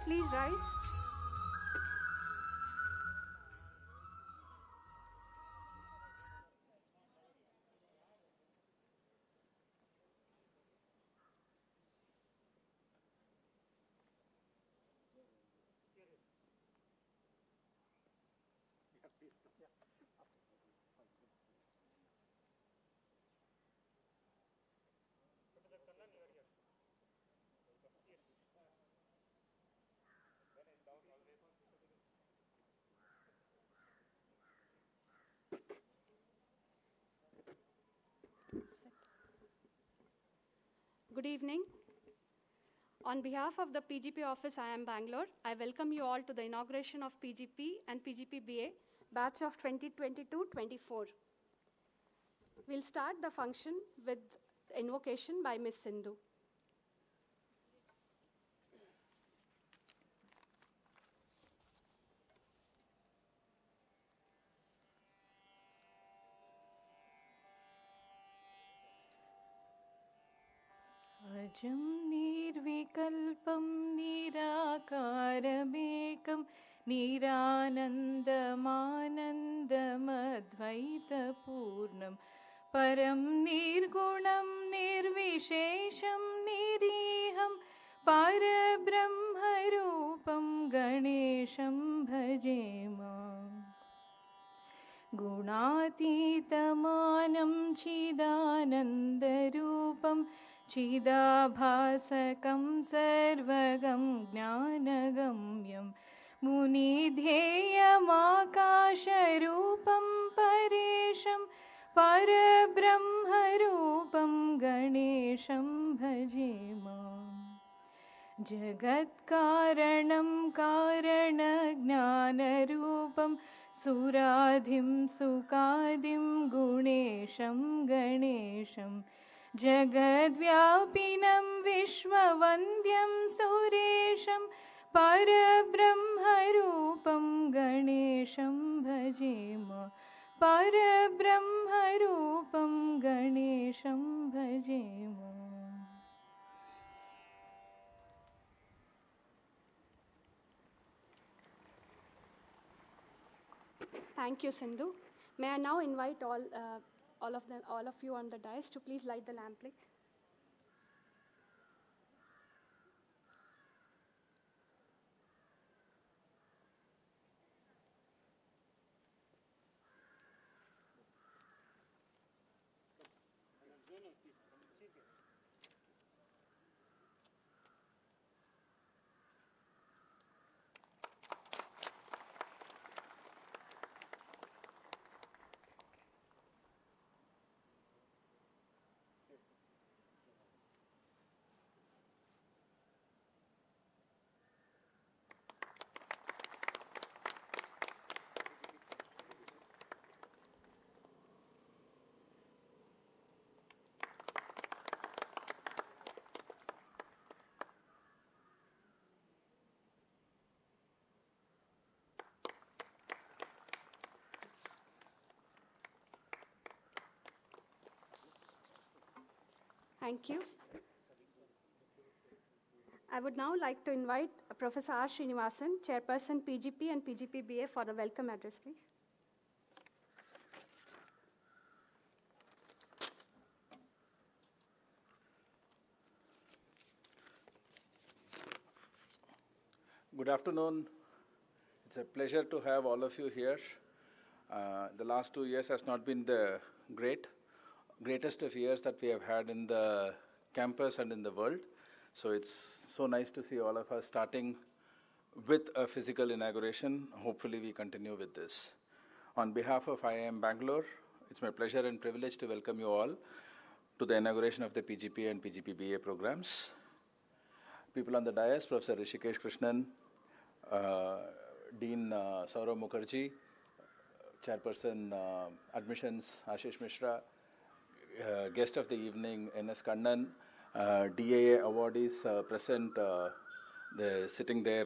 please rise. Good evening. On behalf of the PGP office, IIM Bangalore, I welcome you all to the inauguration of PGP and PGP BA batch of 2022-24. We'll start the function with invocation by Ms. Sindhu. अजं निर्विकल्पं निराकारमेकं निरानन्दमानन्दमद्वैतपूर्णं परं निर्गुणं निर्विशेषं निरीहं परब्रह्मरूपं गणेशं भजेम गुणातीतमानं चिदानन्दरूपं चिदाभासकं सर्वगं ज्ञानगम्यं मुनिध्येयमाकाशरूपं परेशं परब्रह्मरूपं गणेशं भजेम जगत्कारणं कारणज्ञानरूपं सुराधिं सुखादिं गुणेशं गणेशं जगद्व्यापिनं विश्ववन्द्यं सुरेशं परब्रह्मरूपं गणेशं भजेम परब्रह्मरूपं गणेशं भजेम Thank you, Sindhu. May I now invite all of you on the dais to please light the lamp, please. Thank you. I would now like to invite Professor R. Srinivasan, Chairperson PGP and PGP-BA for the welcome address, please. Good afternoon. It's a pleasure to have all of you here. The last 2 years has not been the greatest of years that we have had in the campus and in the world. So it's so nice to see all of us starting with a physical inauguration. Hopefully we continue with this. On behalf of IIM Bangalore, it's my pleasure and privilege to welcome you all to the inauguration of the PGP and PGP-BA programs. People on the dais, Professor Hrishikesh Krishnan, Dean Saurav Mukherjee, Chairperson Admissions Ashish Mishra, guest of the evening N.S. Kannan, DAA awardees present, sitting there,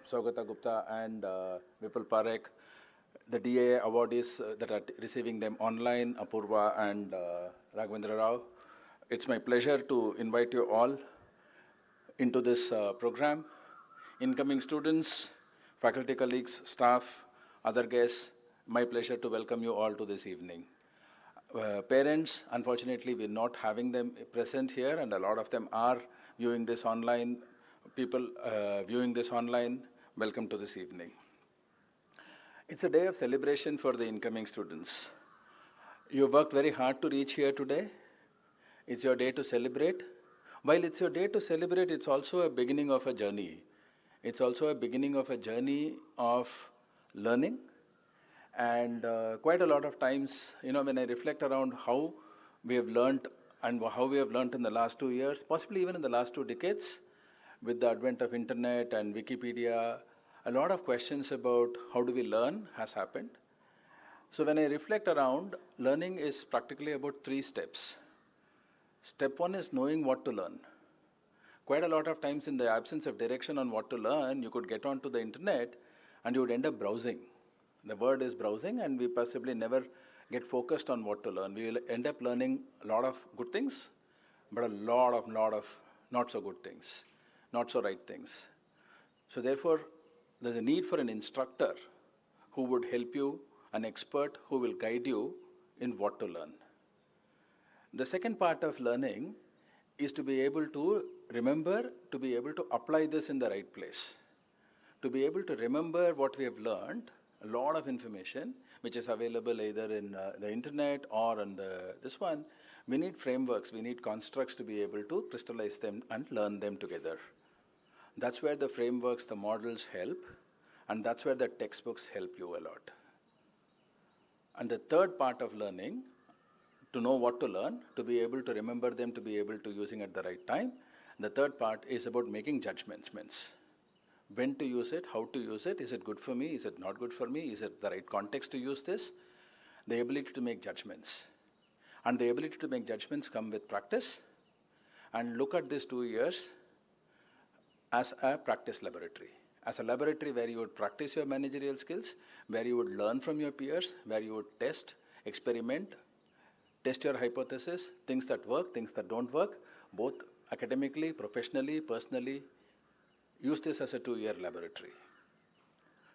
Saugata Gupta and Vipul Parekh, the DAA awardees that are receiving them online, Apurva and Raghavendra Rau. It's my pleasure to invite you all into this program. incoming students, faculty colleagues, staff, other guests, my pleasure to welcome you all to this evening. Parents, unfortunately, we're not having them present here, and a lot of them are viewing this online. People viewing this online, welcome to this evening. It's a day of celebration for the incoming students. You worked very hard to reach here today. It's your day to celebrate. While it's your day to celebrate, it's also a beginning of a journey. It's also a beginning of a journey of learning. And quite a lot of times, when I reflect around how we have learned and how we have learned in the last 2 years, possibly even in the last 2 decades, with the advent of internet and Wikipedia, a lot of questions about how do we learn has happened. So when I reflect around, learning is practically about 3 steps. Step 1 is knowing what to learn. Quite a lot of times in the absence of direction on what to learn, you could get onto the internet and you would end up browsing. The word is browsing, and we possibly never get focused on what to learn. We will end up learning a lot of good things, but a lot of not so good things, not so right things. So therefore, there's a need for an instructor who would help you, an expert who will guide you in what to learn. The second part of learning is to be able to remember, to be able to apply this in the right place. To be able to remember what we have learned, a lot of information, which is available either in the internet or on this one, we need frameworks, we need constructs to be able to crystallize them and learn them together. That's where the frameworks, the models help, and that's where the textbooks help you a lot. And the third part of learning, to know what to learn, to be able to remember them, to be able to using at the right time. The third part is about making judgments. When to use it, how to use it, is it good for me, is it not good for me, is it the right context to use this? The ability to make judgments. And the ability to make judgments come with practice. And look at these 2 years as a practice laboratory. As a laboratory where you would practice your managerial skills, where you would learn from your peers, where you would test, experiment, test your hypothesis, things that work, things that don't work, both academically, professionally, personally. Use this as a 2-year laboratory.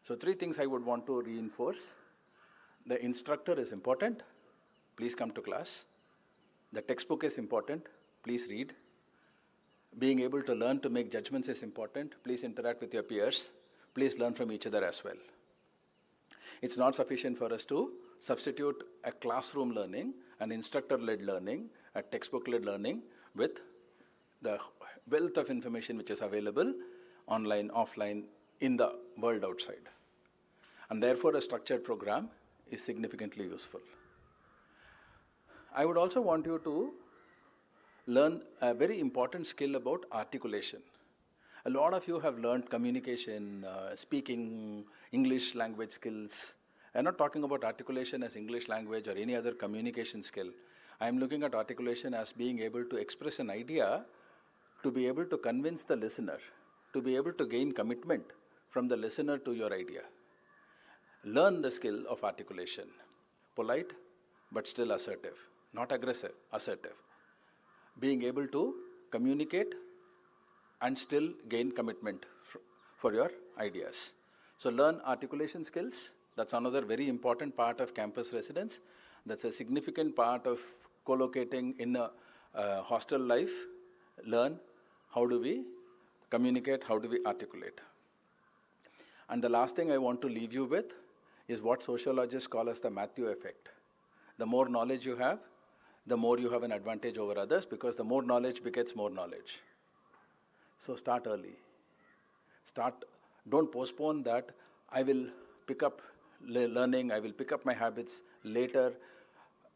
So 3 things I would want to reinforce. The instructor is important. Please come to class. The textbook is important. Please read. Being able to learn to make judgments is important. Please interact with your peers. Please learn from each other as well. It's not sufficient for us to substitute a classroom learning, an instructor-led learning, a textbook-led learning with the wealth of information which is available online, offline, in the world outside. And therefore, a structured program is significantly useful. I would also want you to learn a very important skill about articulation. A lot of you have learned communication, speaking, English language skills. I'm not talking about articulation as English language or any other communication skill. I'm looking at articulation as being able to express an idea, to be able to convince the listener, to be able to gain commitment from the listener to your idea. Learn the skill of articulation. Polite, but still assertive. Not aggressive, assertive. Being able to communicate and still gain commitment for your ideas. So learn articulation skills. That's another very important part of campus residence. That's a significant part of co-locating in a hostel life. Learn how do we communicate, how do we articulate. And the last thing I want to leave you with is what sociologists call as the Matthew effect. The more knowledge you have, the more you have an advantage over others, because the more knowledge begets more knowledge. So start early. Don't postpone that. I will pick up learning, I will pick up my habits later.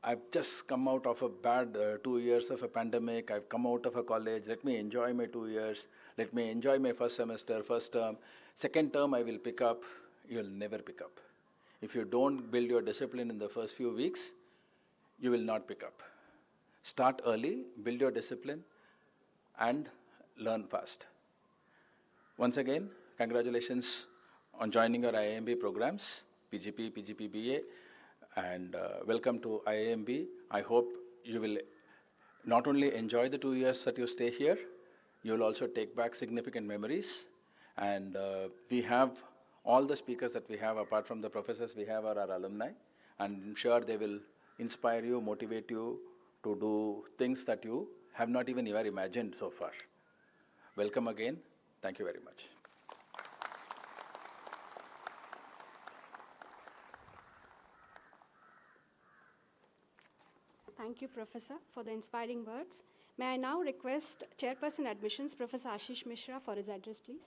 I've just come out of a bad 2 years of a pandemic. I've come out of a college. Let me enjoy my 2 years. Let me enjoy my first semester, first term. Second term, I will pick up. You'll never pick up. If you don't build your discipline in the first few weeks, you will not pick up. Start early, build your discipline, and learn fast. Once again, congratulations on joining our IIMB programs, PGP, PGP BA, and welcome to IIMB. I hope you will not only enjoy the 2 years that you stay here, you will also take back significant memories, And we have all the speakers that we have, apart from the professors we have, are our alumni. And I'm sure they will inspire you, motivate you to do things that you have not even ever imagined so far. Welcome again. Thank you very much. Thank you, Professor, for the inspiring words. May I now request Chairperson Admissions, Professor Ashish Mishra, for his address, please.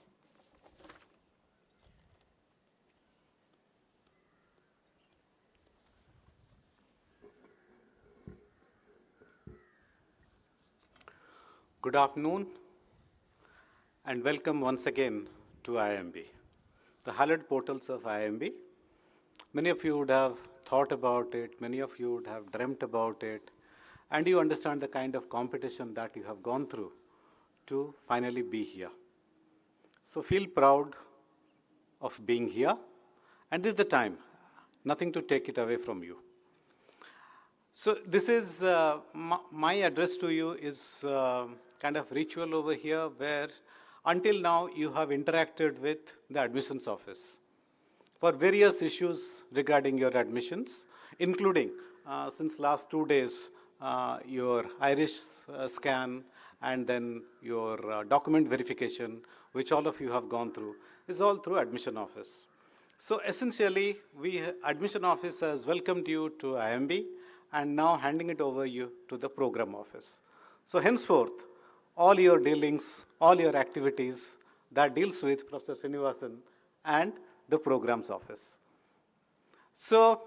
Good afternoon, and welcome once again to IIMB, the hallowed portals of IIMB. Many of you would have thought about it, many of you would have dreamt about it, and you understand the kind of competition that you have gone through to finally be here. So feel proud of being here, and this is the time, nothing to take it away from you. So this is, my address to you is kind of ritual over here, where until now you have interacted with the admissions office for various issues regarding your admissions, including since last 2 days, your iris scan and then your document verification, which all of you have gone through, is all through admission office. So essentially, admission office has welcomed you to IIMB and now handing it over you to the program office. So henceforth, all your dealings, all your activities that deals with Professor Srinivasan and the programs office. So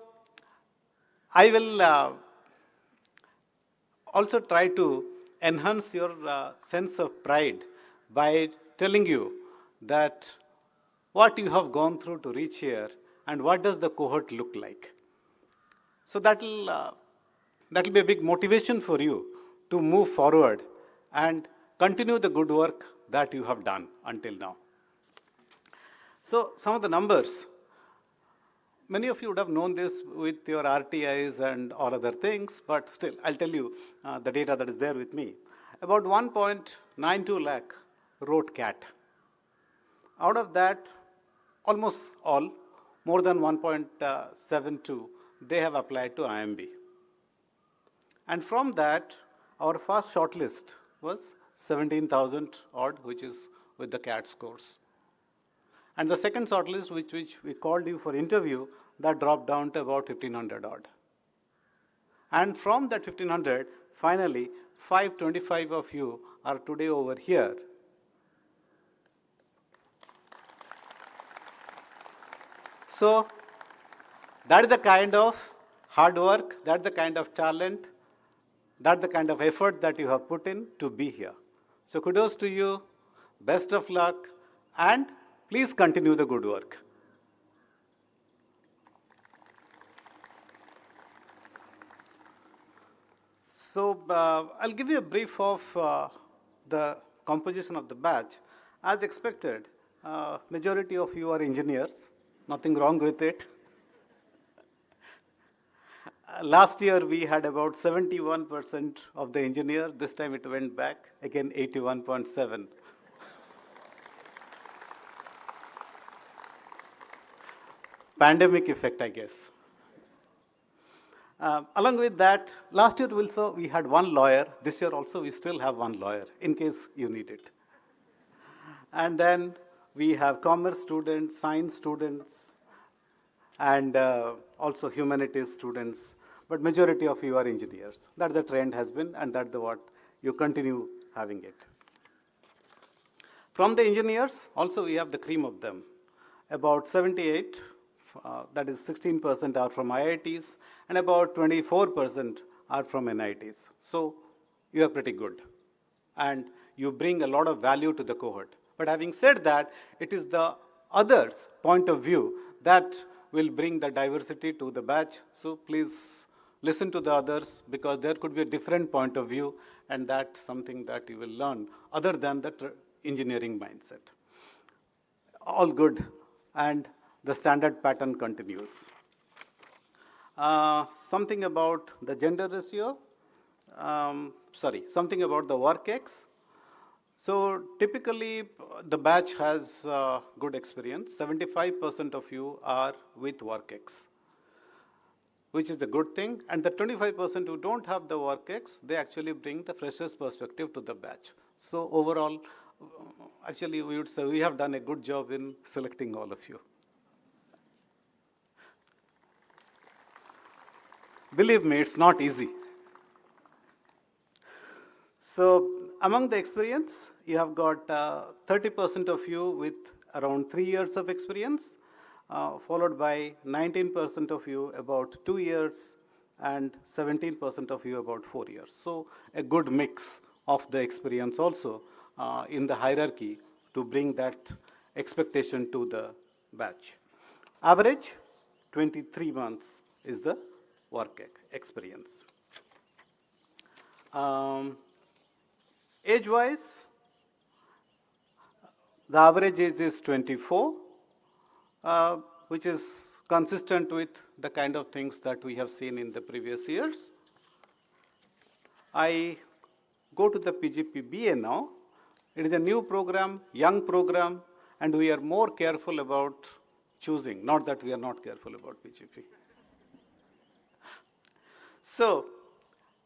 I will also try to enhance your sense of pride by telling you that what you have gone through to reach here and what does the cohort look like. So that will be a big motivation for you to move forward and continue the good work that you have done until now. So some of the numbers, many of you would have known this with your RTIs and all other things, but still, I'll tell you the data that is there with me. About 1.92 lakh wrote CAT. Out of that, almost all, more than 1.72, they have applied to IIMB. And from that, our first shortlist was 17,000 odd, which is with the CAT scores. And the second shortlist, which we called you for interview, that dropped down to about 1,500 odd. And from that 1,500, finally, 525 of you are today over here. So that is the kind of hard work, that's the kind of talent, that's the kind of effort that you have put in to be here. So kudos to you, best of luck, and please continue the good work. So I'll give you a brief of the composition of the batch. As expected, majority of you are engineers, nothing wrong with it. Last year, we had about 71% of the engineers. This time it went back, again 81.7. Pandemic effect, I guess. Along with that, last year also we had one lawyer. This year also we still have one lawyer, in case you need it. And then we have commerce students, science students, and also humanities students. But majority of you are engineers. That the trend has been, and that's what you continue having it. From the engineers, also we have the cream of them. About 78, that is 16% are from IITs, and about 24% are from NITs. So you are pretty good. And you bring a lot of value to the cohort. But having said that, it is the others' point of view that will bring the diversity to the batch. So please listen to the others, because there could be a different point of view, and that's something that you will learn other than the engineering mindset. All good, and the standard pattern continues. Something about the gender ratio, something about the work X. So typically, the batch has good experience. 75% of you are with WorkX, which is a good thing. And the 25% who don't have the WorkX, they actually bring the freshers' perspective to the batch. So overall, actually, we would say we have done a good job in selecting all of you. Believe me, it's not easy. So among the experience, you have got 30% of you with around 3 years of experience, followed by 19% of you about 2 years, and 17% of you about 4 years. So a good mix of the experience also in the hierarchy to bring that expectation to the batch. Average 23 months is the work experience. Age-wise, the average age is 24, which is consistent with the kind of things that we have seen in the previous years. I go to the PGP BA now. It is a new program, young program, and we are more careful about choosing, not that we are not careful about PGP. So,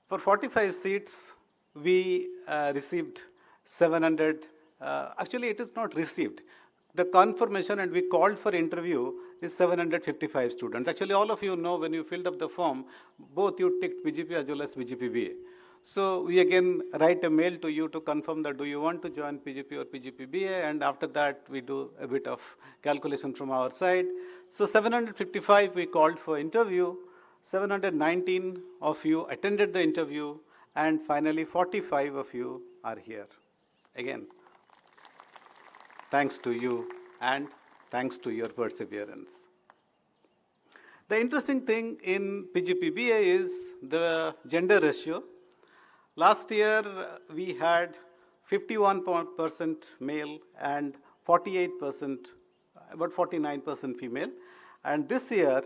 for 45 seats, we received 700, actually it is not received. The confirmation and we called for interview is 755 students. Actually, all of you know when you filled up the form, both you ticked PGP as well as PGP BA. So we again write a mail to you to confirm that do you want to join PGP or PGP BA, and after that we do a bit of calculation from our side. So 755 we called for interview, 719 of you attended the interview, and finally 45 of you are here. Again, thanks to you and thanks to your perseverance. The interesting thing in PGP BA is the gender ratio. Last year we had 51% male and 48%, about 49% female. And this year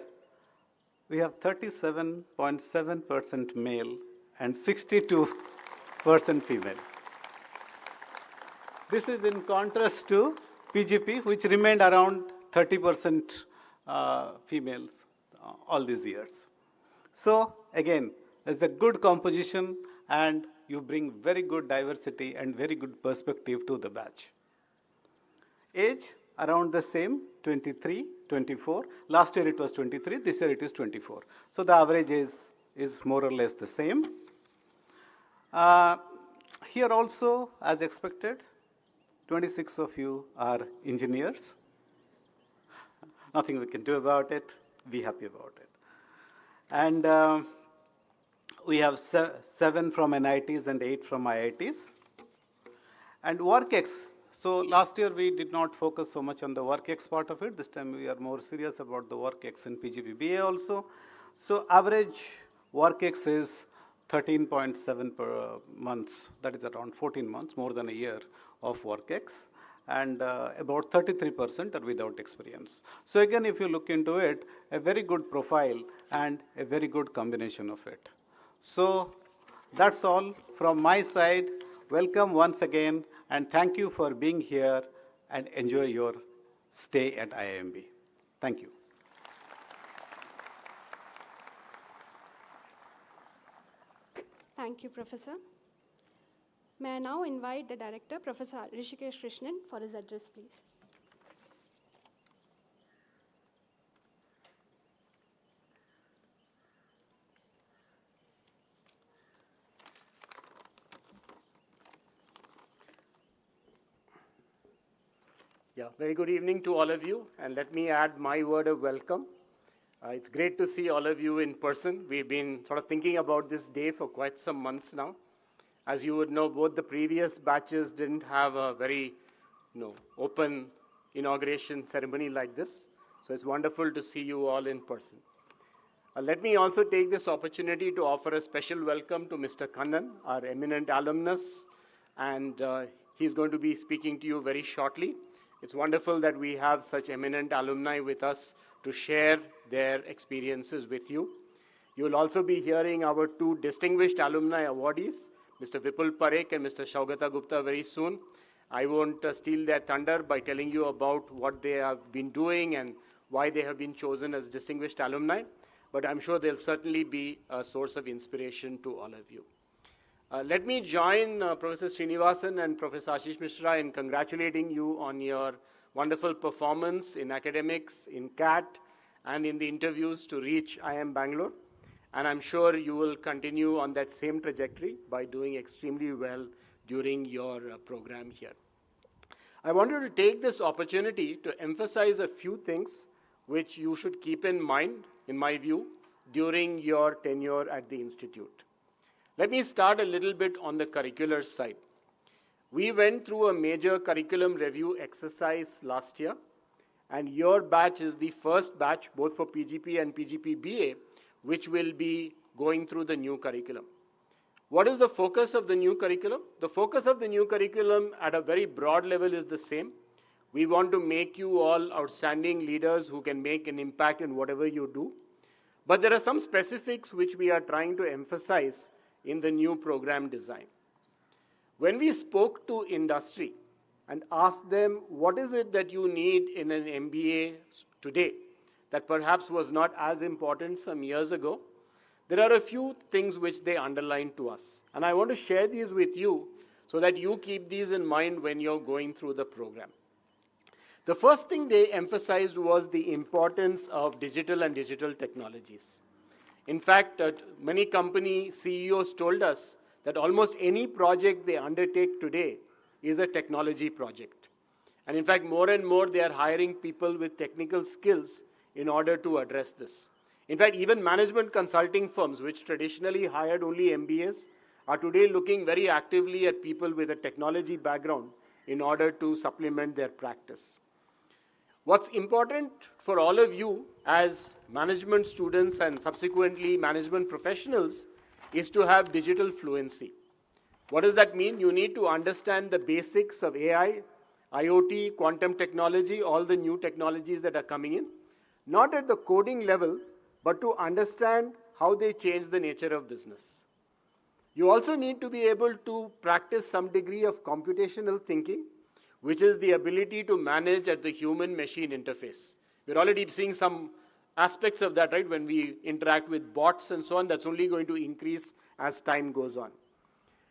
we have 37.7% male and 62% female. This is in contrast to PGP, which remained around 30% females all these years. So again, there's a good composition and you bring very good diversity and very good perspective to the batch. Age, around the same, 23, 24. Last year it was 23, this year it is 24. So the average is more or less the same. Here also, as expected, 26 of you are engineers. Nothing we can do about it. Be happy about it. And we have 7 from NITs and 8 from IITs. And WorkX. So last year we did not focus so much on the WorkX part of it. This time we are more serious about the WorkX and PGP BA also. So average WorkX is 13.7 per months. That is around 14 months, more than a year of WorkX. And about 33% are without experience. So again, if you look into it, a very good profile and a very good combination of it. So that's all from my side. Welcome once again, and thank you for being here, and enjoy your stay at IIMB. Thank you. Thank you, Professor. May I now invite the Director, Professor Hrishikesh Krishnan, for his address, please. Yeah, very good evening to all of you, and let me add my word of welcome. It's great to see all of you in person. We've been sort of thinking about this day for quite some months now. As you would know, both the previous batches didn't have a very open inauguration ceremony like this. So it's wonderful to see you all in person. Let me also take this opportunity to offer a special welcome to Mr. Kannan, our eminent alumnus, and he's going to be speaking to you very shortly. It's wonderful that we have such eminent alumni with us to share their experiences with you. You will also be hearing our 2 distinguished alumni awardees, Mr. Vipul Parekh and Mr. Saugata Gupta very soon. I won't steal their thunder by telling you about what they have been doing and why they have been chosen as distinguished alumni, but I'm sure they'll certainly be a source of inspiration to all of you. Let me join Professor Srinivasan and Professor Ashish Mishra in congratulating you on your wonderful performance in academics, in CAT, and in the interviews to reach IIM Bangalore. And I'm sure you will continue on that same trajectory by doing extremely well during your program here. I wanted to take this opportunity to emphasize a few things which you should keep in mind, in my view, during your tenure at the Institute. Let me start a little bit on the curricular side. We went through a major curriculum review exercise last year, and your batch is the first batch, both for PGP and PGP BA, which will be going through the new curriculum. What is the focus of the new curriculum? The focus of the new curriculum at a very broad level is the same. We want to make you all outstanding leaders who can make an impact in whatever you do. But there are some specifics which we are trying to emphasize in the new program design. When we spoke to industry and asked them, what is it that you need in an MBA today that perhaps was not as important some years ago, there are a few things which they underlined to us. And I want to share these with you so that you keep these in mind when you're going through the program. The first thing they emphasized was the importance of digital and digital technologies. In fact, many company CEOs told us that almost any project they undertake today is a technology project. And in fact, more and more they are hiring people with technical skills in order to address this. In fact, even management consulting firms, which traditionally hired only MBAs, are today looking very actively at people with a technology background in order to supplement their practice. What's important for all of you as management students and subsequently management professionals is to have digital fluency. What does that mean? You need to understand the basics of AI, IoT, quantum technology, all the new technologies that are coming in, not at the coding level, but to understand how they change the nature of business. You also need to be able to practice some degree of computational thinking, which is the ability to manage at the human-machine interface. We're already seeing some aspects of that, right? When we interact with bots and so on, that's only going to increase as time goes on.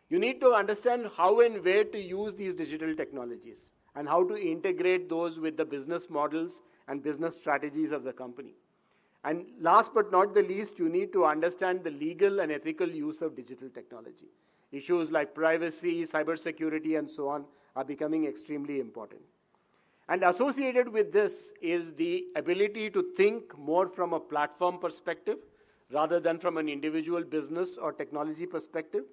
You need to understand how and where to use these digital technologies and how to integrate those with the business models and business strategies of the company. And last but not the least, you need to understand the legal and ethical use of digital technology. Issues like privacy, cybersecurity, and so on are becoming extremely important. And associated with this is the ability to think more from a platform perspective rather than from an individual business or technology perspective,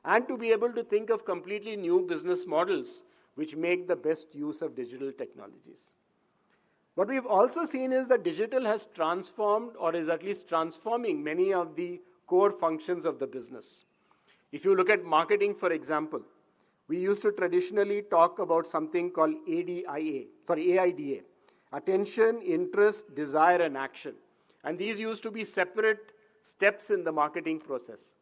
and to be able to think of completely new business models which make the best use of digital technologies. What we've also seen is that digital has transformed, or is at least transforming, many of the core functions of the business. If you look at marketing, for example, we used to traditionally talk about something called AIDA, attention, interest, desire, and action. And these used to be separate steps in the marketing process.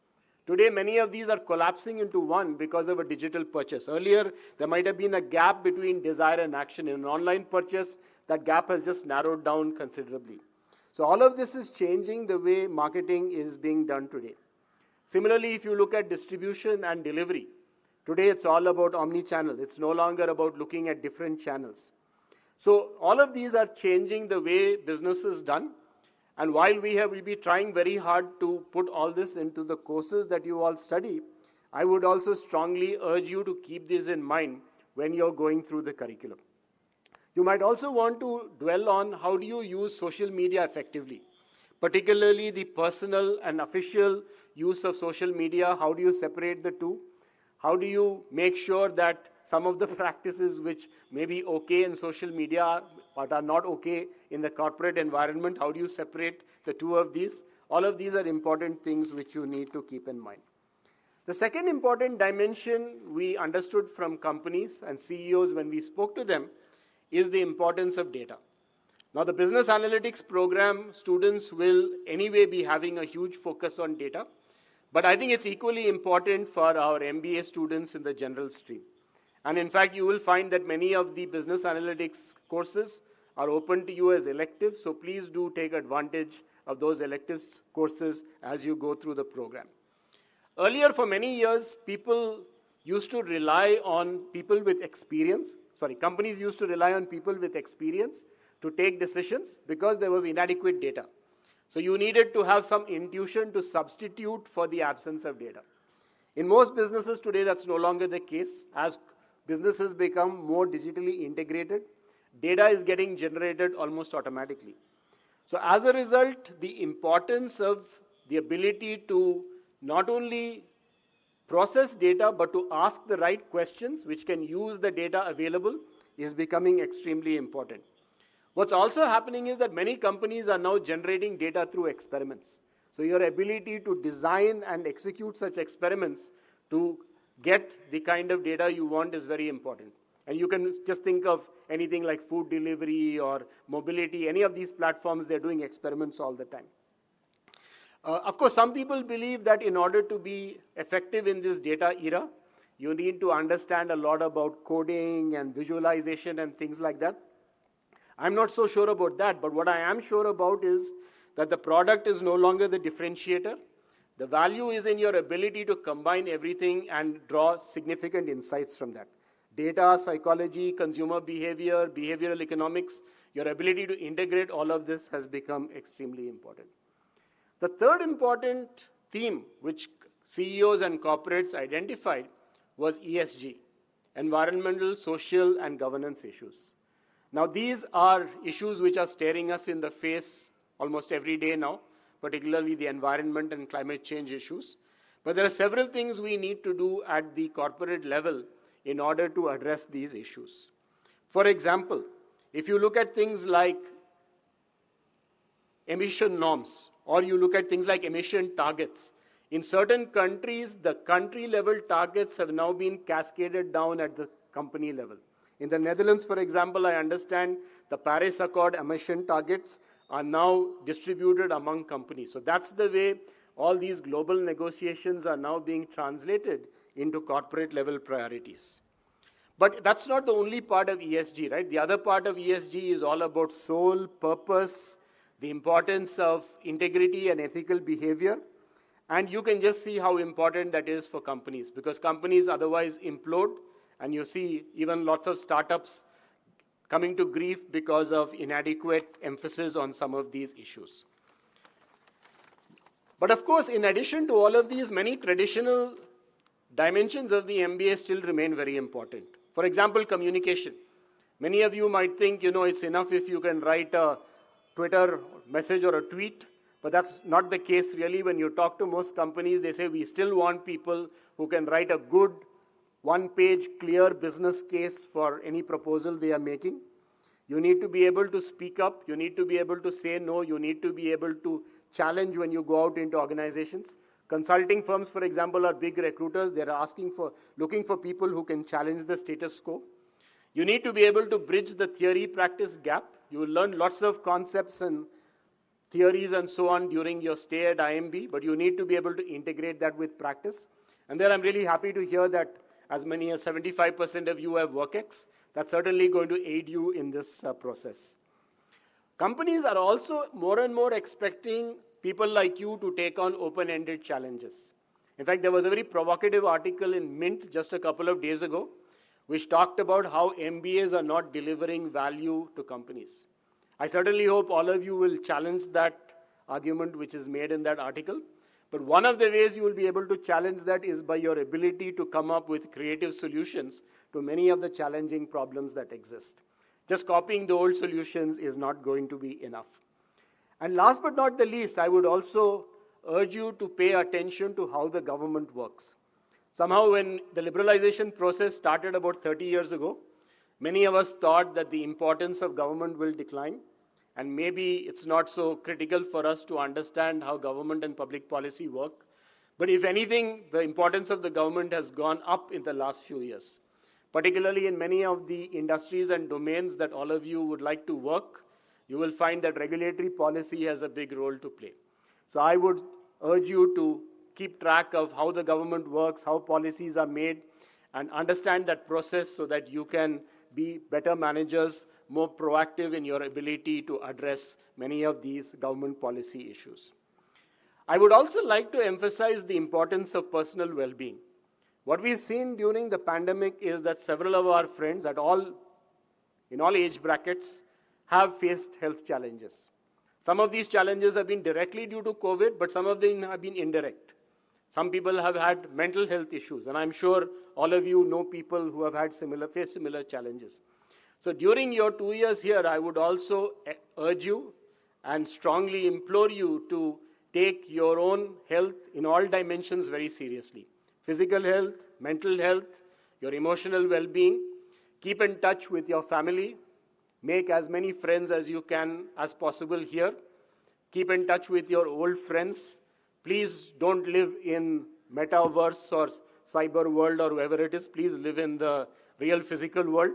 Today, many of these are collapsing into one because of a digital purchase. Earlier, there might have been a gap between desire and action. In an online purchase, that gap has just narrowed down considerably. So all of this is changing the way marketing is being done today. Similarly, if you look at distribution and delivery, today it's all about omni-channel. It's no longer about looking at different channels. So all of these are changing the way business is done. And while we'll be trying very hard to put all this into the courses that you all study, I would also strongly urge you to keep this in mind when you're going through the curriculum. You might also want to dwell on how do you use social media effectively, particularly the personal and official use of social media. How do you separate the two? How do you make sure that some of the practices which may be okay in social media but are not okay in the corporate environment, how do you separate the two of these? All of these are important things which you need to keep in mind. The second important dimension we understood from companies and CEOs when we spoke to them is the importance of data. Now, the business analytics program students will anyway be having a huge focus on data, But I think it's equally important for our MBA students in the general stream. And in fact, you will find that many of the business analytics courses are open to you as electives, so please do take advantage of those electives courses as you go through the program. Earlier, for many years, people used to rely on people with experience. Companies used to rely on people with experience to take decisions because there was inadequate data. So you needed to have some intuition to substitute for the absence of data. In most businesses today, that's no longer the case. As businesses become more digitally integrated, data is getting generated almost automatically. So as a result, the importance of the ability to not only process data, but to ask the right questions which can use the data available is becoming extremely important. What's also happening is that many companies are now generating data through experiments. So your ability to design and execute such experiments to get the kind of data you want is very important. And you can just think of anything like food delivery or mobility, any of these platforms, they're doing experiments all the time. Of course, some people believe that in order to be effective in this data era, you need to understand a lot about coding and visualization and things like that. I'm not so sure about that, but what I am sure about is that the product is no longer the differentiator. The value is in your ability to combine everything and draw significant insights from that. Data, psychology, consumer behavior, behavioral economics, your ability to integrate all of this has become extremely important. The third important theme which CEOs and corporates identified was ESG, environmental, social, and governance issues. Now, these are issues which are staring us in the face almost every day now, particularly the environment and climate change issues. But there are several things we need to do at the corporate level in order to address these issues. For example, if you look at things like emission norms, or you look at things like emission targets, in certain countries, the country-level targets have now been cascaded down at the company level. In the Netherlands, for example, I understand the Paris Accord emission targets are now distributed among companies. So that's the way all these global negotiations are now being translated into corporate-level priorities. But that's not the only part of ESG, right? The other part of ESG is all about soul, purpose, the importance of integrity and ethical behavior. And you can just see how important that is for companies, because companies otherwise implode, and you see even lots of startups coming to grief because of inadequate emphasis on some of these issues. But of course, in addition to all of these, many traditional dimensions of the MBA still remain very important. For example, communication. Many of you might think, it's enough if you can write a Twitter message or a tweet, but that's not the case really. When you talk to most companies, they say we still want people who can write a good one-page clear business case for any proposal they are making. You need to be able to speak up. You need to be able to say no. You need to be able to challenge when you go out into organizations. Consulting firms, for example, are big recruiters. They're looking for people who can challenge the status quo. You need to be able to bridge the theory-practice gap. You will learn lots of concepts and theories and so on during your stay at IIMB, but you need to be able to integrate that with practice. And then I'm really happy to hear that as many as 75% of you have WorkX. That's certainly going to aid you in this process. Companies are also more and more expecting people like you to take on open-ended challenges. In fact, there was a very provocative article in Mint just a couple of days ago, which talked about how MBAs are not delivering value to companies. I certainly hope all of you will challenge that argument which is made in that article. But one of the ways you will be able to challenge that is by your ability to come up with creative solutions to many of the challenging problems that exist. Just copying the old solutions is not going to be enough. And last but not the least, I would also urge you to pay attention to how the government works. Somehow when the liberalization process started about 30 years ago, many of us thought that the importance of government will decline. And maybe it's not so critical for us to understand how government and public policy work. But if anything, the importance of the government has gone up in the last few years, particularly in many of the industries and domains that all of you would like to work. You will find that regulatory policy has a big role to play. So I would urge you to keep track of how the government works, how policies are made, and understand that process so that you can be better managers, more proactive in your ability to address many of these government policy issues. I would also like to emphasize the importance of personal well-being. What we've seen during the pandemic is that several of our friends in all age brackets have faced health challenges. Some of these challenges have been directly due to COVID, but some of them have been indirect. Some people have had mental health issues, and I'm sure all of you know people who have had faced similar challenges. So during your 2 years here, I would also urge you and strongly implore you to take your own health in all dimensions very seriously. Physical health, mental health, your emotional well-being. Keep in touch with your family. Make as many friends as you can as possible here. Keep in touch with your old friends. Please don't live in metaverse or cyber world or wherever it is. Please live in the real physical world,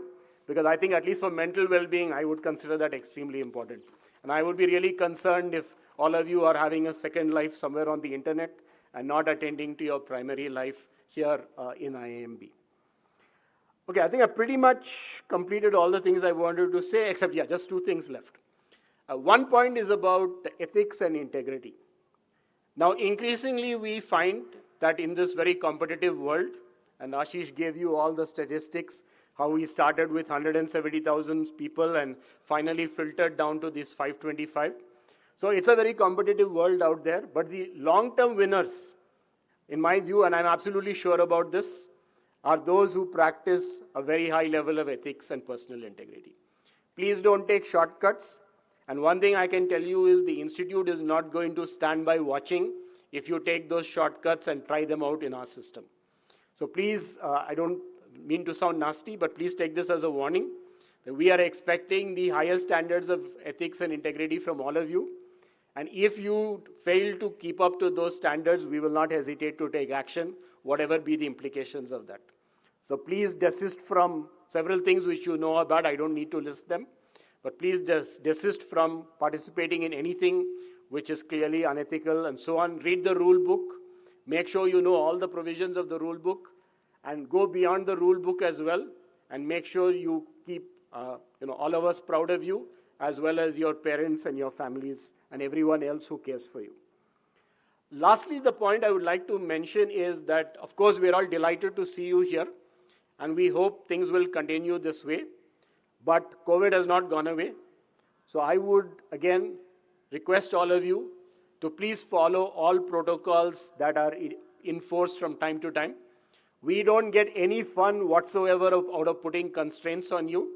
because I think at least for mental well-being, I would consider that extremely important. And I would be really concerned if all of you are having a second life somewhere on the internet and not attending to your primary life here in IIMB. Okay, I think I pretty much completed all the things I wanted to say, except, just 2 things left. One point is about ethics and integrity. Now, increasingly, we find that in this very competitive world, and Ashish gave you all the statistics, how we started with 170,000 people and finally filtered down to these 525. So it's a very competitive world out there, but the long-term winners, in my view, and I'm absolutely sure about this, are those who practice a very high level of ethics and personal integrity. Please don't take shortcuts. And one thing I can tell you is the Institute is not going to stand by watching if you take those shortcuts and try them out in our system. So please, I don't mean to sound nasty, but please take this as a warning. That we are expecting the highest standards of ethics and integrity from all of you. And if you fail to keep up to those standards, we will not hesitate to take action, whatever be the implications of that. So please desist from several things which you know about. I don't need to list them. But please just desist from participating in anything which is clearly unethical and so on. Read the rule book. Make sure you know all the provisions of the rule book. And go beyond the rule book as well. And make sure you keep all of us proud of you, as well as your parents and your families and everyone else who cares for you. Lastly, the point I would like to mention is that, of course, we're all delighted to see you here. And we hope things will continue this way. But COVID has not gone away. So I would, again, request all of you to please follow all protocols that are enforced from time to time. We don't get any fun whatsoever out of putting constraints on you.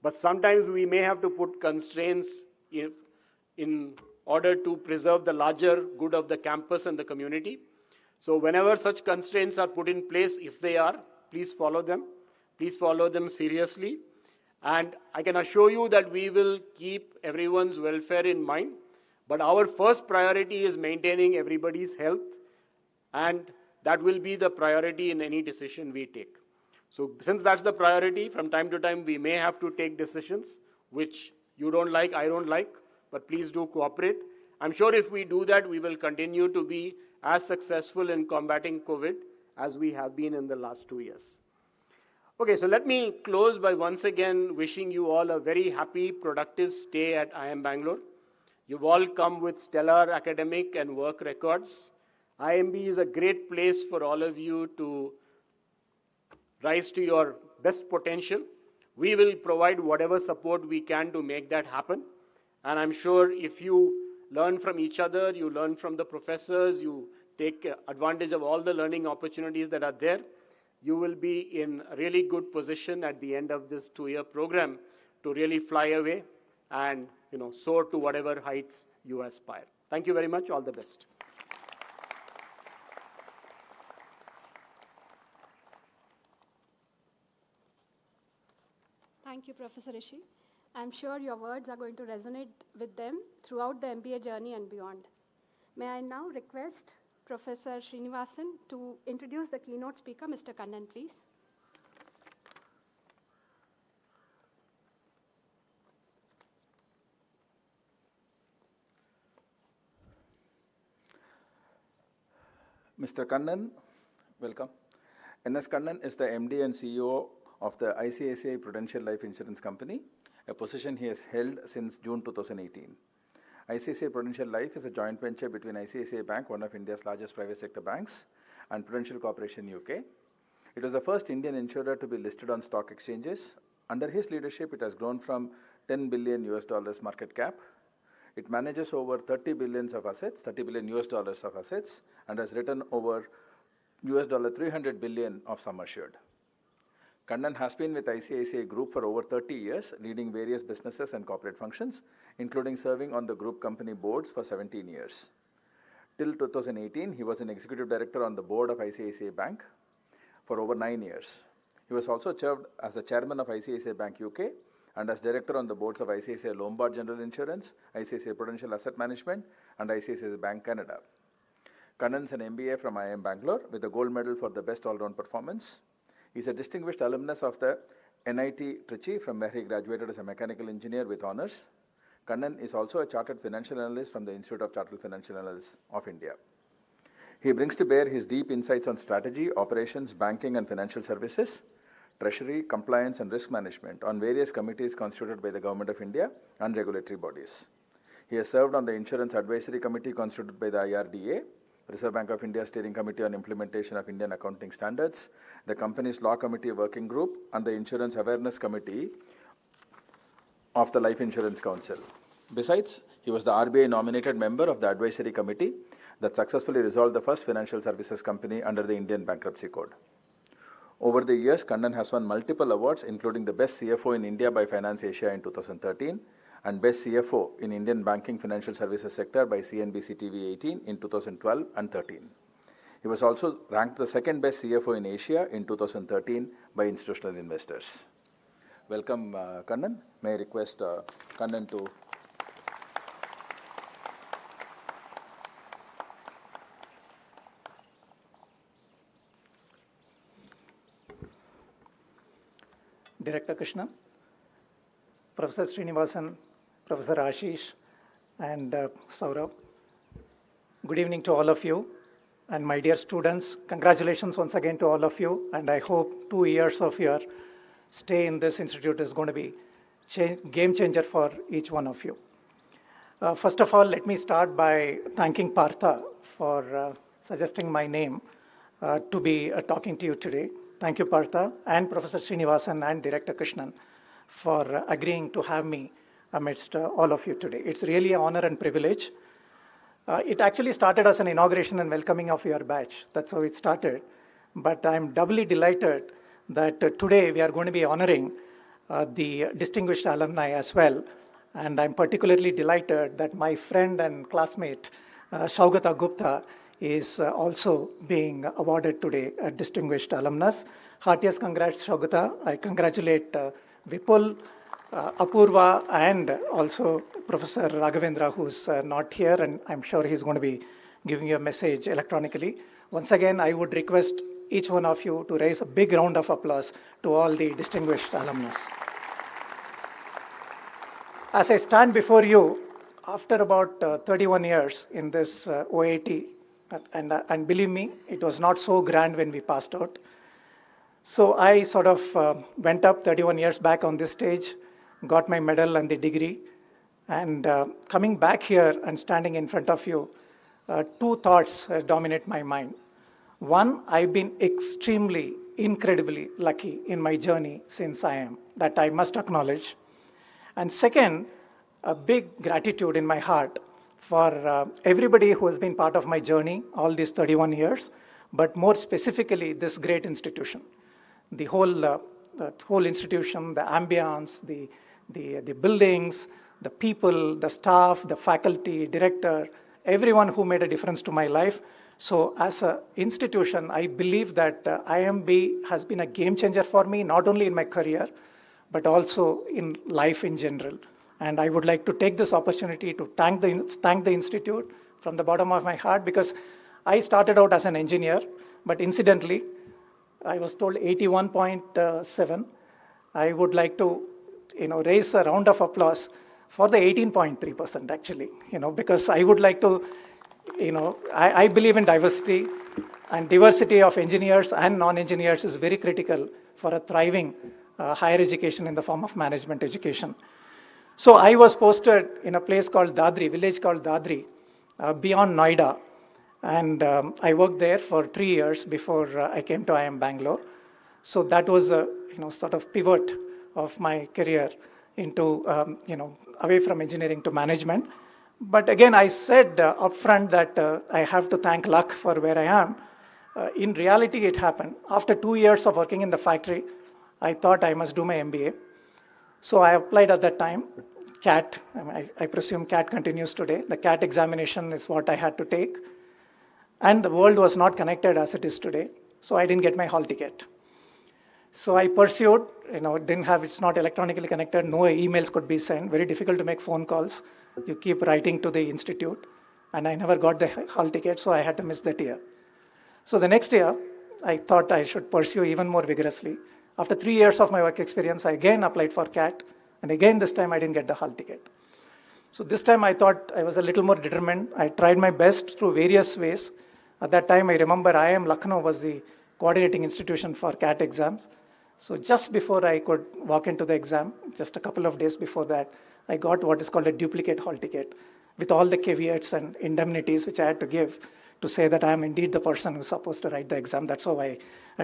But sometimes we may have to put constraints in order to preserve the larger good of the campus and the community. So whenever such constraints are put in place, if they are, please follow them. Please follow them seriously. And I can assure you that we will keep everyone's welfare in mind. But our first priority is maintaining everybody's health. And that will be the priority in any decision we take. So since that's the priority, from time to time we may have to take decisions which you don't like, I don't like, but please do cooperate. I'm sure if we do that, we will continue to be as successful in combating COVID as we have been in the last 2 years. Okay, so let me close by once again wishing you all a very happy, productive stay at IIM Bangalore. You've all come with stellar academic and work records. IIMB is a great place for all of you to rise to your best potential. We will provide whatever support we can to make that happen. And I'm sure if you learn from each other, you learn from the professors, you take advantage of all the learning opportunities that are there, you will be in a really good position at the end of this 2-year program to really fly away and soar to whatever heights you aspire. Thank you very much. All the best. Thank you, Professor Rishi. I'm sure your words are going to resonate with them throughout the MBA journey and beyond. May I now request Professor Srinivasan to introduce the keynote speaker, Mr. Kannan, please. Mr. Kannan, welcome. N.S. Kannan is the MD and CEO of the ICICI Prudential Life Insurance Company, a position he has held since June 2018. ICICI Prudential Life is a joint venture between ICICI Bank, one of India's largest private sector banks, and Prudential Corporation UK. It was the first Indian insurer to be listed on stock exchanges. Under his leadership, it has grown from $10 billion market cap. It manages over $30 billion of assets, and has written over $300 billion of sum assured. Kannan has been with ICICI Group for over 30 years, leading various businesses and corporate functions, including serving on the group company boards for 17 years. Till 2018, he was an executive director on the board of ICICI Bank for over 9 years. He was also served as the chairman of ICICI Bank UK and as director on the boards of ICICI Lombard General Insurance, ICICI Prudential Asset Management, and ICICI Bank Canada. Kannan's an MBA from IIM Bangalore with a gold medal for the best all-round performance. He is a distinguished alumnus of the NIT Trichy, from where he graduated as a mechanical engineer with honors. Kannan is also a chartered financial analyst from the Institute of Chartered Financial Analysts of India. He brings to bear his deep insights on strategy, operations, banking and financial services, treasury, compliance and risk management on various committees constituted by the Government of India and regulatory bodies. He has served on the Insurance Advisory Committee constituted by the IRDA, Reserve Bank of India Steering Committee on Implementation of Indian Accounting Standards, the company's Law Committee Working Group, and the Insurance Awareness Committee of the Life Insurance Council. Besides, he was the RBI nominated member of the Advisory Committee that successfully resolved the first financial services company under the Indian Bankruptcy Code. Over the years, Kannan has won multiple awards, including the Best CFO in India by Finance Asia in 2013 and Best CFO in Indian Banking Financial Services Sector by CNBC TV 18 in 2012 and 13. He was also ranked the second best CFO in Asia in 2013 by institutional investors. Welcome, Kannan. May I request Kannan to... Director Krishna, Professor Srinivasan, Professor Ashish, and Saurabh. Good evening to all of you, and my dear students, congratulations once again to all of you, and I hope 2 years of your stay in this institute is going to be game changer for each one of you. First of all, let me start by thanking Partha for suggesting my name to be talking to you today. Thank you, Partha, and Professor Srinivasan and Director Krishnan for agreeing to have me amidst all of you today. It's really an honor and privilege. It actually started as an inauguration and welcoming of your batch. That's how it started. But I'm doubly delighted that today we are going to be honoring the distinguished alumni as well. And I'm particularly delighted that my friend and classmate, Saugata Gupta, is also being awarded today a distinguished alumnus. Heartiest congrats, Saugata. I congratulate Vipul, Apurva, and also Professor Raghavendra, who's not here, and I'm sure he's going to be giving you a message electronically. Once again, I would request each one of you to raise a big round of applause to all the distinguished alumnus. As I stand before you, after about 31 years in this OAT, and believe me, it was not so grand when we passed out. So I sort of went up 31 years back on this stage, got my medal and the degree, and coming back here and standing in front of you, two thoughts dominate my mind. One, I've been extremely, incredibly lucky in my journey since I am, that I must acknowledge. And second, a big gratitude in my heart for everybody who has been part of my journey all these 31 years, but more specifically, this great institution. The whole institution, the ambience, the buildings, the people, the staff, the faculty, director, everyone who made a difference to my life. So as an institution, I believe that IIMB has been a game changer for me, not only in my career, but also in life in general. And I would like to take this opportunity to thank the Institute from the bottom of my heart, because I started out as an engineer, but incidentally, I was told 81.7. I would like to, raise a round of applause for the 18.3% actually, because I would like to, I believe in diversity. And diversity of engineers and non-engineers is very critical for a thriving higher education in the form of management education. So I was posted in a place called Dadri, village called Dadri, beyond Noida. And I worked there for 3 years before I came to IIM Bangalore. So that was a sort of pivot of my career into away from engineering to management. But again, I said upfront that I have to thank luck for where I am. In reality, it happened. After 2 years of working in the factory, I thought I must do my MBA. So I applied at that time, CAT. I presume CAT continues today. The CAT examination is what I had to take. And the world was not connected as it is today. So I didn't get my hall ticket. So I pursued, it's not electronically connected. No emails could be sent. Very difficult to make phone calls. You keep writing to the institute. And I never got the hall ticket, so I had to miss that year. So the next year, I thought I should pursue even more vigorously. After 3 years of my work experience, I again applied for CAT. And again, this time I didn't get the hall ticket. So this time I thought I was a little more determined. I tried my best through various ways. At that time, I remember IIM Lucknow was the coordinating institution for CAT exams. So just before I could walk into the exam, just a couple of days before that, I got what is called a duplicate hall ticket with all the caveats and indemnities which I had to give to say that I am indeed the person who's supposed to write the exam. That's how I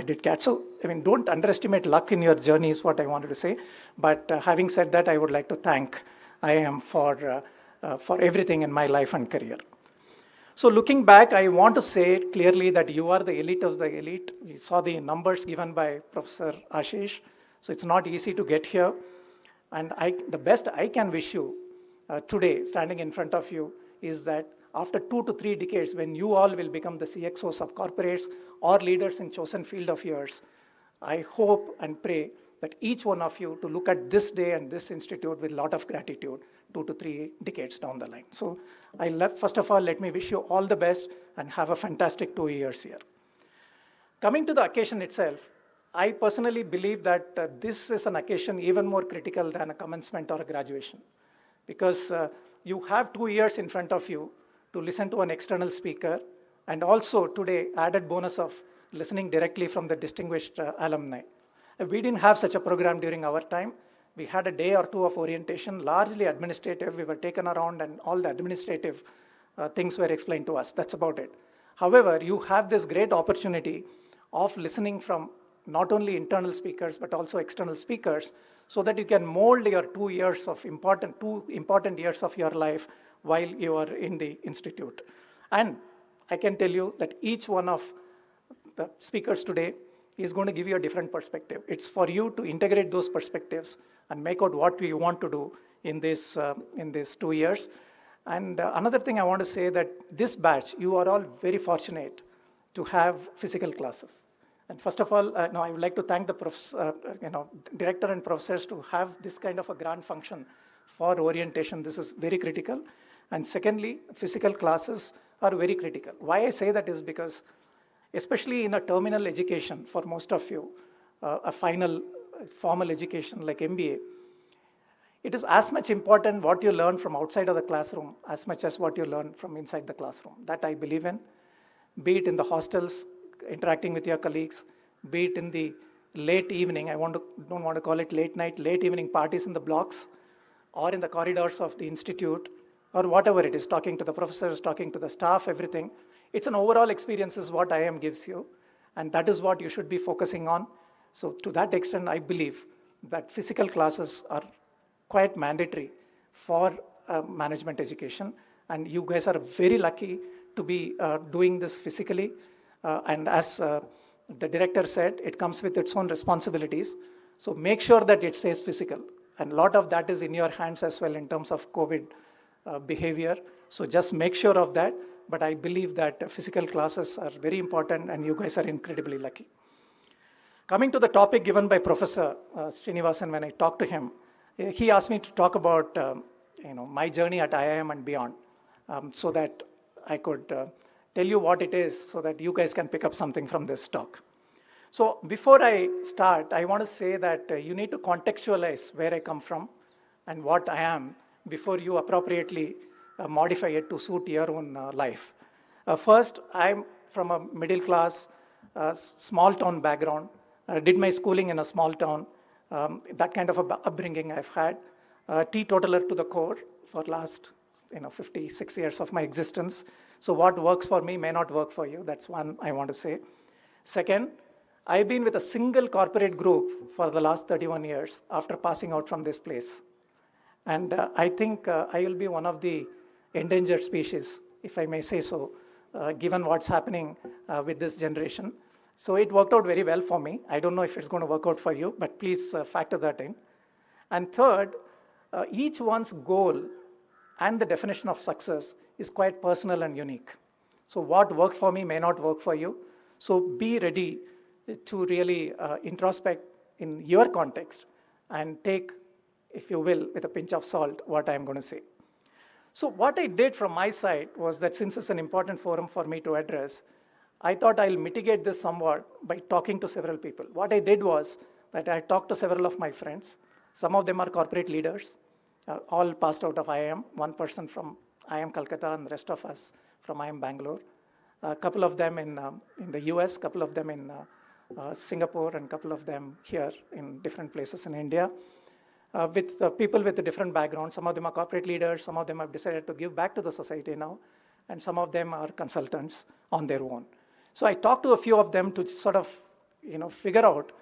did CAT. So, don't underestimate luck in your journey is what I wanted to say. But having said that, I would like to thank IIM for everything in my life and career. So looking back, I want to say clearly that you are the elite of the elite. We saw the numbers given by Professor Ashish. So it's not easy to get here. And the best I can wish you today, standing in front of you, is that after 2 to 3 decades, when you all will become the CXOs of corporates or leaders in chosen field of yours, I hope and pray that each one of you to look at this day and this institute with a lot of gratitude 2 to 3 decades down the line. So first of all, let me wish you all the best and have a fantastic 2 years here. Coming to the occasion itself, I personally believe that this is an occasion even more critical than a commencement or a graduation, because you have 2 years in front of you to listen to an external speaker, and also today added bonus of listening directly from the distinguished alumni. We didn't have such a program during our time. We had a day or two of orientation, largely administrative. We were taken around and all the administrative things were explained to us. That's about it. However, you have this great opportunity of listening from not only internal speakers, but also external speakers, so that you can mold your 2 years of two important years of your life while you are in the institute. And I can tell you that each one of the speakers today is going to give you a different perspective. It's for you to integrate those perspectives and make out what we want to do in these 2 years. And another thing I want to say that this batch, you are all very fortunate to have physical classes. And first of all, I would like to thank the director and professors to have this kind of a grand function for orientation. This is very critical. And secondly, physical classes are very critical. Why I say that is because, especially in a terminal education for most of you, a final formal education like MBA, it is as much important what you learn from outside of the classroom as much as what you learn from inside the classroom. That I believe in, be it in the hostels, interacting with your colleagues, be it in the late evening, don't want to call it late night, late evening parties in the blocks, or in the corridors of the institute, or whatever it is, talking to the professors, talking to the staff, everything. It's an overall experience is what IIM gives you, and that is what you should be focusing on. So to that extent, I believe that physical classes are quite mandatory for management education, and you guys are very lucky to be doing this physically. And as the director said, it comes with its own responsibilities. So make sure that it stays physical. And a lot of that is in your hands as well in terms of COVID behavior. So just make sure of that. But I believe that physical classes are very important and you guys are incredibly lucky. Coming to the topic given by Professor Srinivasan, when I talked to him, he asked me to talk about my journey at IIM and beyond, so that I could tell you what it is so that you guys can pick up something from this talk. So before I start, I want to say that you need to contextualize where I come from and what I am before you appropriately modify it to suit your own life. First, I'm from a middle class, small town background. I did my schooling in a small town. That kind of upbringing I've had. Teetotaler to the core for last 56 years of my existence. So what works for me may not work for you. That's one I want to say. Second, I've been with a single corporate group for the last 31 years after passing out from this place. And I think I will be one of the endangered species, if I may say so, given what's happening with this generation. So it worked out very well for me. I don't know if it's going to work out for you, but please factor that in. And third, each one's goal and the definition of success is quite personal and unique. So what worked for me may not work for you. So be ready to really introspect in your context and take, if you will, with a pinch of salt, what I'm going to say. So what I did from my side was that since it's an important forum for me to address, I thought I'll mitigate this somewhat by talking to several people. What I did was that I talked to several of my friends. Some of them are corporate leaders, all passed out of IIM, one person from IIM Calcutta and the rest of us from IIM Bangalore. A couple of them in the US, a couple of them in Singapore, and a couple of them here in different places in India. With people with a different background. Some of them are corporate leaders, some of them have decided to give back to the society now, and some of them are consultants on their own. So I talked to a few of them to sort of figure out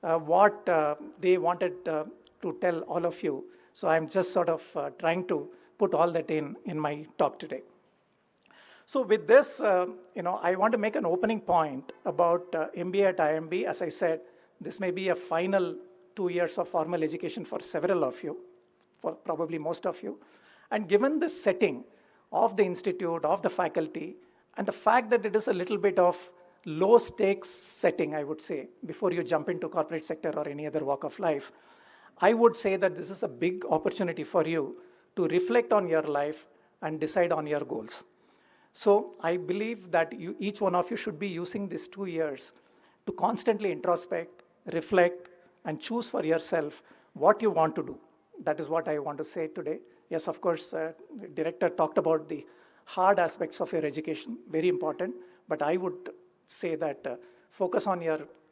what they wanted to tell all of you. So I'm just sort of trying to put all that in my talk today. So with this, I want to make an opening point about MBA at IIMB. As I said, this may be a final 2 years of formal education for several of you, for probably most of you. And given the setting of the institute, of the faculty, and the fact that it is a little bit of low stakes setting, I would say, before you jump into corporate sector or any other walk of life, I would say that this is a big opportunity for you to reflect on your life and decide on your goals. So I believe that each one of you should be using these 2 years to constantly introspect, reflect, and choose for yourself what you want to do. That is what I want to say today. Yes, of course, the director talked about the hard aspects of your education, very important, but I would say that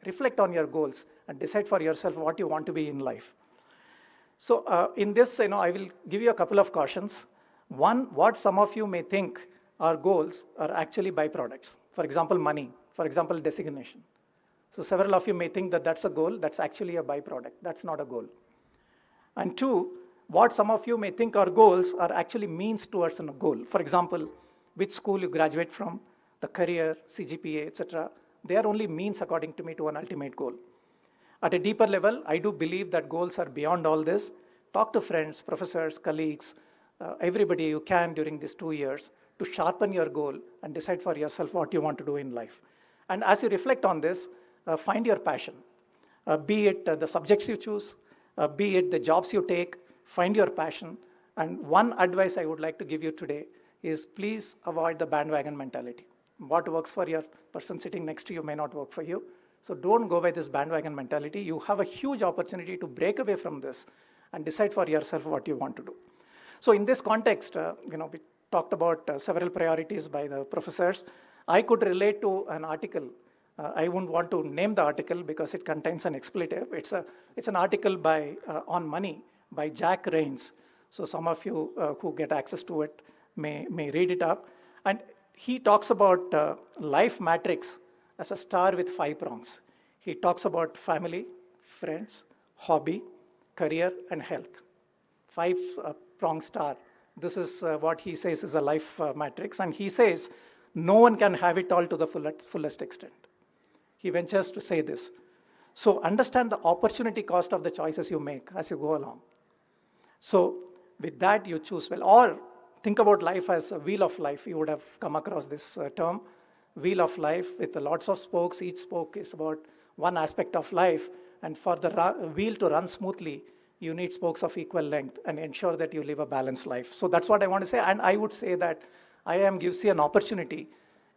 reflect on your goals and decide for yourself what you want to be in life. So in this, I will give you a couple of cautions. One, what some of you may think are goals are actually byproducts. For example, money, for example, designation. So several of you may think that that's a goal, that's actually a byproduct, that's not a goal. And two, what some of you may think are goals are actually means towards a goal. For example, which school you graduate from, the career, CGPA, etc. They are only means, according to me, to an ultimate goal. At a deeper level, I do believe that goals are beyond all this. Talk to friends, professors, colleagues, everybody you can during these 2 years to sharpen your goal and decide for yourself what you want to do in life. And as you reflect on this, find your passion. Be it the subjects you choose, be it the jobs you take, find your passion. And one advice I would like to give you today is please avoid the bandwagon mentality. What works for your person sitting next to you may not work for you. So don't go by this bandwagon mentality. You have a huge opportunity to break away from this and decide for yourself what you want to do. So in this context, we talked about several priorities by the professors. I could relate to an article. I wouldn't want to name the article because it contains an expletive. It's an article on money by Jack Rains. So some of you who get access to it may read it up. And he talks about life matrix as a star with 5 prongs. He talks about family, friends, hobby, career, and health. 5-prong star. This is what he says is a life matrix. And he says no one can have it all to the fullest extent. He ventures to say this. So understand the opportunity cost of the choices you make as you go along. So with that, you choose well. Or think about life as a wheel of life. You would have come across this term, wheel of life, with lots of spokes. Each spoke is about one aspect of life. And for the wheel to run smoothly, you need spokes of equal length and ensure that you live a balanced life. So that's what I want to say. And I would say that IIM gives you an opportunity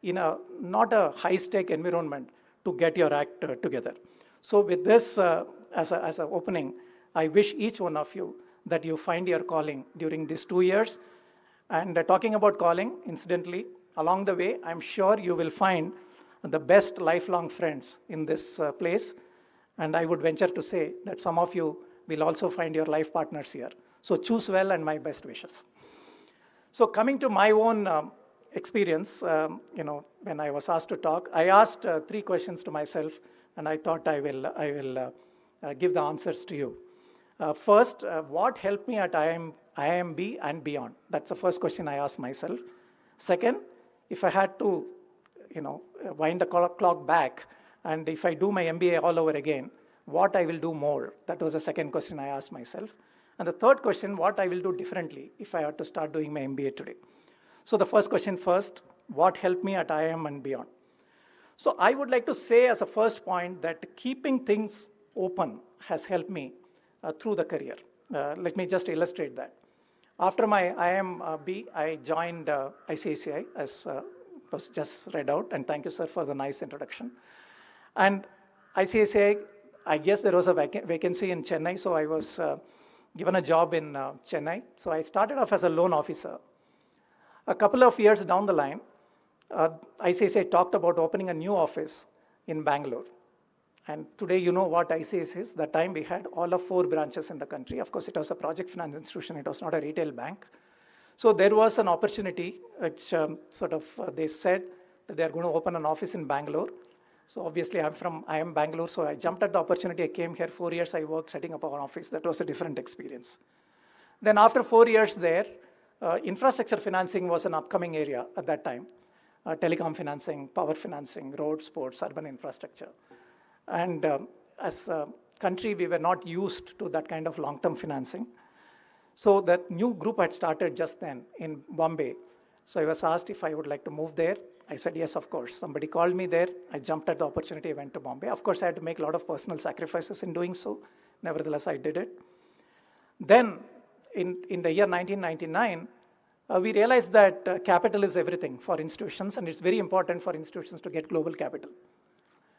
in not a high-stake environment to get your act together. So with this as an opening, I wish each one of you that you find your calling during these 2 years. And talking about calling, incidentally, along the way, I'm sure you will find the best lifelong friends in this place. And I would venture to say that some of you will also find your life partners here. So choose well, and my best wishes. So coming to my own experience, when I was asked to talk, I asked 3 questions to myself, and I thought I will give the answers to you. First, what helped me at IIMB and beyond? That's the first question I asked myself. Second, if I had to, wind the clock back, and if I do my MBA all over again, what I will do more? That was the second question I asked myself. And the third question, what I will do differently if I had to start doing my MBA today. So the first question first, what helped me at IIM and beyond? So I would like to say as a first point that keeping things open has helped me through the career. Let me just illustrate that. After my IIMB, I joined ICICI, as was just read out, and thank you, sir, for the nice introduction. And ICICI, I guess there was a vacancy in Chennai, so I was given a job in Chennai. So I started off as a loan officer. A couple of years down the line, ICICI talked about opening a new office in Bangalore. And today, you know what ICICI is. That time we had all of 4 branches in the country. Of course, it was a project finance institution. It was not a retail bank. So there was an opportunity, which they said that they are going to open an office in Bangalore. So obviously, I am Bangalore, so I jumped at the opportunity. I came here, 4 years I worked setting up our office. That was a different experience. Then after 4 years there, infrastructure financing was an upcoming area at that time. Telecom financing, power financing, roads, ports, urban infrastructure. And as a country, we were not used to that kind of long-term financing. So that new group had started just then in Bombay. So I was asked if I would like to move there. I said, yes, of course. Somebody called me there. I jumped at the opportunity. I went to Bombay. Of course, I had to make a lot of personal sacrifices in doing so. Nevertheless, I did it. Then in the year 1999, we realized that capital is everything for institutions, and it's very important for institutions to get global capital.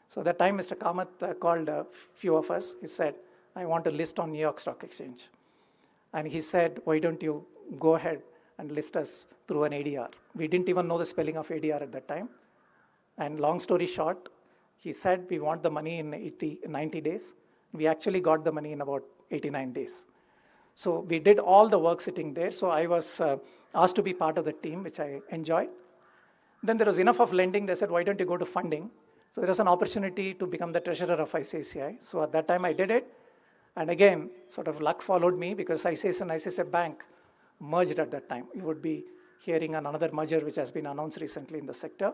So that time, Mr. Kamath called a few of us. He said, I want to list on New York Stock Exchange. And he said, why don't you go ahead and list us through an ADR? We didn't even know the spelling of ADR at that time. And long story short, he said, we want the money in 90 days. We actually got the money in about 89 days. So we did all the work sitting there. So I was asked to be part of the team, which I enjoyed. Then there was enough of lending. They said, why don't you go to funding? So there was an opportunity to become the treasurer of ICICI. So at that time, I did it. And again, sort of luck followed me because ICICI and ICICI Bank merged at that time. You would be hearing on another merger which has been announced recently in the sector.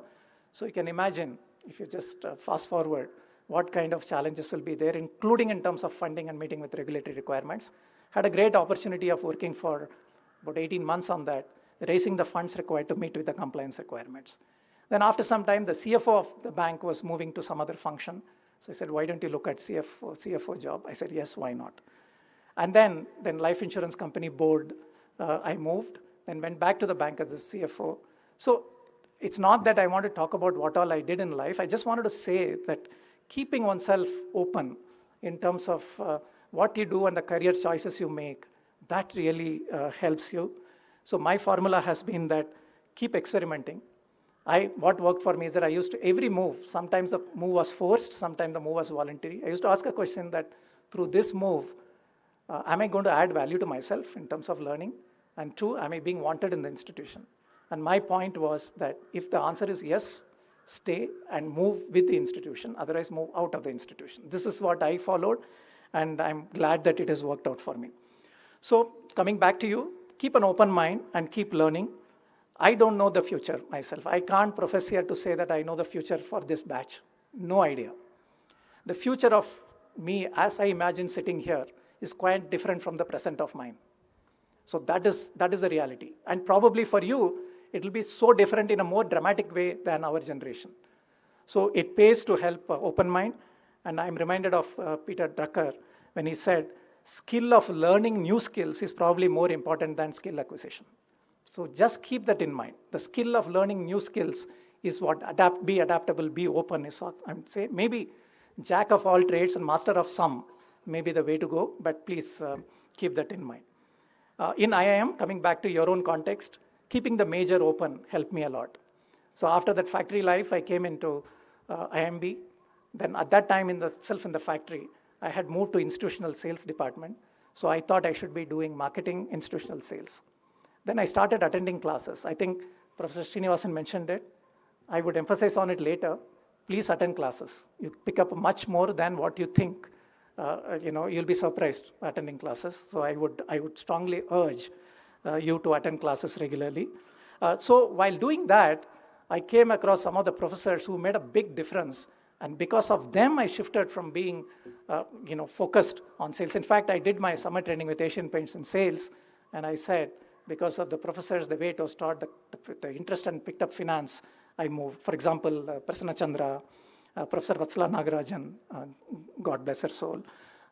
So you can imagine, if you just fast forward, what kind of challenges will be there, including in terms of funding and meeting with regulatory requirements. Had a great opportunity of working for about 18 months on that, raising the funds required to meet with the compliance requirements. Then after some time, the CFO of the bank was moving to some other function. So I said, why don't you look at CFO job? I said, yes, why not? And then life insurance company board, I moved, then went back to the bank as a CFO. So it's not that I want to talk about what all I did in life. I just wanted to say that keeping oneself open in terms of what you do and the career choices you make, that really helps you. So my formula has been that keep experimenting. What worked for me is that I used to, every move, sometimes the move was forced, sometimes the move was voluntary. I used to ask a question that through this move, am I going to add value to myself in terms of learning? And 2, am I being wanted in the institution? And my point was that if the answer is yes, stay and move with the institution, otherwise move out of the institution. This is what I followed, and I'm glad that it has worked out for me. So coming back to you, keep an open mind and keep learning. I don't know the future myself. I can't profess here to say that I know the future for this batch. No idea. The future of me, as I imagine sitting here, is quite different from the present of mine. So that is the reality. And probably for you, it will be so different in a more dramatic way than our generation. So it pays to help open mind. And I'm reminded of Peter Drucker when he said, skill of learning new skills is probably more important than skill acquisition. So just keep that in mind. The skill of learning new skills is what be adaptable, be open is what I'm saying. Maybe jack of all trades and master of some may be the way to go, but please keep that in mind. In IIM, coming back to your own context, keeping the major open helped me a lot. So after that factory life, I came into IIMB. Then at that time in the factory, I had moved to institutional sales department. So I thought I should be doing marketing, institutional sales. Then I started attending classes. I think Professor Srinivasan mentioned it. I would emphasize on it later. Please attend classes. You pick up much more than what you think. You'll be surprised attending classes. So I would strongly urge you to attend classes regularly. So while doing that, I came across some of the professors who made a big difference. And because of them, I shifted from being focused on sales. In fact, I did my summer training with Asian Paints in sales. And I said, because of the professors, the way it was taught, the interest and picked up finance, I moved. For example, Prasanna Chandra, Professor Vatsala Nagarajan, God bless her soul,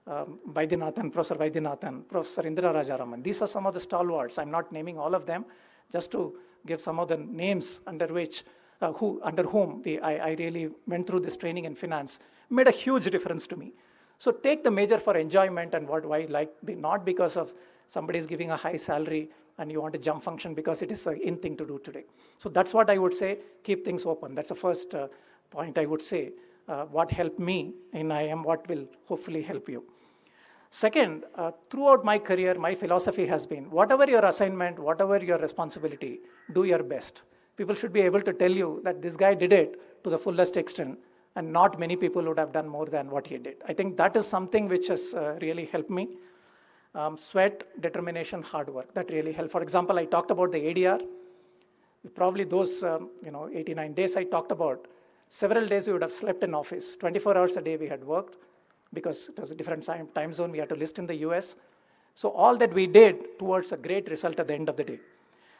Professor Vaidyanathan, Professor Indira Rajaraman. These are some of the stalwarts. I'm not naming all of them, just to give some of the names under whom I really went through this training in finance, made a huge difference to me. So take the major for enjoyment and why not because of somebody is giving a high salary and you want to jump function because it is the in thing to do today. So that's what I would say, keep things open. That's the first point I would say. What helped me in IIM, what will hopefully help you. Second, throughout my career, my philosophy has been, whatever your assignment, whatever your responsibility, do your best. People should be able to tell you that this guy did it to the fullest extent, and not many people would have done more than what he did. I think that is something which has really helped me. Sweat, determination, hard work, that really helped. For example, I talked about the ADR. Probably those 89 days I talked about, several days we would have slept in office. 24 hours a day we had worked because it was a different time zone. We had to list in the US. So all that we did towards a great result at the end of the day.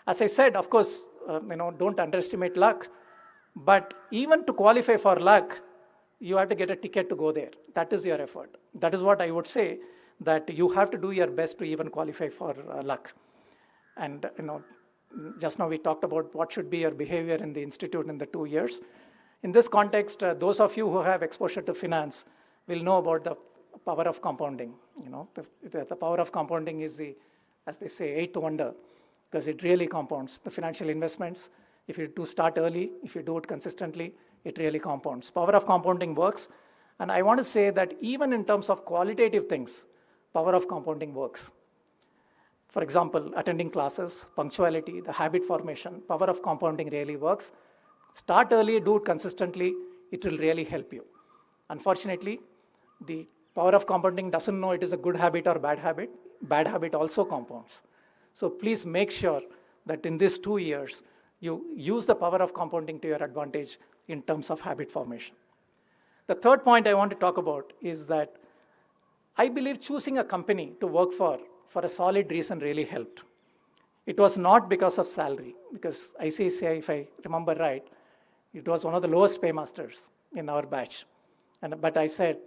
As I said, of course, don't underestimate luck. But even to qualify for luck, you have to get a ticket to go there. That is your effort. That is what I would say, that you have to do your best to even qualify for luck. And just now we talked about what should be your behavior in the institute in the 2 years. In this context, those of you who have exposure to finance will know about the power of compounding. The power of compounding is the, as they say, eighth wonder, because it really compounds. The financial investments, if you do start early, if you do it consistently, it really compounds. Power of compounding works. And I want to say that even in terms of qualitative things, power of compounding works. For example, attending classes, punctuality, the habit formation, power of compounding really works. Start early, do it consistently, it will really help you. Unfortunately, the power of compounding doesn't know it is a good habit or bad habit. Bad habit also compounds. So please make sure that in these 2 years, you use the power of compounding to your advantage in terms of habit formation. The third point I want to talk about is that I believe choosing a company to work for a solid reason really helped. It was not because of salary, because ICICI, if I remember right, it was one of the lowest paymasters in our batch. But I said,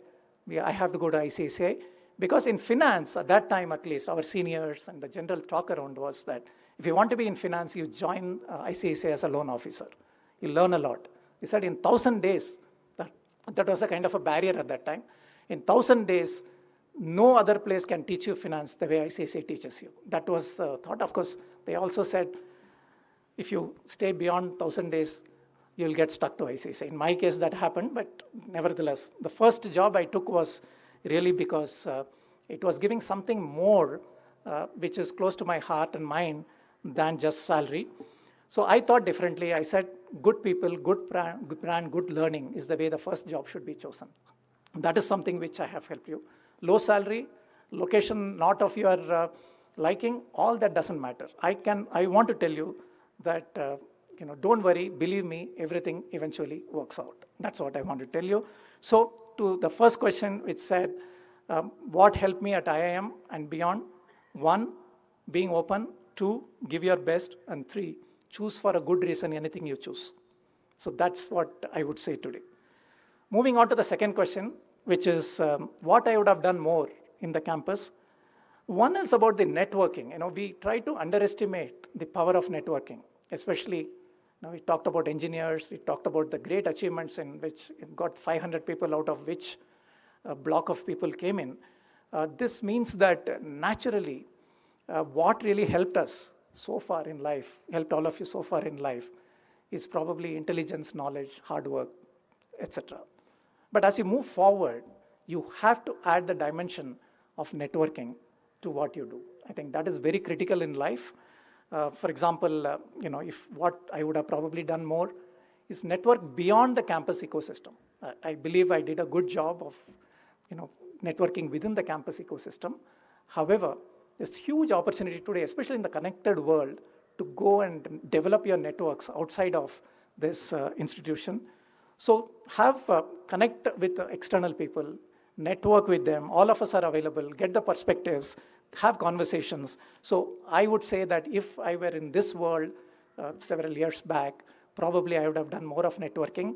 I have to go to ICICI, because in finance, at that time at least, our seniors and the general talk around was that if you want to be in finance, you join ICICI as a loan officer. You learn a lot. He said in 1,000 days, that was a kind of a barrier at that time. In 1,000 days, no other place can teach you finance the way ICICI teaches you. That was the thought. Of course, they also said, if you stay beyond 1,000 days, you'll get stuck to ICICI. In my case, that happened, but nevertheless, the first job I took was really because it was giving something more, which is close to my heart and mind than just salary. So I thought differently. I said, good people, good brand, good learning is the way the first job should be chosen. That is something which I have helped you. Low salary, location not of your liking, all that doesn't matter. I want to tell you that, don't worry, believe me, everything eventually works out. That's what I want to tell you. So to the first question, which said, what helped me at IIM and beyond? 1, being open. 2, give your best. And 3, choose for a good reason anything you choose. So that's what I would say today. Moving on to the second question, which is what I would have done more in the campus. One is about the networking. We try to underestimate the power of networking, especially, we talked about engineers, we talked about the great achievements in which it got 500 people out of which a block of people came in. This means that naturally, what really helped us so far in life, helped all of you so far in life, is probably intelligence, knowledge, hard work. etc. But as you move forward, you have to add the dimension of networking to what you do. I think that is very critical in life. For example, if what I would have probably done more is network beyond the campus ecosystem. I believe I did a good job of, networking within the campus ecosystem. However, there's huge opportunity today, especially in the connected world, to go and develop your networks outside of this institution. So connect with external people, network with them. All of us are available, get the perspectives, have conversations. So I would say that if I were in this world several years back, probably I would have done more of networking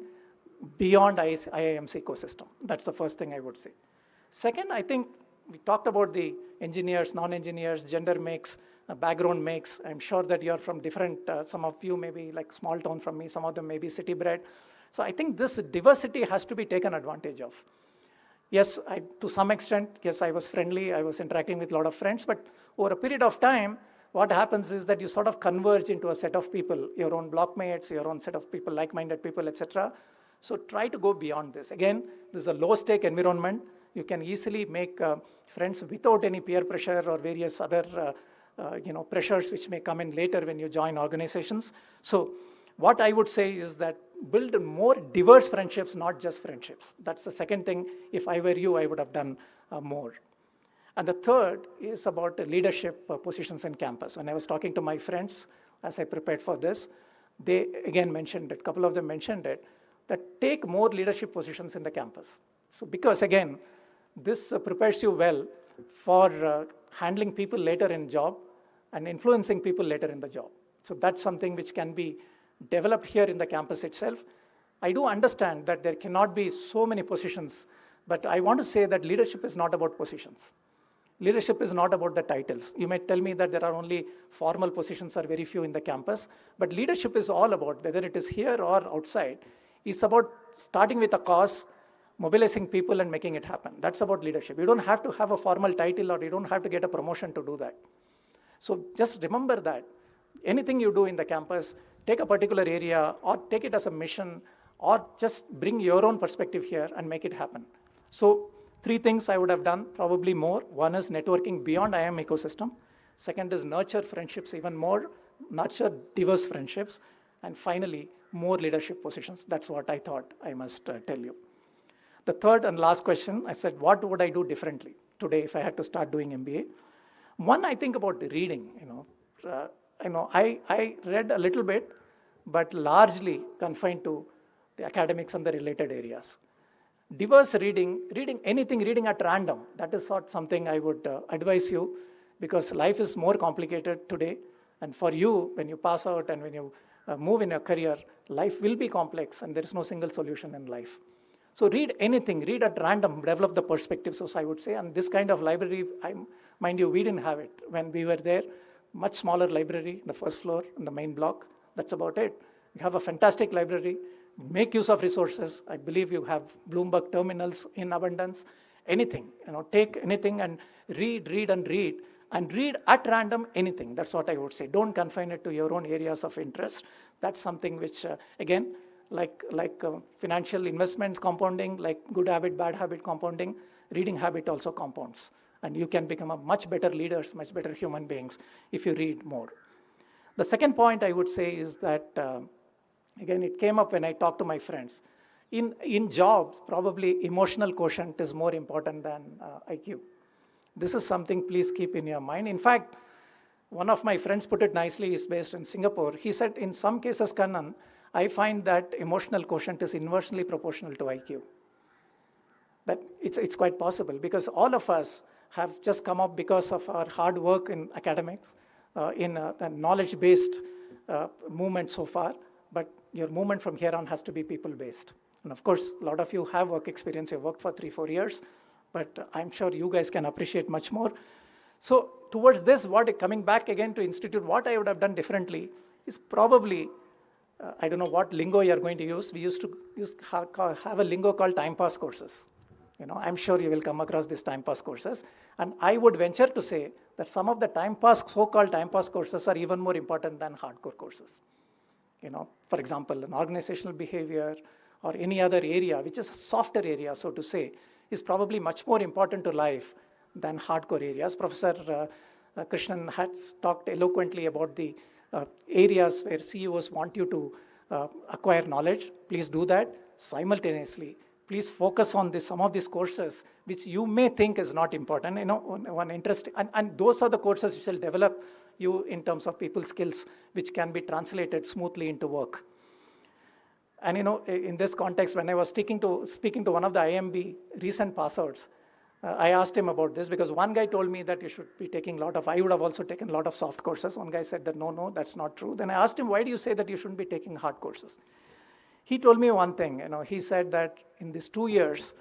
beyond IIMC ecosystem. That's the first thing I would say. Second, I think we talked about the engineers, non-engineers, gender mix, background mix. I'm sure that you're from different, some of you may be like small town from me, some of them may be city bred. So I think this diversity has to be taken advantage of. Yes, to some extent, yes, I was friendly, I was interacting with a lot of friends, but over a period of time, what happens is that you sort of converge into a set of people, your own blockmates, your own set of people, like-minded people, etc. So try to go beyond this. Again, this is a low-stake environment. You can easily make friends without any peer pressure or various other pressures which may come in later when you join organizations. So what I would say is that build more diverse friendships, not just friendships. That's the second thing. If I were you, I would have done more. And the third is about leadership positions in campus. When I was talking to my friends as I prepared for this, they again mentioned it, a couple of them mentioned it, that take more leadership positions in the campus. So because again, this prepares you well for handling people later in job and influencing people later in the job. So that's something which can be developed here in the campus itself. I do understand that there cannot be so many positions, but I want to say that leadership is not about positions. Leadership is not about the titles. You may tell me that there are only formal positions or very few in the campus, but leadership is all about, whether it is here or outside, it's about starting with a cause, mobilizing people and making it happen. That's about leadership. You don't have to have a formal title or you don't have to get a promotion to do that. So just remember that anything you do in the campus, take a particular area or take it as a mission or just bring your own perspective here and make it happen. So 3 things I would have done, probably more. One is networking beyond IIM ecosystem. Second is nurture friendships even more, nurture diverse friendships. And finally, more leadership positions. That's what I thought I must tell you. The third and last question, I said, what would I do differently today if I had to start doing MBA? One, I think about reading. I read a little bit, but largely confined to the academics and the related areas. Diverse reading anything, reading at random, that is not something I would advise you, because life is more complicated today. And for you, when you pass out and when you move in your career, life will be complex and there is no single solution in life. So read anything, read at random, develop the perspectives, as I would say. And this kind of library, mind you, we didn't have it when we were there. Much smaller library, the first floor, in the main block. That's about it. We have a fantastic library. Make use of resources. I believe you have Bloomberg terminals in abundance. Anything, take anything and read at random anything. That's what I would say. Don't confine it to your own areas of interest. That's something which, again, like financial investments compounding, like good habit, bad habit compounding, reading habit also compounds. And you can become a much better leaders, much better human beings if you read more. The second point I would say is that, again, it came up when I talked to my friends. In jobs, probably emotional quotient is more important than IQ. This is something please keep in your mind. In fact, one of my friends put it nicely, he's based in Singapore. He said, in some cases, Kannan, I find that emotional quotient is inversely proportional to IQ. That it's quite possible because all of us have just come up because of our hard work in academics, in a knowledge-based movement so far, but your movement from here on has to be people-based. And of course, a lot of you have work experience, you've worked for 3-4 years, but I'm sure you guys can appreciate much more. So towards this, coming back again to Institute, what I would have done differently is probably, I don't know what lingo you're going to use. We used to have a lingo called time pass courses. I'm sure you will come across these time pass courses. And I would venture to say that some of the so-called time pass courses are even more important than hardcore courses. For example, an organizational behavior or any other area, which is a softer area, so to say, is probably much more important to life than hardcore areas. Professor Krishnan has talked eloquently about the areas where CEOs want you to acquire knowledge. Please do that. Simultaneously, please focus on some of these courses which you may think is not important. One interest, and those are the courses which will develop you in terms of people skills, which can be translated smoothly into work. And in this context, when I was speaking to one of the IIMB recent passouts, I asked him about this because one guy told me that you should be taking I would have also taken a lot of soft courses. One guy said that, no, that's not true. Then I asked him, why do you say that you shouldn't be taking hard courses? He told me one thing, he said that in these 2 years,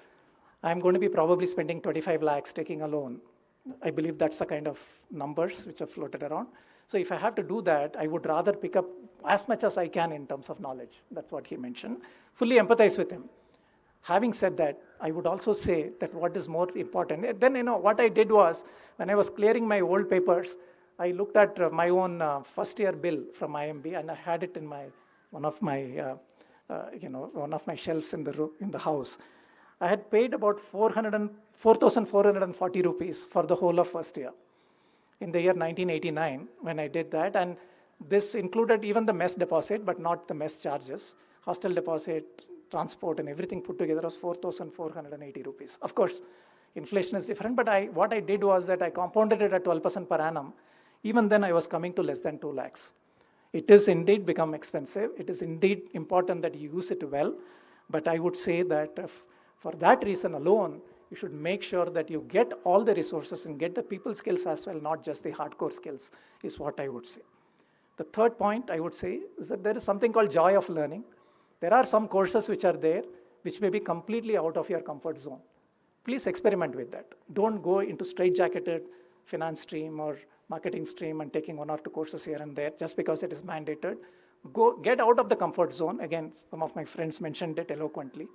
I'm going to be probably spending 25 lakhs taking a loan. I believe that's the kind of numbers which are floated around. So if I have to do that, I would rather pick up as much as I can in terms of knowledge. That's what he mentioned. Fully empathize with him. Having said that, I would also say that what is more important, then what I did was, when I was clearing my old papers, I looked at my own first year bill from IIMB, and I had it in one of my shelves in the house. I had paid about 4,440 rupees for the whole of first year in the year 1989 when I did that, and this included even the mess deposit, but not the mess charges. Hostel deposit, transport, and everything put together was 4,480 rupees. Of course, inflation is different, but what I did was that I compounded it at 12% per annum. Even then, I was coming to less than 2 lakhs. It is indeed become expensive. It is indeed important that you use it well, but I would say that for that reason alone, you should make sure that you get all the resources and get the people skills as well, not just the hardcore skills, is what I would say. The third point I would say is that there is something called joy of learning. There are some courses which are there, which may be completely out of your comfort zone. Please experiment with that. Don't go into straitjacketed finance stream or marketing stream and taking 1 or 2 courses here and there just because it is mandated. Get out of the comfort zone. Again, some of my friends mentioned it eloquently.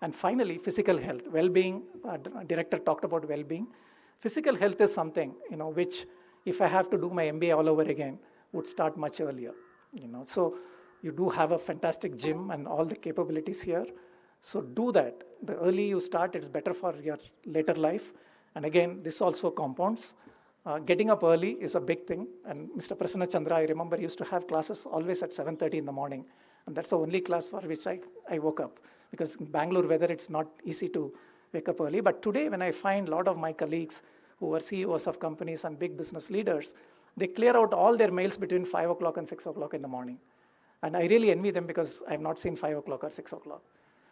And finally, physical health, well-being. Director talked about well-being. Physical health is something, which if I have to do my MBA all over again, would start much earlier. So you do have a fantastic gym and all the capabilities here. So do that. The early you start, it's better for your later life. And again, this also compounds. Getting up early is a big thing. And Mr. Prasanna Chandra, I remember, used to have classes always at 7:30 in the morning. And that's the only class for which I woke up. Because in Bangalore weather, it's not easy to wake up early. But today, when I find a lot of my colleagues who are CEOs of companies and big business leaders, they clear out all their mails between 5 o'clock and 6 o'clock in the morning. And I really envy them because I have not seen 5 o'clock or 6 o'clock.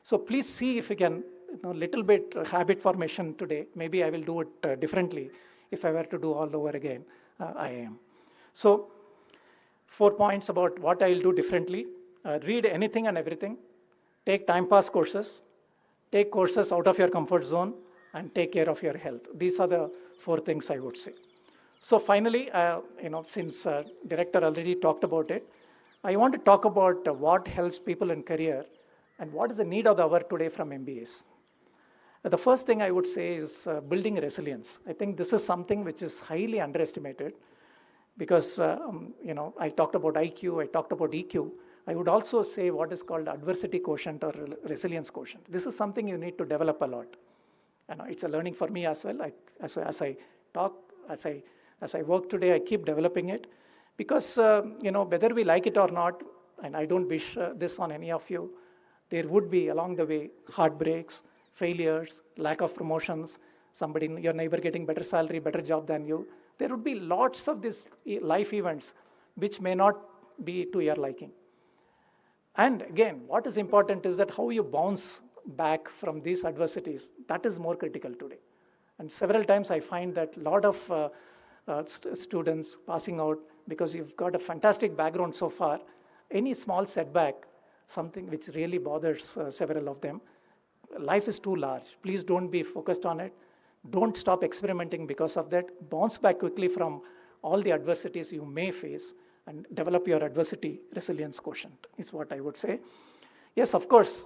So please see if you can, little bit habit formation today. Maybe I will do it differently if I were to do all over again. I am. So 4 points about what I will do differently. Read anything and everything. Take time pass courses. Take courses out of your comfort zone and take care of your health. These are the 4 things I would say. So finally, since director already talked about it, I want to talk about what helps people in career and what is the need of the hour today from MBAs. The first thing I would say is building resilience. I think this is something which is highly underestimated because, I talked about IQ, I talked about EQ. I would also say what is called adversity quotient or resilience quotient. This is something you need to develop a lot. It's a learning for me as well. As I talk, as I work today, I keep developing it because, whether we like it or not, and I don't wish this on any of you, there would be along the way heartbreaks, failures, lack of promotions, your neighbor getting better salary, better job than you. There would be lots of these life events which may not be to your liking. And again, what is important is that how you bounce back from these adversities, that is more critical today. And several times I find that a lot of students passing out because you've got a fantastic background so far, any small setback, something which really bothers several of them. Life is too large. Please don't be focused on it. Don't stop experimenting because of that. Bounce back quickly from all the adversities you may face and develop your adversity resilience quotient, is what I would say. Yes, of course,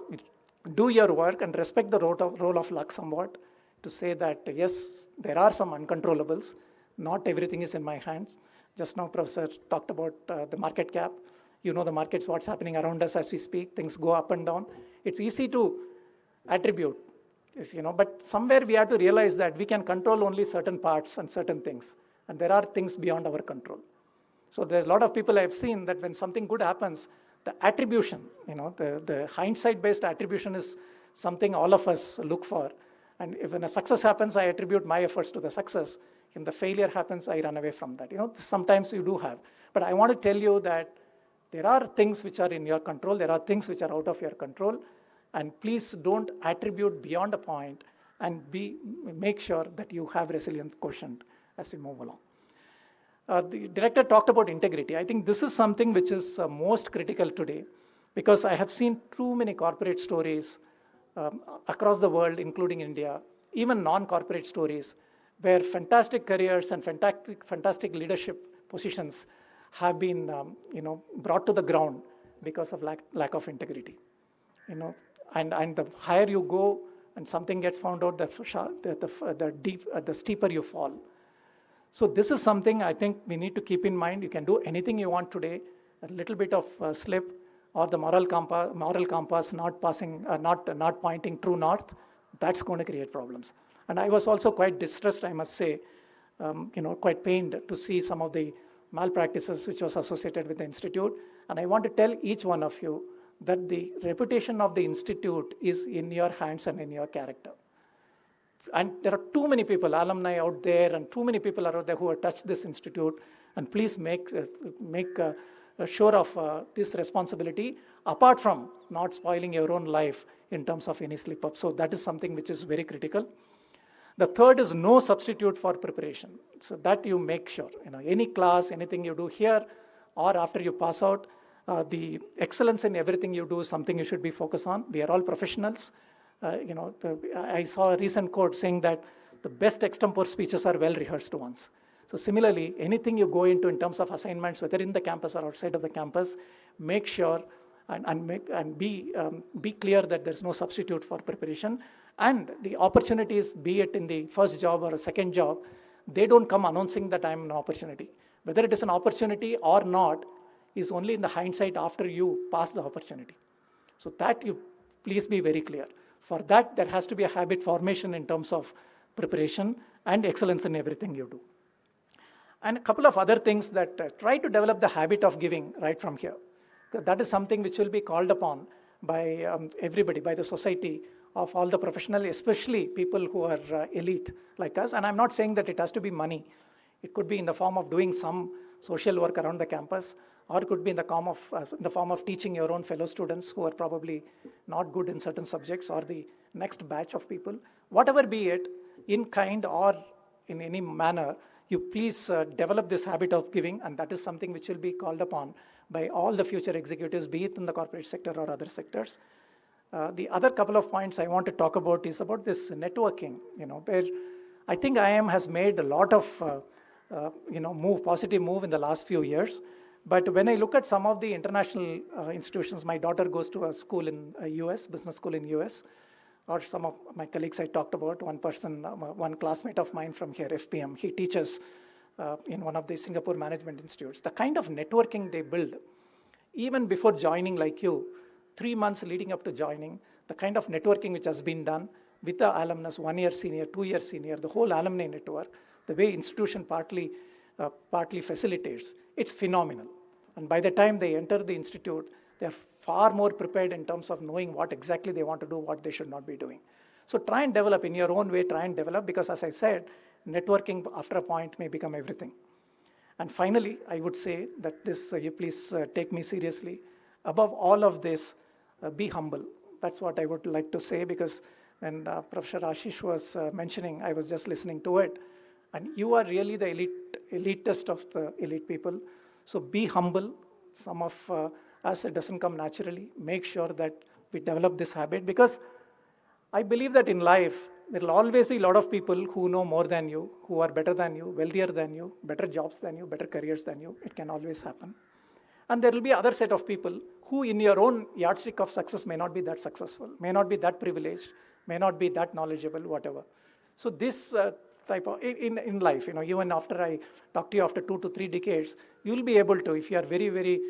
do your work and respect the role of luck somewhat to say that, yes, there are some uncontrollables. Not everything is in my hands. Just now, Professor talked about the market cap. You know the markets, what's happening around us as we speak. Things go up and down. It's easy to attribute, but somewhere we have to realize that we can control only certain parts and certain things. And there are things beyond our control. So there's a lot of people I've seen that when something good happens, the attribution, the hindsight-based attribution is something all of us look for. And if when a success happens, I attribute my efforts to the success. If the failure happens, I run away from that. Sometimes you do have. But I want to tell you that there are things which are in your control. There are things which are out of your control. And please don't attribute beyond a point, and make sure that you have resilience quotient as we move along. The director talked about integrity. I think this is something which is most critical today, because I have seen too many corporate stories across the world, including India, even non-corporate stories, where fantastic careers and fantastic leadership positions have been brought to the ground because of lack of integrity. And the higher you go and something gets found out, the steeper you fall. So this is something I think we need to keep in mind. You can do anything you want today, a little bit of slip, or the moral compass not pointing true north, that's going to create problems. And I was also quite distressed, I must say, quite pained to see some of the malpractices which was associated with the institute. And I want to tell each one of you that the reputation of the institute is in your hands and in your character. And there are too many people, alumni out there, and too many people out there who have touched this institute. And please make sure of this responsibility, apart from not spoiling your own life in terms of any slip-up. So that is something which is very critical. The third is no substitute for preparation. So that you make sure, any class, anything you do here or after you pass out, the excellence in everything you do is something you should be focused on. We are all professionals. I saw a recent quote saying that the best extempore speeches are well-rehearsed ones. So similarly, anything you go into in terms of assignments, whether in the campus or outside of the campus, make sure and be clear that there's no substitute for preparation. And the opportunities, be it in the first job or a second job, they don't come announcing that I'm an opportunity. Whether it is an opportunity or not is only in the hindsight after you pass the opportunity. So that you please be very clear. For that, there has to be a habit formation in terms of preparation and excellence in everything you do. And a couple of other things that try to develop the habit of giving right from here. That is something which will be called upon by everybody, by the society of all the professionals, especially people who are elite like us. And I'm not saying that it has to be money. It could be in the form of doing some social work around the campus, or it could be in the form of teaching your own fellow students who are probably not good in certain subjects, or the next batch of people. Whatever be it, in kind or in any manner, you please develop this habit of giving, and that is something which will be called upon by all the future executives, be it in the corporate sector or other sectors. The other couple of points I want to talk about is about this networking, where I think IIM has made a lot of positive move in the last few years. But when I look at some of the international institutions, my daughter goes to a school in US, business school in US, or some of my colleagues I talked about, one classmate of mine from here, FPM, he teaches in one of the Singapore management institutes. The kind of networking they build, even before joining like you, 3 months leading up to joining, the kind of networking which has been done with the alumnus, 1 year senior, 2 year senior, the whole alumni network, the way institution partly facilitates, it's phenomenal. And by the time they enter the institute, they're far more prepared in terms of knowing what exactly they want to do, what they should not be doing. So try and develop in your own way, because as I said, networking after a point may become everything. And finally, I would say that this, you please take me seriously. Above all of this, be humble. That's what I would like to say, because when Professor Ashish was mentioning, I was just listening to it. And you are really the elitist of the elite people. So be humble. Some of us, it doesn't come naturally. Make sure that we develop this habit, because I believe that in life, there will always be a lot of people who know more than you, who are better than you, wealthier than you, better jobs than you, better careers than you. It can always happen. And there will be other set of people who in your own yardstick of success may not be that successful, may not be that privileged, may not be that knowledgeable, whatever. So this type of, in life, even after I talk to you after 2 to 3 decades, you'll be able to, if you are very, very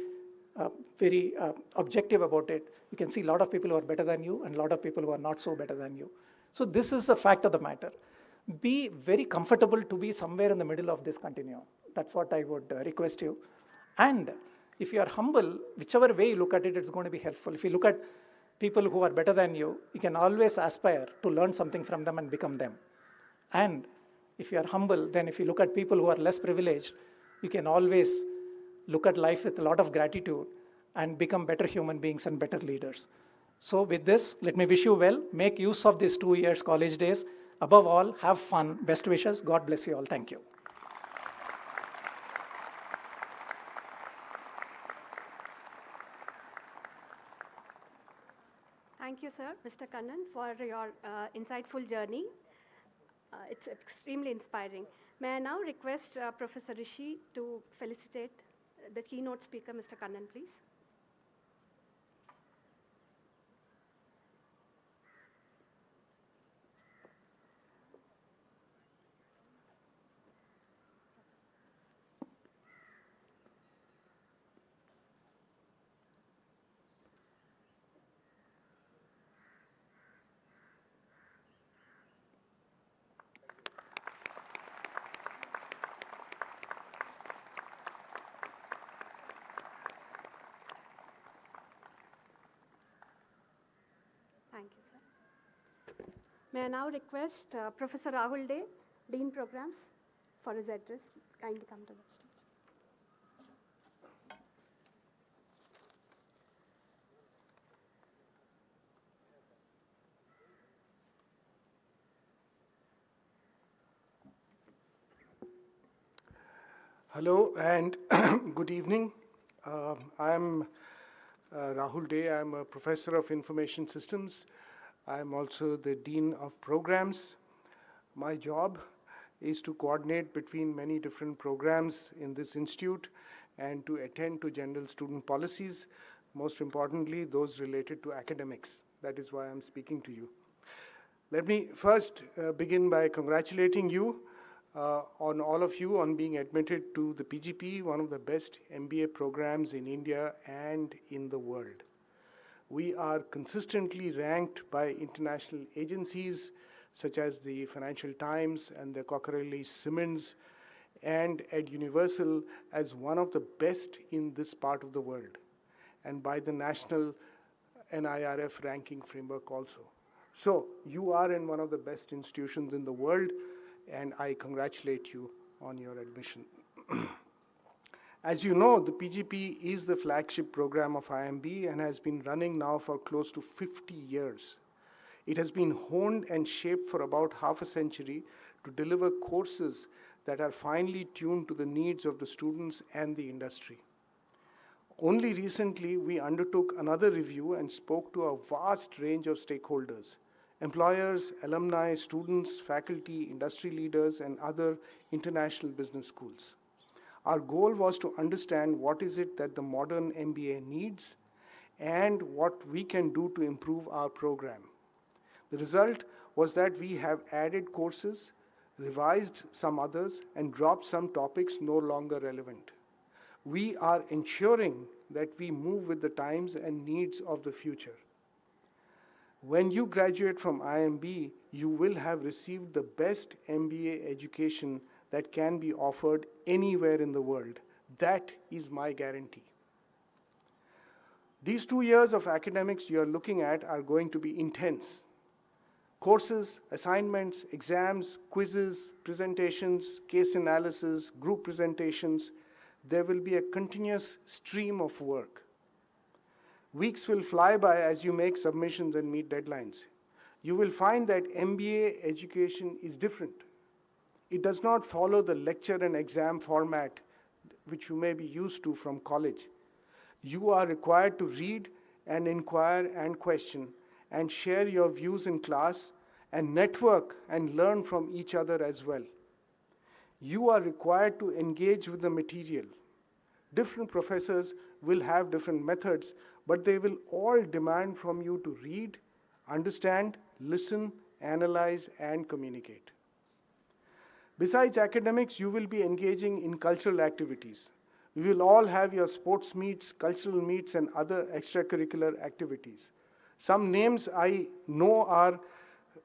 very objective about it, you can see a lot of people who are better than you and a lot of people who are not so better than you. So this is the fact of the matter. Be very comfortable to be somewhere in the middle of this continuum. That's what I would request you. And if you are humble, whichever way you look at it, it's going to be helpful. If you look at people who are better than you can always aspire to learn something from them and become them. And if you are humble, then if you look at people who are less privileged, you can always look at life with a lot of gratitude and become better human beings and better leaders. So with this, let me wish you well. Make use of these 2 years college days. Above all, have fun. Best wishes. God bless you all. Thank you. Thank you, sir, Mr. Kannan, for your insightful journey. It's extremely inspiring. May I now request Professor Rishi to felicitate the keynote speaker, Mr. Kannan, please. Thank you, sir. May I now request Professor Rahul Dey, Dean Programs, for his address. Kindly come to the stage. Hello and good evening. I'm Rahul Dey. I'm a professor of information systems. I'm also the Dean of Programs. My job is to coordinate between many different programs in this institute and to attend to general student policies, most importantly, those related to academics. That is why I'm speaking to you. Let me first begin by congratulating you on all of you on being admitted to the PGP, one of the best MBA programs in India and in the world. We are consistently ranked by international agencies such as the Financial Times and the Cochrane-Simmons and at Universal as one of the best in this part of the world, and by the National NIRF ranking framework also. So you are in one of the best institutions in the world, and I congratulate you on your admission. As you know, the PGP is the flagship program of IIMB and has been running now for close to 50 years. It has been honed and shaped for about half a century to deliver courses that are finely tuned to the needs of the students and the industry. Only recently, we undertook another review and spoke to a vast range of stakeholders: employers, alumni, students, faculty, industry leaders, and other international business schools. Our goal was to understand what is it that the modern MBA needs and what we can do to improve our program. The result was that we have added courses, revised some others, and dropped some topics no longer relevant. We are ensuring that we move with the times and needs of the future. When you graduate from IIMB, you will have received the best MBA education that can be offered anywhere in the world. That is my guarantee. These 2 years of academics you are looking at are going to be intense. Courses, assignments, exams, quizzes, presentations, case analysis, group presentations, there will be a continuous stream of work. Weeks will fly by as you make submissions and meet deadlines. You will find that MBA education is different. It does not follow the lecture and exam format which you may be used to from college. You are required to read and inquire and question and share your views in class and network and learn from each other as well. You are required to engage with the material. Different professors will have different methods, but they will all demand from you to read, understand, listen, analyze, and communicate. Besides academics, you will be engaging in cultural activities. You will all have your sports meets, cultural meets, and other extracurricular activities. Some names I know are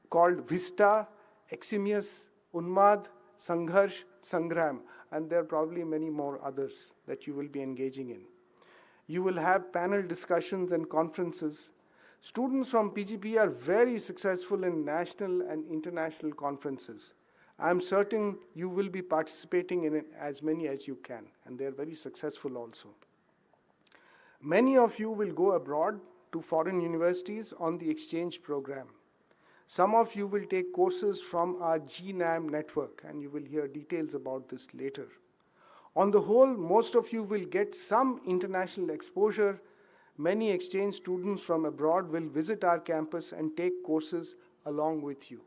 called Vista, Eximius, Unmad, Sangharsh, Sangram, and there are probably many more others that you will be engaging in. You will have panel discussions and conferences. Students from PGP are very successful in national and international conferences. I am certain you will be participating in as many as you can, and they are very successful also. Many of you will go abroad to foreign universities on the exchange program. Some of you will take courses from our GNAM network, and you will hear details about this later. On the whole, most of you will get some international exposure. Many exchange students from abroad will visit our campus and take courses along with you.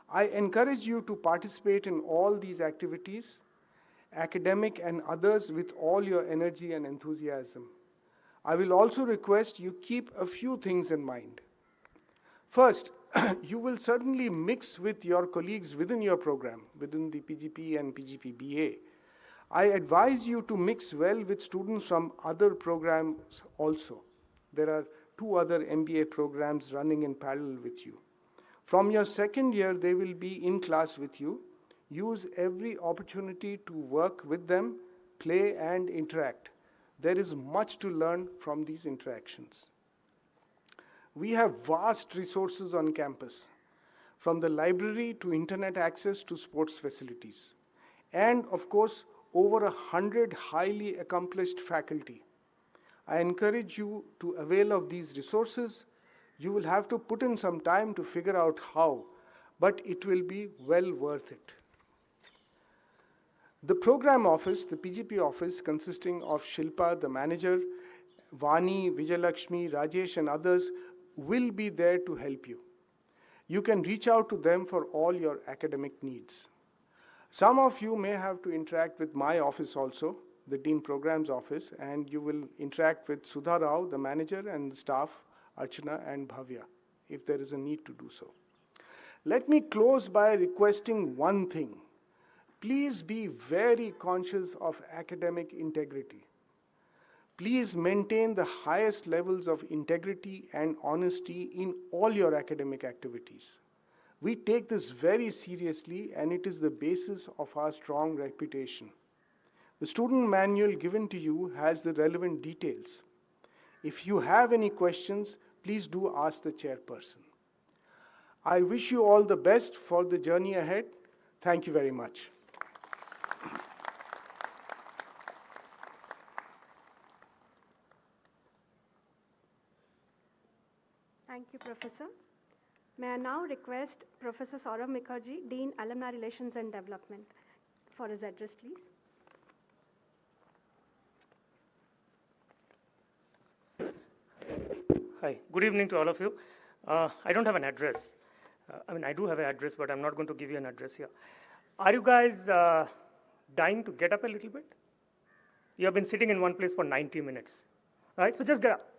I encourage you to participate in all these activities, academic and others, with all your energy and enthusiasm. I will also request you keep a few things in mind. First, you will certainly mix with your colleagues within your program, within the PGP and PGP BA. I advise you to mix well with students from other programs also. There are 2 other MBA programs running in parallel with you. From your second year, they will be in class with you. Use every opportunity to work with them, play and interact. There is much to learn from these interactions. We have vast resources on campus, from the library to internet access to sports facilities. And of course, over 100 highly accomplished faculty. I encourage you to avail of these resources. You will have to put in some time to figure out how, but it will be well worth it. The program office, the PGP office, consisting of Shilpa, the manager, Vani, Vijayalakshmi, Rajesh, and others, will be there to help you. You can reach out to them for all your academic needs. Some of you may have to interact with my office also, the Dean Programs Office, and you will interact with Sudha Rao, the manager, and the staff, Archana and Bhavya, if there is a need to do so. Let me close by requesting one thing. Please be very conscious of academic integrity. Please maintain the highest levels of integrity and honesty in all your academic activities. We take this very seriously, and it is the basis of our strong reputation. The student manual given to you has the relevant details. If you have any questions, please do ask the chairperson. I wish you all the best for the journey ahead. Thank you very much. Thank you, Professor. May I now request Professor Saurav Mukherjee, Dean, Alumni Relations and Development, for his address, please. Hi, good evening to all of you. I don't have an address. I do have an address, but I'm not going to give you an address here. Are you guys dying to get up a little bit? You have been sitting in one place for 90 minutes, right? So just get up.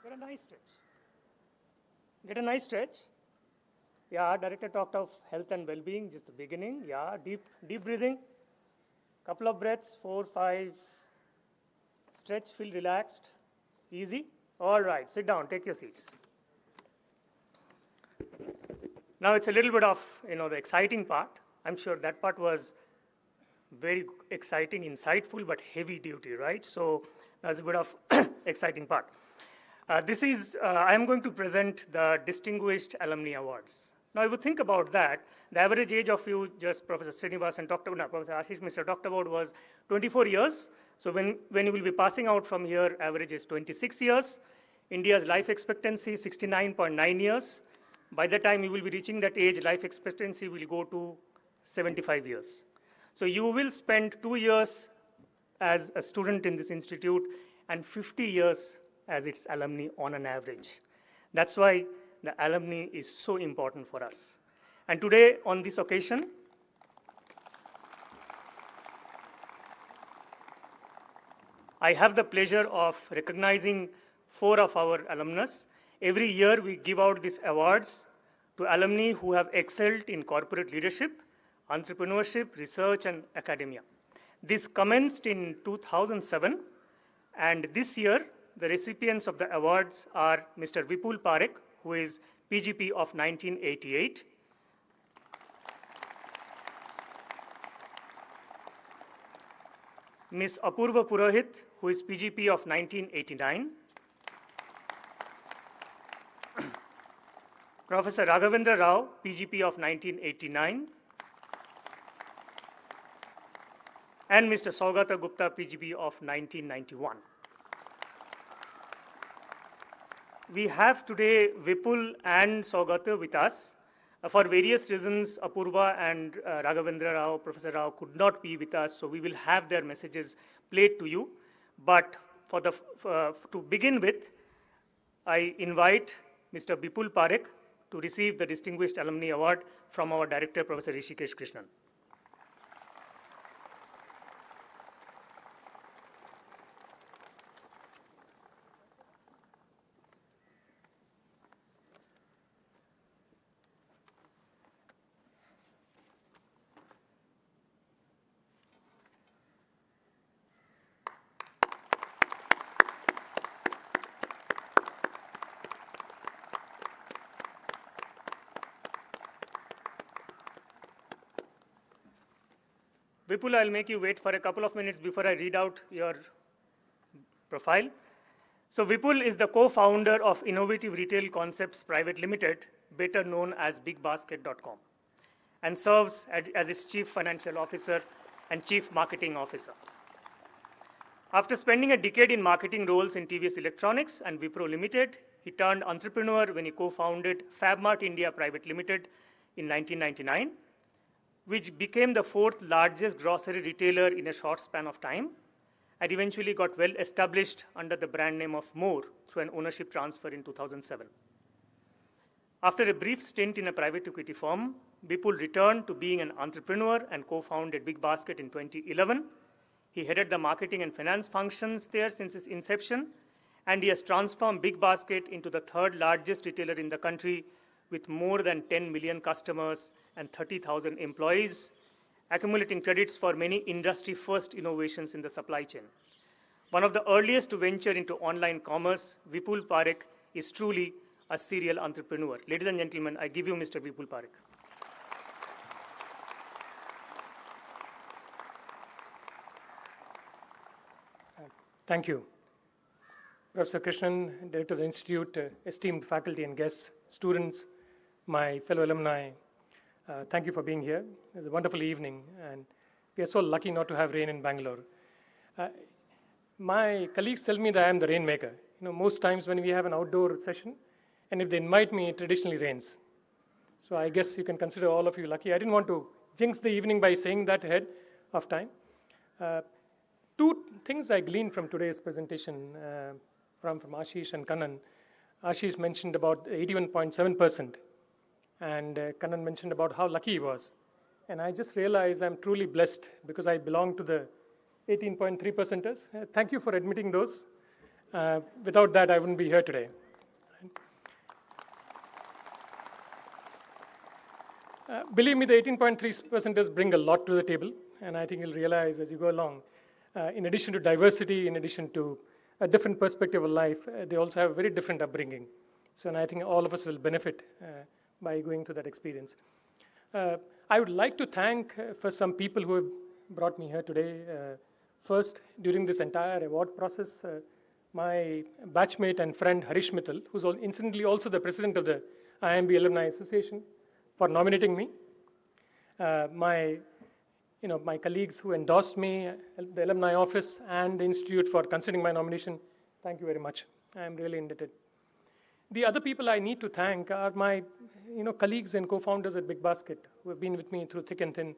Get a nice stretch. Get a nice stretch. Yeah, Director talked of health and well-being, just the beginning. Yeah, deep breathing. Couple of breaths, 4, 5. Stretch, feel relaxed. Easy? All right, sit down, take your seats. Now it's a little bit of, the exciting part. I'm sure that part was very exciting, insightful, but heavy duty, right? So that's a bit of exciting part. I am going to present the Distinguished Alumni Awards. Now, if you think about that, the average age of you, just Professor Srinivasan talked about, Professor Ashish Mishra talked about, was 24 years. So when you will be passing out from here, average is 26 years. India's life expectancy, 69.9 years. By the time you will be reaching that age, life expectancy will go to 75 years. So you will spend 2 years as a student in this institute and 50 years as its alumni on an average. That's why the alumni is so important for us. And today, on this occasion, I have the pleasure of recognizing 4 of our alumnus. Every year, we give out these awards to alumni who have excelled in corporate leadership, Entrepreneurship, Research, and Academia. This commenced in 2007, and this year, the recipients of the awards are Mr. Vipul Parekh, who is PGP of 1988, Ms. Apurva Purohit, who is PGP of 1989, Professor Raghavendra Rau, PGP of 1989, and Mr. Saugata Gupta, PGP of 1991. We have today Vipul and Saugata with us. For various reasons, Apurva and Raghavendra Rau, Professor Rau could not be with us, so we will have their messages played to you. But to begin with, I invite Mr. Vipul Parekh to receive the Distinguished Alumni Award from our Director, Professor Hrishikesh Krishnan. Vipul, I'll make you wait for a couple of minutes before I read out your profile. So Vipul is the co-founder of Innovative Retail Concepts Private Limited, better known as BigBasket.com, and serves as its Chief Financial Officer and Chief Marketing Officer. After spending a decade in marketing roles in TVS Electronics and Wipro Limited, he turned entrepreneur when he co-founded FabMart India Private Limited in 1999, which became the fourth largest grocery retailer in a short span of time, and eventually got well established under the brand name of More through an ownership transfer in 2007. After a brief stint in a private equity firm, Vipul returned to being an entrepreneur and co-founded Big Basket in 2011. He headed the marketing and finance functions there since its inception, and he has transformed Big Basket into the third largest retailer in the country with more than 10 million customers and 30,000 employees, accumulating credits for many industry-first innovations in the supply chain. One of the earliest to venture into online commerce, Vipul Parekh is truly a serial entrepreneur. Ladies and gentlemen, I give you Mr. Vipul Parekh. Thank you. Professor Krishnan, Director of the Institute, esteemed faculty and guests, students, my fellow alumni, thank you for being here. It's a wonderful evening, and we are so lucky not to have rain in Bangalore. My colleagues tell me that I am the rainmaker. Most times when we have an outdoor session, and if they invite me, it traditionally rains. So I guess you can consider all of you lucky. I didn't want to jinx the evening by saying that ahead of time. Two things I gleaned from today's presentation from Ashish and Kannan. Ashish mentioned about 81.7%, and Kannan mentioned about how lucky he was. And I just realized I'm truly blessed because I belong to the 18.3%ers. Thank you for admitting those. Without that, I wouldn't be here today. Believe me, the 18.3%ers bring a lot to the table, and I think you'll realize as you go along, in addition to diversity, in addition to a different perspective of life, they also have a very different upbringing. So, and I think all of us will benefit by going through that experience. I would like to thank for some people who have brought me here today. First, during this entire award process, my batchmate and friend Harish Mittal, who's incidentally also the president of the IIMB Alumni Association, for nominating me. My colleagues who endorsed me, the Alumni Office and the Institute for considering my nomination, thank you very much. I'm really indebted. The other people I need to thank are my colleagues and co-founders at Big Basket who have been with me through thick and thin.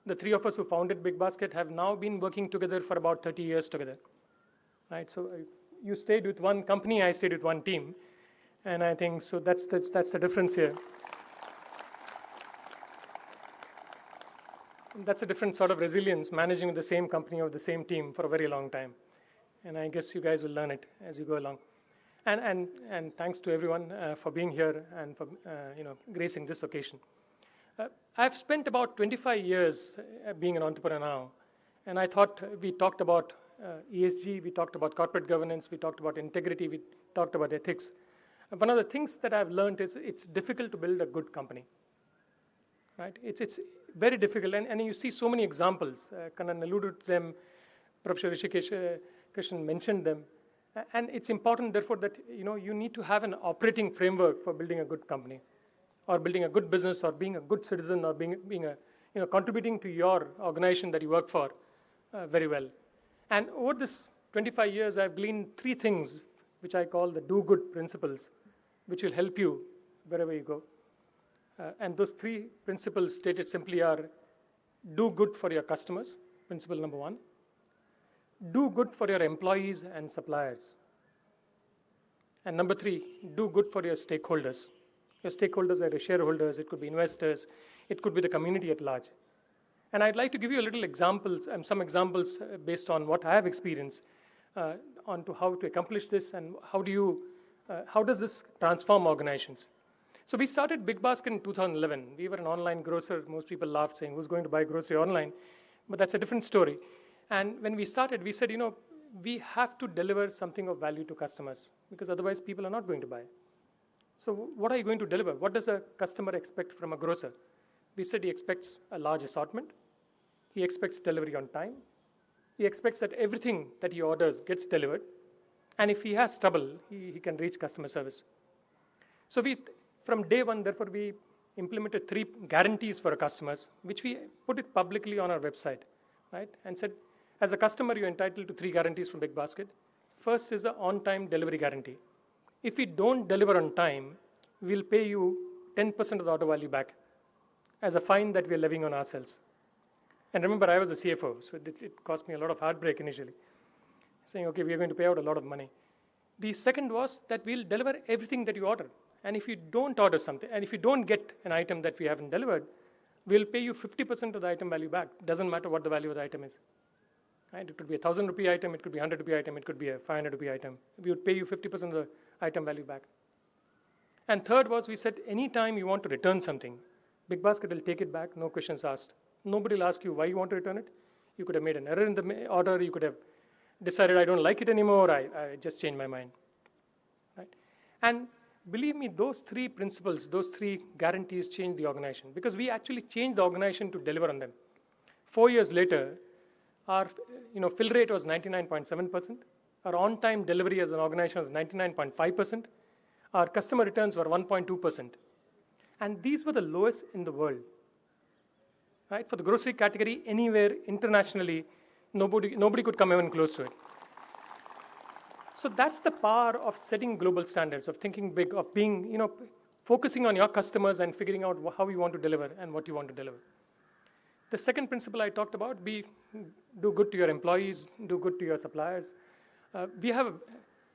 The three of us who founded Big Basket have now been working together for about 30 years together. Right? So you stayed with one company, I stayed with one team. And I think so that's the difference here. That's a different sort of resilience, managing with the same company or the same team for a very long time. And I guess you guys will learn it as you go along. And thanks to everyone for being here and for gracing this occasion. I've spent about 25 years being an entrepreneur now, and I thought we talked about ESG, we talked about corporate governance, we talked about integrity, we talked about ethics. One of the things that I've learned is it's difficult to build a good company, right? It's very difficult, and you see so many examples. Kannan alluded to them, Professor Krishnan mentioned them, and it's important, therefore, that you need to have an operating framework for building a good company, or building a good business, or being a good citizen, or being a contributing to your organization that you work for very well. And over this 25 years, I've gleaned 3 things, which I call the do-good principles, which will help you wherever you go. And those 3 principles, stated simply, are do good for your customers, principle number 1. Do good for your employees and suppliers. And number 3, do good for your stakeholders. Your stakeholders are your shareholders, it could be investors, it could be the community at large. And I'd like to give you a little examples, some examples based on what I have experienced on to how to accomplish this, and how does this transform organizations. So we started Big Basket in 2011. We were an online grocer. Most people laughed, saying, who's going to buy grocery online? But that's a different story. And when we started, we said, we have to deliver something of value to customers, because otherwise people are not going to buy. So what are you going to deliver? What does a customer expect from a grocer? We said he expects a large assortment. He expects delivery on time. He expects that everything that he orders gets delivered. And if he has trouble, he can reach customer service. So from day one, therefore, we implemented 3 guarantees for our customers, which we put it publicly on our website, right? And said, as a customer, you're entitled to 3 guarantees from Big Basket. First is the on-time delivery guarantee. If we don't deliver on time, we'll pay you 10% of the order value back as a fine that we're levying on ourselves. And remember, I was the CFO, so it cost me a lot of heartbreak initially, saying, okay, we are going to pay out a lot of money. The second was that we'll deliver everything that you order. And if you don't order something, and if you don't get an item that we haven't delivered, we'll pay you 50% of the item value back. Doesn't matter what the value of the item is. Right? It could be a 1,000 rupee item, it could be a 100 rupee item, it could be a 500 rupee item. We would pay you 50% of the item value back. And third was, we said, anytime you want to return something, Big Basket will take it back, no questions asked. Nobody will ask you why you want to return it. You could have made an error in the order, you could have decided I don't like it anymore, I just changed my mind. Right? And believe me, those 3 principles, those 3 guarantees changed the organization, because we actually changed the organization to deliver on them. 4 years later, our fill rate was 99.7%. Our on-time delivery as an organization was 99.5%. Our customer returns were 1.2%. And these were the lowest in the world. Right? For the grocery category, anywhere internationally, nobody could come even close to it. So that's the power of setting global standards, of thinking big, of being, focusing on your customers and figuring out how you want to deliver and what you want to deliver. The second principle I talked about, do good to your employees, do good to your suppliers. We have,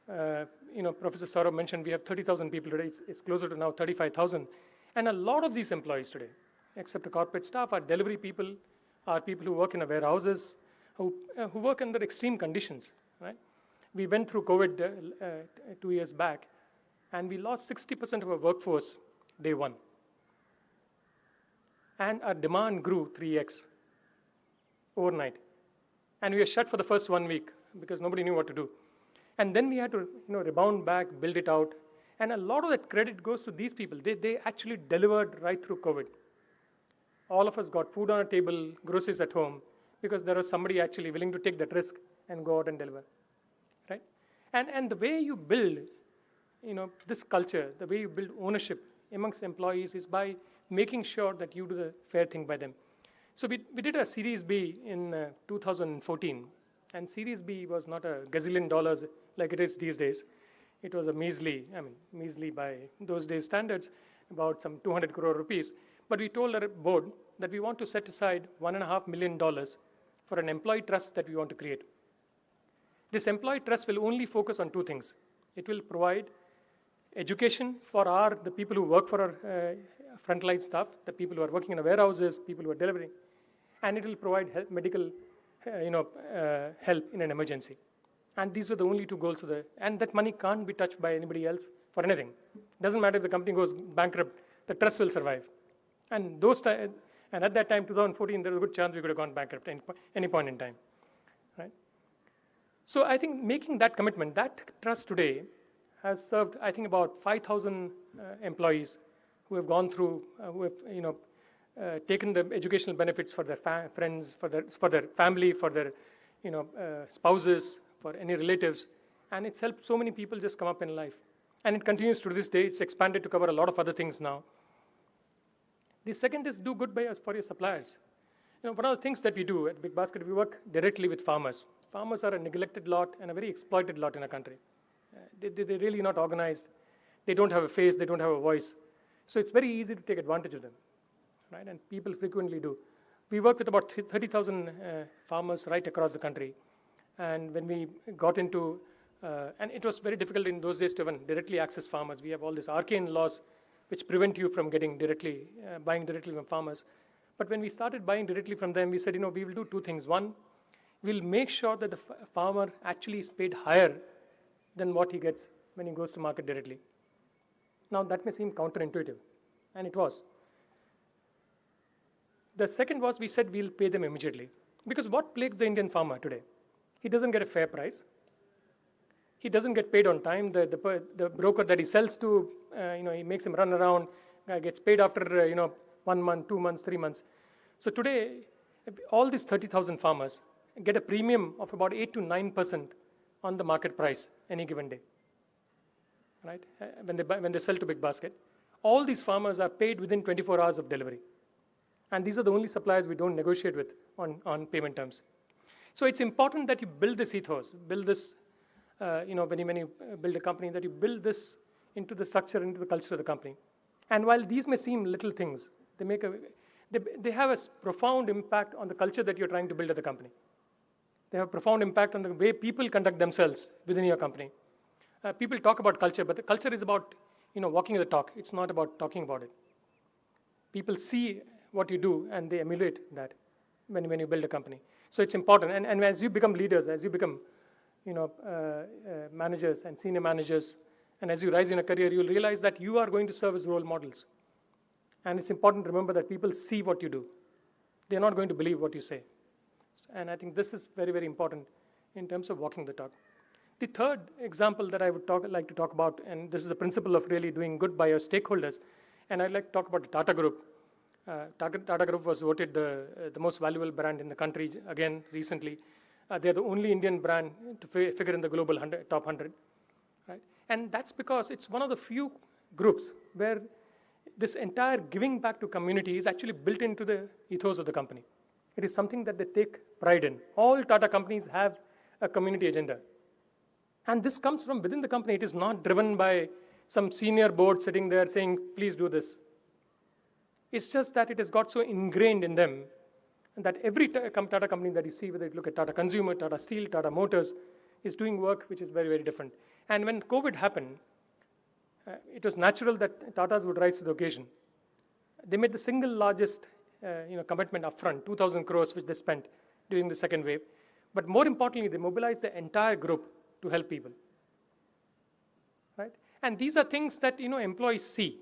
Professor Saurabh mentioned, we have 30,000 people today. It's closer to now 35,000. And a lot of these employees today, except the corporate staff, are delivery people, are people who work in the warehouses, who work under extreme conditions. Right? We went through COVID 2 years back, and we lost 60% of our workforce day one. And our demand grew 3x overnight. And we were shut for the first 1 week because nobody knew what to do. And then we had to rebound back, build it out. And a lot of that credit goes to these people. They actually delivered right through COVID. All of us got food on our table, groceries at home, because there was somebody actually willing to take that risk and go out and deliver. Right? And the way you build this culture, the way you build ownership amongst employees is by making sure that you do the fair thing by them. So we did a Series B in 2014. And Series B was not a gazillion dollars like it is these days. It was a measly by those days standards, about some 200 crore rupees. But we told our board that we want to set aside $1.5 million for an employee trust that we want to create. This employee trust will only focus on 2 things. It will provide education for the people who work for our frontline staff, the people who are working in the warehouses, people who are delivering, and it will provide medical help in an emergency. And these were the only 2 goals and that money can't be touched by anybody else for anything. Doesn't matter if the company goes bankrupt, the trust will survive. And and at that time, 2014, there was a good chance we could have gone bankrupt at any point in time, right? So I think making that commitment, that trust today has served, I think, about 5,000 employees who have gone through, who have, taken the educational benefits for their friends, for their family, for their, spouses, for any relatives, and it's helped so many people just come up in life. And it continues to this day. It's expanded to cover a lot of other things now. The second is do good by us for your suppliers. One of the things that we do at Big Basket, we work directly with farmers. Farmers are a neglected lot and a very exploited lot in our country. They're really not organized. They don't have a face. They don't have a voice. So it's very easy to take advantage of them, right? And people frequently do. We work with about 30,000 farmers right across the country. And when we got into, and it was very difficult in those days to even directly access farmers. We have all these arcane laws which prevent you from getting directly, buying directly from farmers. But when we started buying directly from them, we said, we will do two things. One, we'll make sure that the farmer actually is paid higher than what he gets when he goes to market directly. Now, that may seem counterintuitive, and it was. The second was we said we'll pay them immediately. Because what plagues the Indian farmer today? He doesn't get a fair price. He doesn't get paid on time. The broker that he sells to, he makes him run around, gets paid after, 1 month, 2 months, 3 months. So today, all these 30,000 farmers get a premium of about 8 to 9% on the market price any given day, right? When they sell to Big Basket. All these farmers are paid within 24 hours of delivery. And these are the only suppliers we don't negotiate with on payment terms. So it's important that you build this ethos, build this, when you build a company, that you build this into the structure, into the culture of the company. And while these may seem little things, they have a profound impact on the culture that you're trying to build at the company. They have a profound impact on the way people conduct themselves within your company. People talk about culture, but the culture is about, walking the talk. It's not about talking about it. People see what you do, and they emulate that when you build a company. So it's important. And as you become leaders, as you become, managers and senior managers, and as you rise in a career, you'll realize that you are going to serve as role models. And it's important to remember that people see what you do. They're not going to believe what you say. And I think this is very, very important in terms of walking the talk. The third example that I would like to talk about, and this is the principle of really doing good by your stakeholders, and I'd like to talk about the Tata Group. Tata Group was voted the most valuable brand in the country again recently. They're the only Indian brand to figure in the global top 100. Right? And that's because it's one of the few groups where this entire giving back to community is actually built into the ethos of the company. It is something that they take pride in. All Tata companies have a community agenda. And this comes from within the company. It is not driven by some senior board sitting there saying, please do this. It's just that it has got so ingrained in them that every Tata company that you see, whether you look at Tata Consumer, Tata Steel, Tata Motors, is doing work which is very, very different. And when COVID happened, it was natural that Tatas would rise to the occasion. They made the single largest commitment upfront, 2,000 crores, which they spent during the second wave. But more importantly, they mobilized the entire group to help people. Right? And these are things that employees see,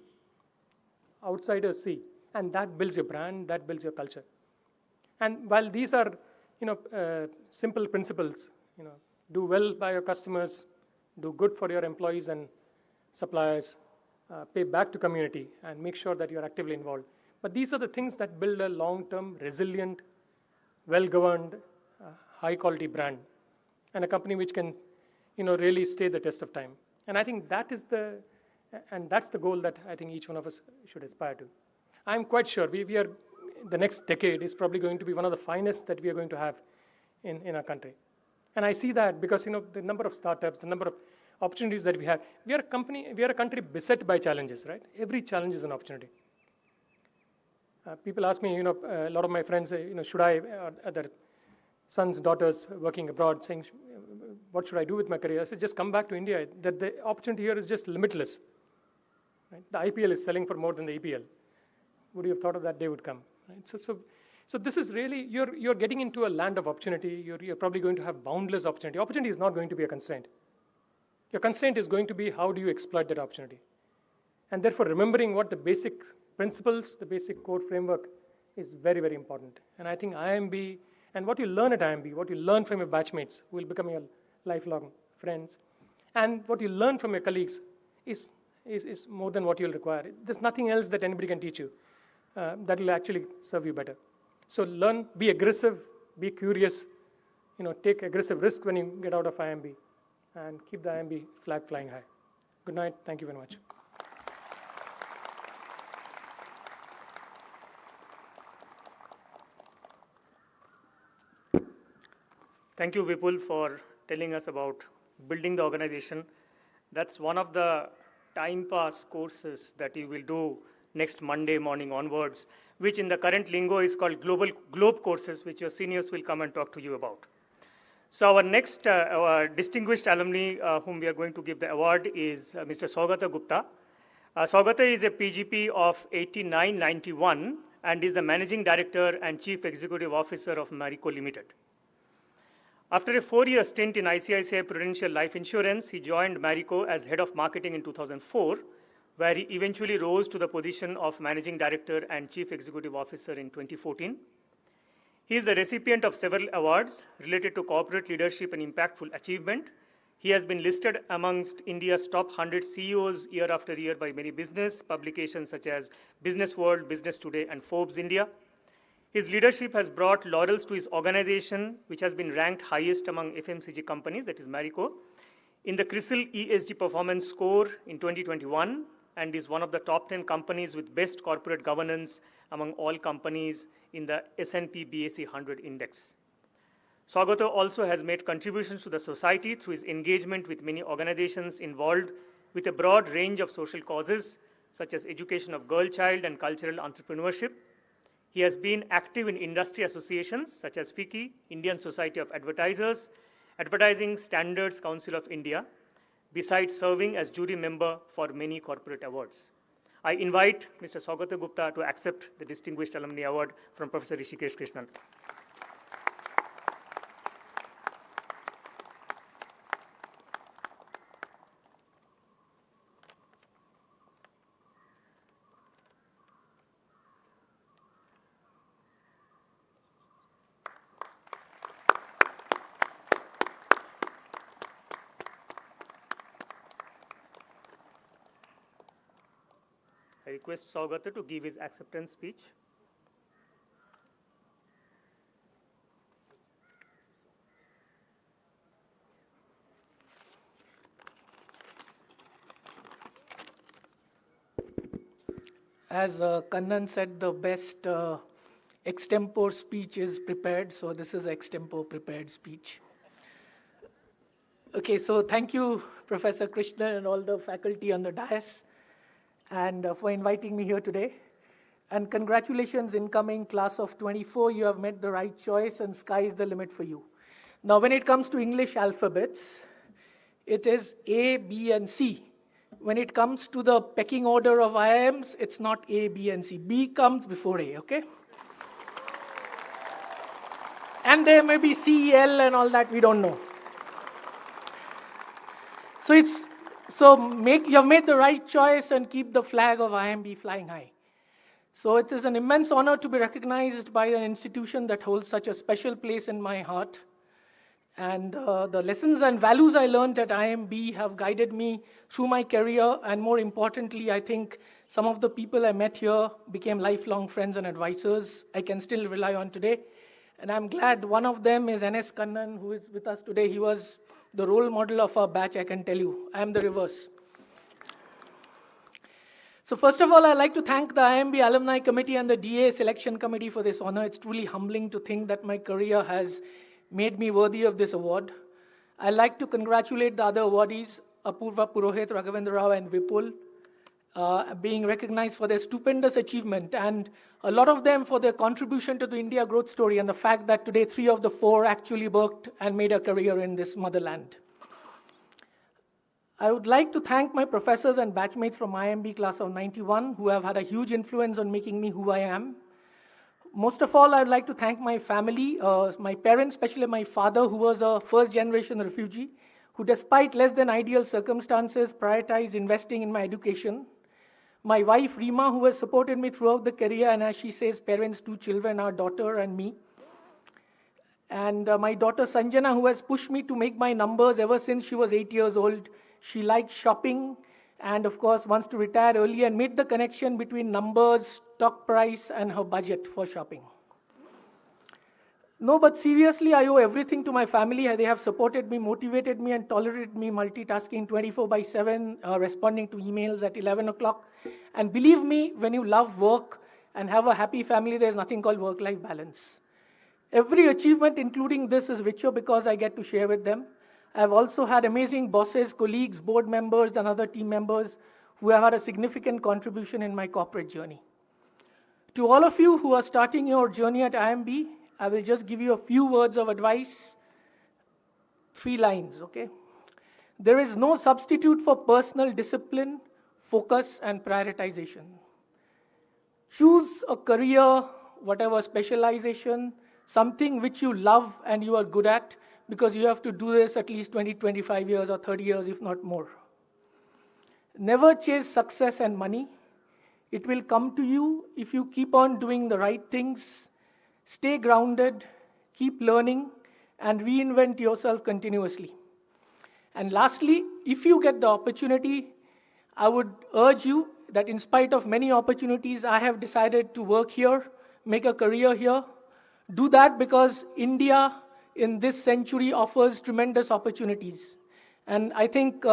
outsiders see, and that builds your brand, that builds your culture. And while these are simple principles, do well by your customers, do good for your employees and suppliers, pay back to community, and make sure that you're actively involved. But these are the things that build a long-term, resilient, well-governed, high-quality brand, and a company which can, really stay the test of time. And I think that's the goal that I think each one of us should aspire to. I'm quite sure we are, the next decade is probably going to be one of the finest that we are going to have in our country. And I see that because, the number of startups, the number of opportunities that we have. We are a country beset by challenges, right? Every challenge is an opportunity. People ask me, a lot of my friends say, should I, or their sons, daughters working abroad saying, what should I do with my career? I said, just come back to India. That the opportunity here is just limitless. Right? The IPL is selling for more than the EPL. Would you have thought of that day would come? Right? So this is really, you're getting into a land of opportunity. You're probably going to have boundless opportunity. Opportunity is not going to be a constraint. Your constraint is going to be how do you exploit that opportunity. And therefore, remembering what the basic principles, the basic core framework is very, very important. And I think IIMB, and what you learn at IIMB, what you learn from your batchmates who will become your lifelong friends, and what you learn from your colleagues is more than what you'll require. There's nothing else that anybody can teach you that will actually serve you better. So learn, be aggressive, be curious, take aggressive risk when you get out of IIMB, and keep the IIMB flag flying high. Good night. Thank you very much. Thank you, Vipul, for telling us about building the organization. That's one of the time pass courses that you will do next Monday morning onwards, which in the current lingo is called Globe courses, which your seniors will come and talk to you about. So our next our distinguished alumni whom we are going to give the award is Mr. Saugata Gupta. Saugata is a PGP of 89-91 and is the Managing Director and Chief Executive Officer of Marico Limited. After a 4-year stint in ICICI Prudential Life Insurance, he joined Marico as Head of Marketing in 2004, where he eventually rose to the position of Managing Director and Chief Executive Officer in 2014. He is the recipient of several awards related to corporate leadership and impactful achievement. He has been listed amongst India's top 100 CEOs year after year by many business publications such as Business World, Business Today, and Forbes India. His leadership has brought laurels to his organization, which has been ranked highest among FMCG companies, that is Marico, in the CRISIL ESG Performance Score in 2021, and is one of the top 10 companies with best corporate governance among all companies in the S&P BSE 100 index. Saugata also has made contributions to the society through his engagement with many organizations involved with a broad range of social causes, such as education of girl child and cultural entrepreneurship. He has been active in industry associations such as FICCI, Indian Society of Advertisers, Advertising Standards Council of India, besides serving as jury member for many corporate awards. I invite Mr. Saugata Gupta to accept the Distinguished Alumni Award from Professor Hrishikesh Krishnan. I request Saugata to give his acceptance speech. As Kannan said, the best extempore speech is prepared, so this is extempore prepared speech. Okay, so thank you, Professor Krishnan and all the faculty on the dais, and for inviting me here today. And congratulations, incoming class of 24, you have made the right choice and sky is the limit for you. Now, when it comes to English alphabets, it is A, B, and C. When it comes to the pecking order of IIMs, it's not A, B, and C. B comes before A, okay? And there may be C, L, and all that, we don't know. So you have made the right choice and keep the flag of IIMB flying high. So it is an immense honor to be recognized by an institution that holds such a special place in my heart. And the lessons and values I learned at IIMB have guided me through my career, and more importantly, I think some of the people I met here became lifelong friends and advisors I can still rely on today. And I'm glad one of them is N.S. Kannan, who is with us today. He was the role model of our batch, I can tell you. I am the reverse. So first of all, I'd like to thank the IIMB Alumni Committee and the DAA Selection Committee for this honor. It's truly humbling to think that my career has made me worthy of this award. I'd like to congratulate the other awardees, Apurva Purohit, Raghavendra Rau, and Vipul, being recognized for their stupendous achievement, and a lot of them for their contribution to the India growth story and the fact that today 3 of the 4 actually worked and made a career in this motherland. I would like to thank my professors and batchmates from IIMB class of 91 who have had a huge influence on making me who I am. Most of all, I'd like to thank my family, my parents, especially my father, who was a first-generation refugee, who despite less than ideal circumstances prioritized investing in my education. My wife, Rima, who has supported me throughout the career, and as she says, parents, 2 children, our daughter and me. And my daughter, Sanjana, who has pushed me to make my numbers ever since she was 8 years old. She likes shopping and, of course, wants to retire early and made the connection between numbers, stock price, and her budget for shopping. No, but seriously, I owe everything to my family. They have supported me, motivated me, and tolerated me multitasking 24/7, responding to emails at 11 o'clock. And believe me, when you love work and have a happy family, there's nothing called work-life balance. Every achievement, including this, is richer because I get to share with them. I've also had amazing bosses, colleagues, board members, and other team members who have had a significant contribution in my corporate journey. To all of you who are starting your journey at IIMB, I will just give you a few words of advice, 3 lines, okay? There is no substitute for personal discipline, focus, and prioritization. Choose a career, whatever specialization, something which you love and you are good at, because you have to do this at least 20, 25 years or 30 years, if not more. Never chase success and money. It will come to you if you keep on doing the right things, stay grounded, keep learning, and reinvent yourself continuously. And lastly, if you get the opportunity, I would urge you that in spite of many opportunities, I have decided to work here, make a career here. Do that because India in this century offers tremendous opportunities. And I think,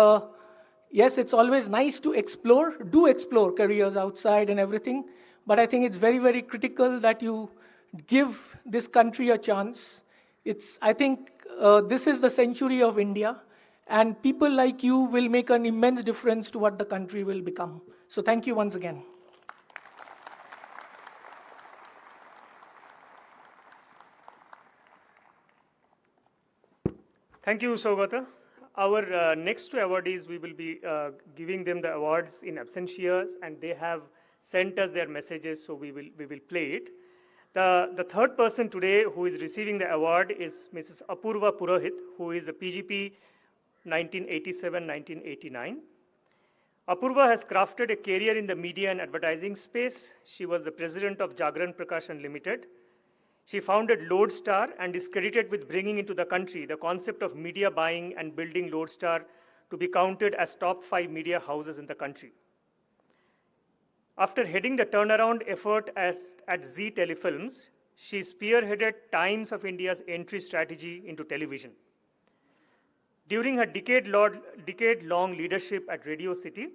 yes, it's always nice to explore, do explore careers outside and everything, but I think it's very, very critical that you give this country a chance. I think this is the century of India, and people like you will make an immense difference to what the country will become. So thank you once again. Thank you, Saugata. Our next 2 awardees, we will be giving them the awards in absentia, and they have sent us their messages, so we will play it. The third person today who is receiving the award is Mrs. Apurva Purohit, who is a PGP 1987-1989. Apurva has crafted a career in the media and advertising space. She was the president of Jagran Prakashan Limited. She founded Lodestar and is credited with bringing into the country the concept of media buying and building Lodestar to be counted as top 5 media houses in the country. After heading the turnaround effort at Zee Telefilms, she spearheaded Times of India's entry strategy into television. During her decade-long leadership at Radio City,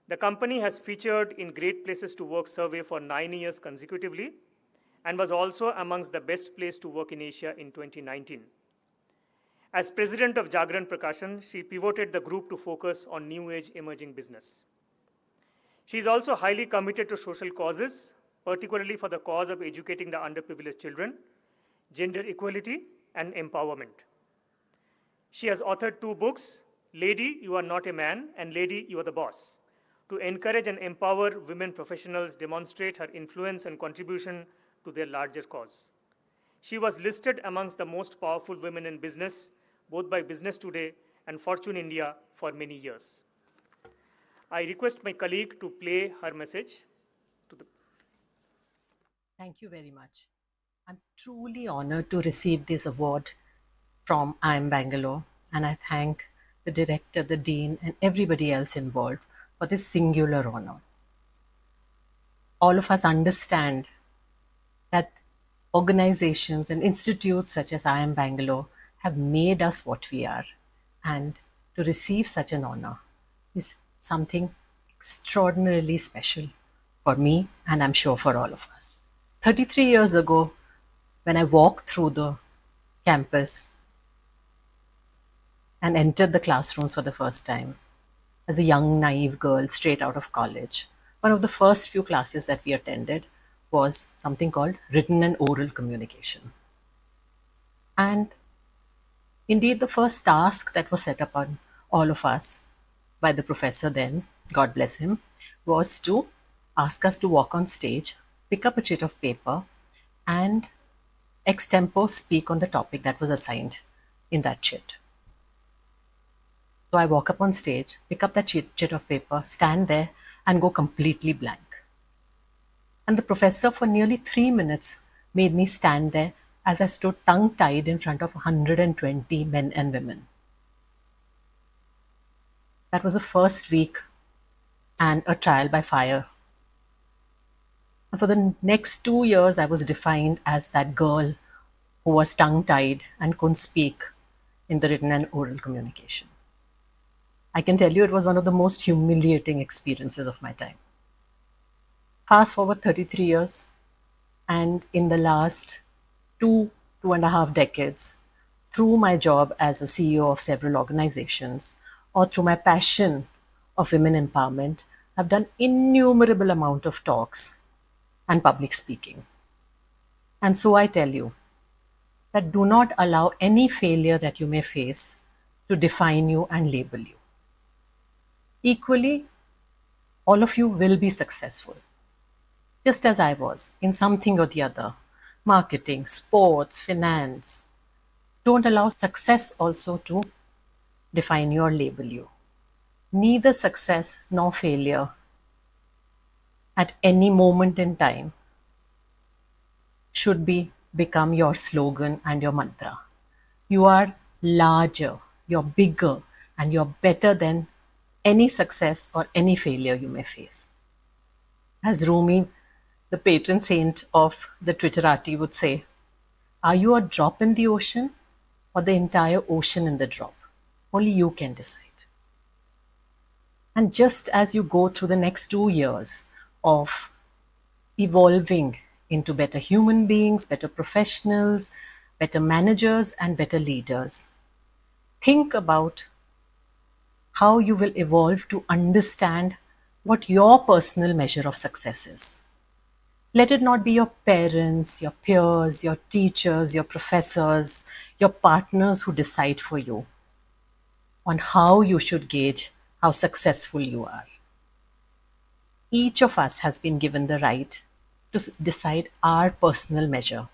the company has featured in Great Places to Work survey for 9 years consecutively, and was also amongst the best place to work in Asia in 2019. As president of Jagran Prakashan, she pivoted the group to focus on new age emerging business. She is also highly committed to social causes, particularly for the cause of educating the underprivileged children, gender equality, and empowerment. She has authored 2 books, Lady, You Are Not a Man, and Lady, You Are the Boss, to encourage and empower women professionals, demonstrate her influence and contribution to their larger cause. She was listed amongst the most powerful women in business, both by Business Today and Fortune India for many years. I request my colleague to play her message. Thank you very much. I'm truly honored to receive this award from IIM Bangalore, and I thank the director, the dean, and everybody else involved for this singular honor. All of us understand that organizations and institutes such as IIM Bangalore have made us what we are, and to receive such an honor is something extraordinarily special for me, and I'm sure for all of us. 33 years ago, when I walked through the campus and entered the classrooms for the first time, as a young, naive girl straight out of college, one of the first few classes that we attended was something called written and oral communication. And indeed, the first task that was set upon all of us by the professor then, God bless him, was to ask us to walk on stage, pick up a sheet of paper, and extempo speak on the topic that was assigned in that sheet. So I walk up on stage, pick up that sheet of paper, stand there, and go completely blank. And the professor for nearly 3 minutes made me stand there as I stood tongue-tied in front of 120 men and women. That was the first week and a trial by fire. And for the next 2 years, I was defined as that girl who was tongue-tied and couldn't speak in the written and oral communication. I can tell you it was one of the most humiliating experiences of my time. Fast forward 33 years, and in the last 2.5 decades, through my job as a CEO of several organizations, or through my passion of women empowerment, I've done innumerable amount of talks and public speaking. And so I tell you that do not allow any failure that you may face to define you and label you. Equally, all of you will be successful, just as I was in something or the other, marketing, sports, finance. Don't allow success also to define you or label you. Neither success nor failure at any moment in time should become your slogan and your mantra. You are larger, you're bigger, and you're better than any success or any failure you may face. As Rumi, the patron saint of the Twitterati, would say, are you a drop in the ocean or the entire ocean in the drop? Only you can decide. And just as you go through the next 2 years of evolving into better human beings, better professionals, better managers, and better leaders, think about how you will evolve to understand what your personal measure of success is. Let it not be your parents, your peers, your teachers, your professors, your partners who decide for you on how you should gauge how successful you are. Each of us has been given the right to decide our personal measure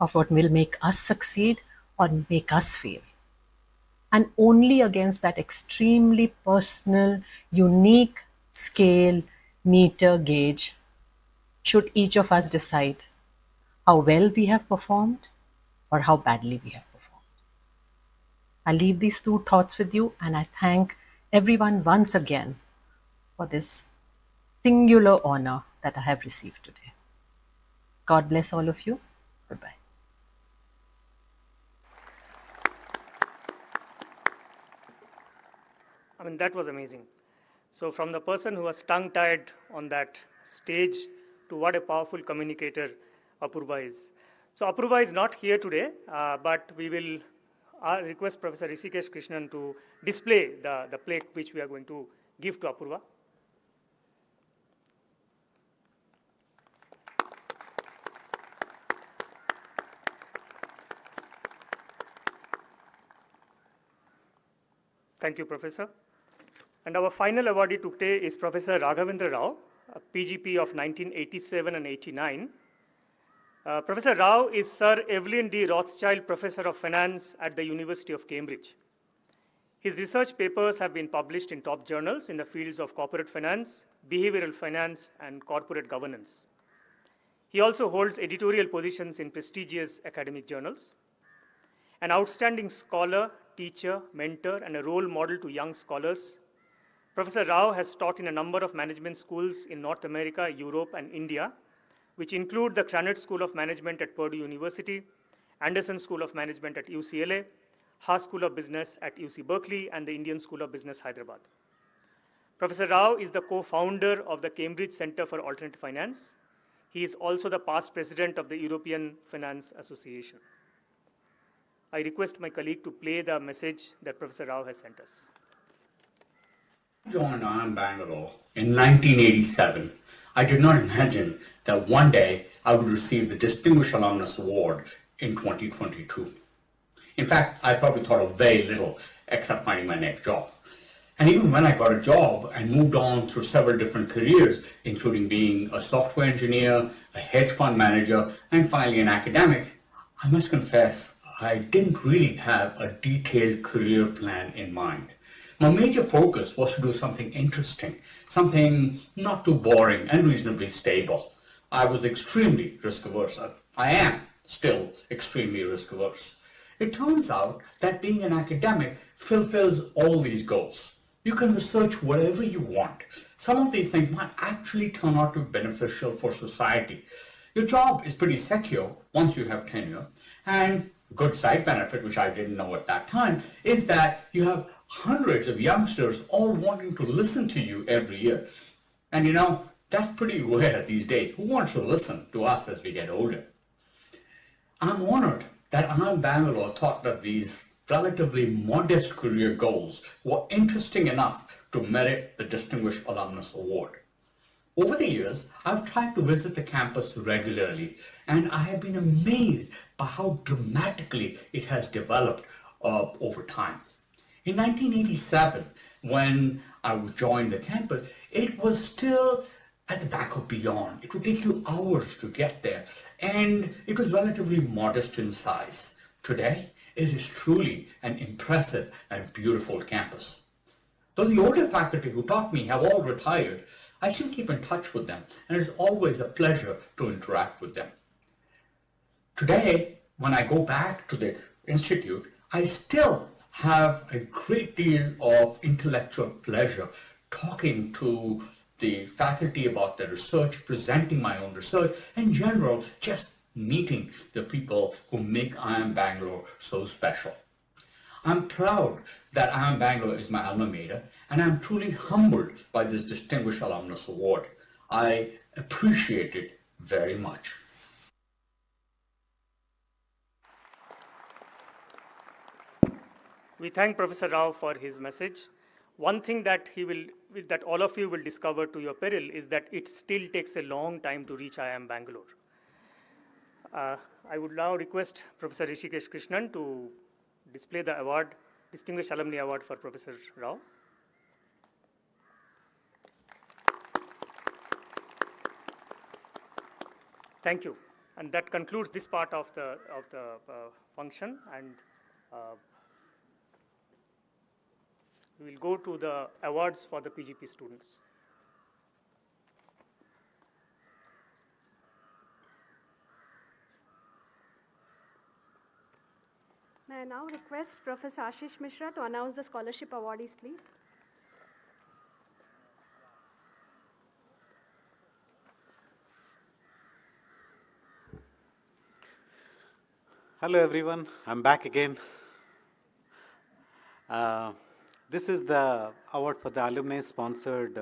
of what will make us succeed or make us fail. And only against that extremely personal, unique scale, meter gauge should each of us decide how well we have performed or how badly we have performed. I leave these 2 thoughts with you, and I thank everyone once again for this singular honor that I have received today. God bless all of you. Goodbye. I mean, that was amazing. So from the person who was tongue-tied on that stage to what a powerful communicator Apurva is. So Apurva is not here today, but we will request Professor Hrishikesh Krishnan to display the plaque which we are going to give to Apurva. Thank you, Professor. And our final awardee today is Professor Raghavendra Rau, a PGP of 1987 and 89. Professor Rau is Sir Evelyn D. Rothschild Professor of Finance at the University of Cambridge. His research papers have been published in top journals in the fields of corporate finance, behavioral finance, and corporate governance. He also holds editorial positions in prestigious academic journals. An outstanding scholar, teacher, mentor, and a role model to young scholars, Professor Rau has taught in a number of management schools in North America, Europe, and India, which include the Kannan School of Management at Purdue University, Anderson School of Management at UCLA, Haas School of Business at UC Berkeley, and the Indian School of Business, Hyderabad. Professor Rau is the co-founder of the Cambridge Center for Alternative Finance. He is also the past president of the European Finance Association. I request my colleague to play the message that Professor Rau has sent us. I joined IIMB Bangalore in 1987. I did not imagine that one day I would receive the Distinguished Alumnus Award in 2022. In fact, I probably thought of very little except finding my next job. And even when I got a job and moved on through several different careers, including being a software engineer, a hedge fund manager, and finally an academic, I must confess, I didn't really have a detailed career plan in mind. My major focus was to do something interesting, something not too boring and reasonably stable. I was extremely risk averse. I am still extremely risk averse. It turns out that being an academic fulfills all these goals. You can research whatever you want. Some of these things might actually turn out to be beneficial for society. Your job is pretty secure once you have tenure, and good side benefit, which I didn't know at that time, is that you have hundreds of youngsters all wanting to listen to you every year. And that's pretty rare these days. Who wants to listen to us as we get older? I'm honored that IIM Bangalore thought that these relatively modest career goals were interesting enough to merit the Distinguished Alumnus Award. Over the years, I've tried to visit the campus regularly, and I have been amazed by how dramatically it has developed over time. In 1987, when I joined the campus, it was still at the back of beyond. It would take you hours to get there, and it was relatively modest in size. Today, it is truly an impressive and beautiful campus. Though the older faculty who taught me have all retired, I still keep in touch with them, and it's always a pleasure to interact with them. Today, when I go back to the institute, I still have a great deal of intellectual pleasure talking to the faculty about their research, presenting my own research, in general, just meeting the people who make IIM Bangalore so special. I'm proud that IIM Bangalore is my alma mater, and I'm truly humbled by this Distinguished Alumnus Award. I appreciate it very much. We thank Professor Rao for his message. One thing that that all of you will discover to your peril is that it still takes a long time to reach IIM Bangalore. I would now request Professor Hrishikesh Krishnan to display the award, Distinguished Alumni Award for Professor Rao. Thank you. And that concludes this part of the function, and we will go to the awards for the PGP students. May I now request Professor Ashish Mishra to announce the scholarship awardees, please. Hello everyone, I'm back again. This is the award for the alumni-sponsored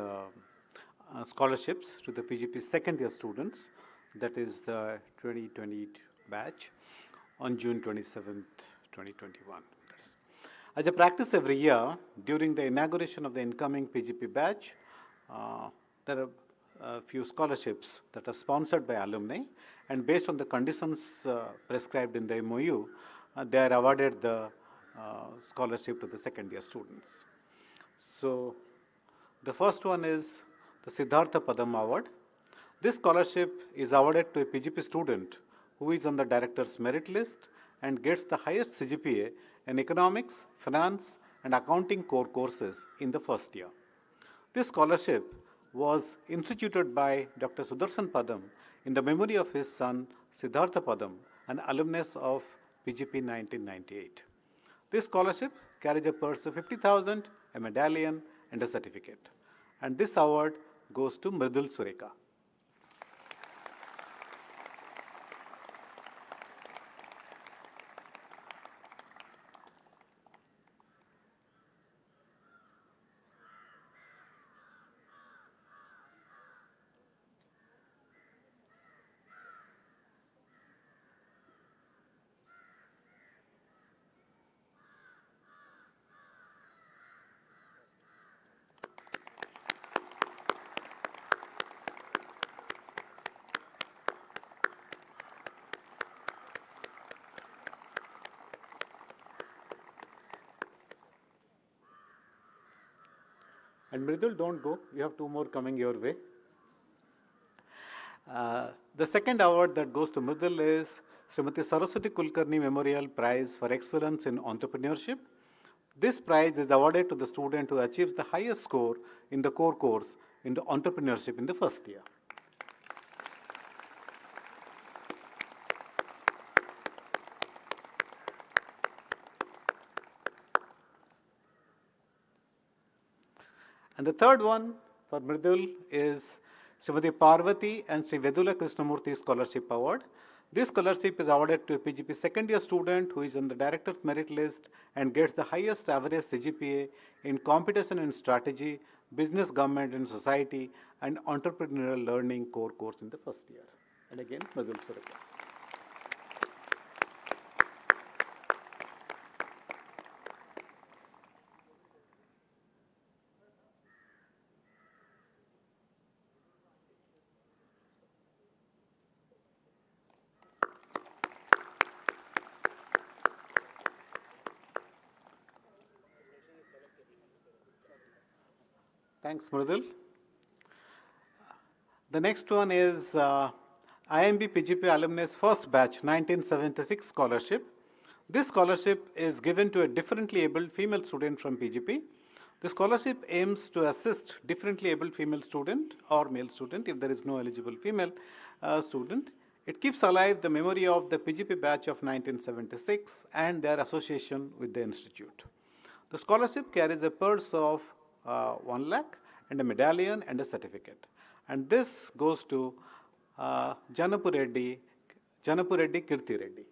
scholarships to the PGP second-year students, that is the 2020 batch, on June 27th, 2021. As a practice every year, during the inauguration of the incoming PGP batch, there are a few scholarships that are sponsored by alumni, and based on the conditions prescribed in the MOU, they are awarded the scholarship to the second-year students. So the first one is the Siddhartha Padam Award. This scholarship is awarded to a PGP student who is on the director's merit list and gets the highest CGPA in economics, finance, and accounting core courses in the first year. This scholarship was instituted by Dr. Sudarshan Padam in the memory of his son Siddhartha Padam, an alumnus of PGP 1998. This scholarship carries a purse of 50,000, a medallion, and a certificate. And this award goes to Mridul Sureka. And Mridul, don't go. You have two more coming your way. The second award that goes to Mridul is Srimati Saraswati Kulkarni Memorial Prize for Excellence in Entrepreneurship. This prize is awarded to the student who achieves the highest score in the core course in the entrepreneurship in the first year. And the third one for Mridul is Srimati Parvati and Sri Vedula Krishnamurthy Scholarship Award. This scholarship is awarded to a PGP second year student who is on the Director's Merit List and gets the highest average CGPA in Competition and Strategy, Business, Government and Society and Entrepreneurial Learning core course in the first year. And again, Mridul Sureka. Thanks, Mridul. The next one is IIMB PGP Alumni's first batch 1976 scholarship. This scholarship is given to a differently abled female student from PGP. The scholarship aims to assist differently abled female student or male student if there is no eligible female student. It keeps alive the memory of the PGP batch of 1976 and their association with the institute. The scholarship carries a purse of 1 lakh and a medallion and a certificate. And this goes to Janapu Reddy Kirti Reddy.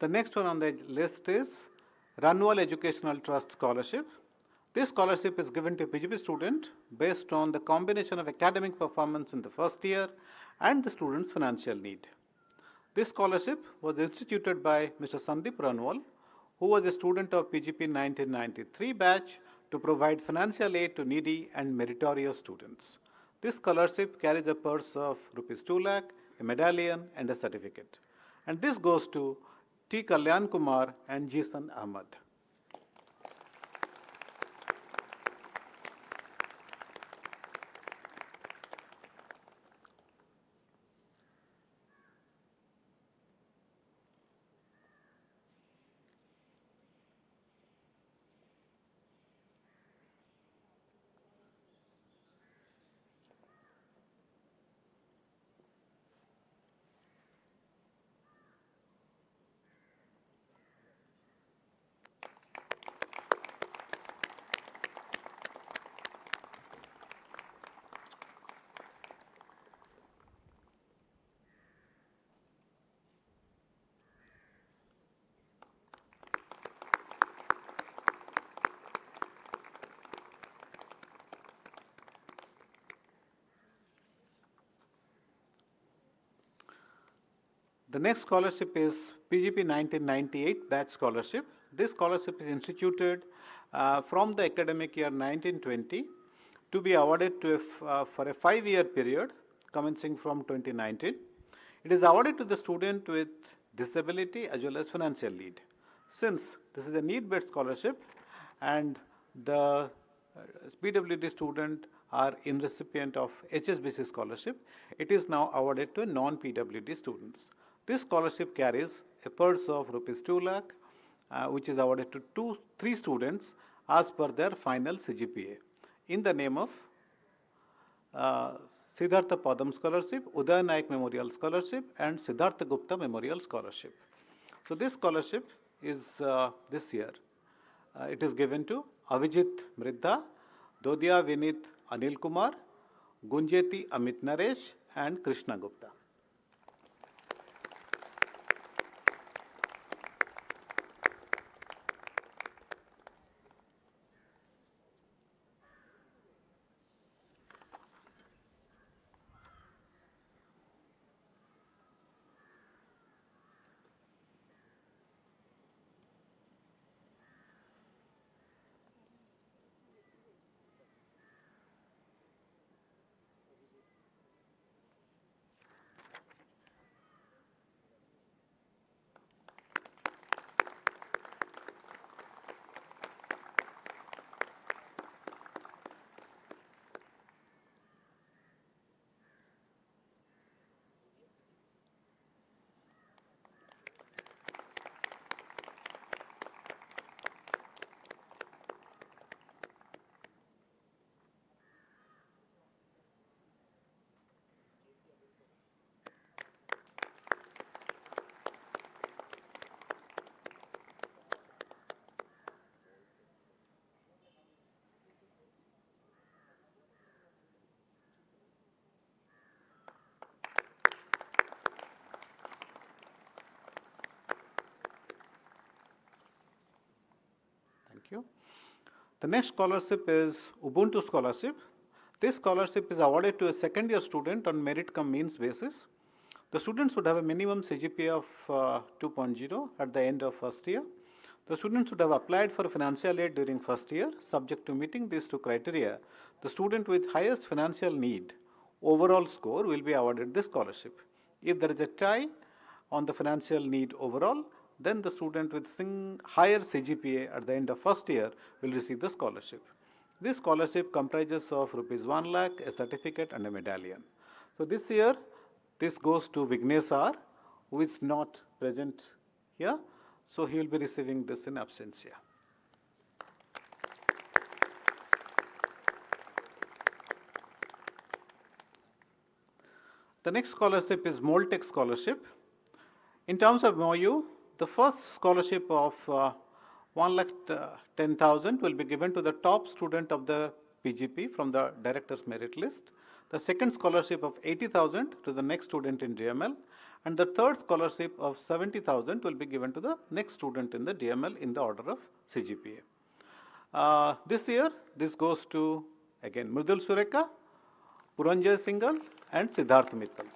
The next one on the list is Ranwal Educational Trust Scholarship. This scholarship is given to a PGP student based on the combination of academic performance in the first year and the student's financial need. This scholarship was instituted by Mr. Sandeep Ranwal, who was a student of PGP 1993 batch to provide financial aid to needy and meritorious students. This scholarship carries a purse of rupees 2 lakh, a medallion and a certificate. And this goes to T. Kalyan Kumar and Jisan Ahmad. The next scholarship is PGP 1998 batch scholarship. This scholarship is instituted from the academic year 1920 to be awarded to for a 5-year period commencing from 2019. It is awarded to the student with disability as well as financial need. Since this is a need-based scholarship and the PWD student are in recipient of HSBC scholarship, it is now awarded to non-PWD students. This scholarship carries a purse of rupees 2 lakh, which is awarded to 3 students as per their final CGPA in the name of Siddhartha Padam Scholarship, Uday Naik Memorial Scholarship and Siddhartha Gupta Memorial Scholarship. So this scholarship is this year. It is given to Avijit Mridha, Dodia Vinit Anil Kumar, Gunjeti Amit Naresh and Krishna Gupta. Thank you. The next scholarship is Ubuntu Scholarship. This scholarship is awarded to a second-year student on merit cum means basis. The student should have a minimum CGPA of 2.0 at the end of first year. The student should have applied for financial aid during first year. Subject to meeting these two criteria, the student with highest financial need overall score will be awarded this scholarship. If there is a tie on the financial need overall, then the student with higher CGPA at the end of first year will receive the scholarship. This scholarship comprises of rupees 1 lakh, a certificate and a medallion. So this year, this goes to Vignesh R, who is not present here. So he will be receiving this in absentia. The next scholarship is Moltech Scholarship. In terms of MOU, the first scholarship of 1,10,000 will be given to the top student of the PGP from the director's merit list. The second scholarship of 80,000 to the next student in DML, and the third scholarship of 70,000 will be given to the next student in the DML in the order of CGPA. This year, this goes to, again, Mridul Sureka, Puranjay Singhal, and Siddharth Mittal.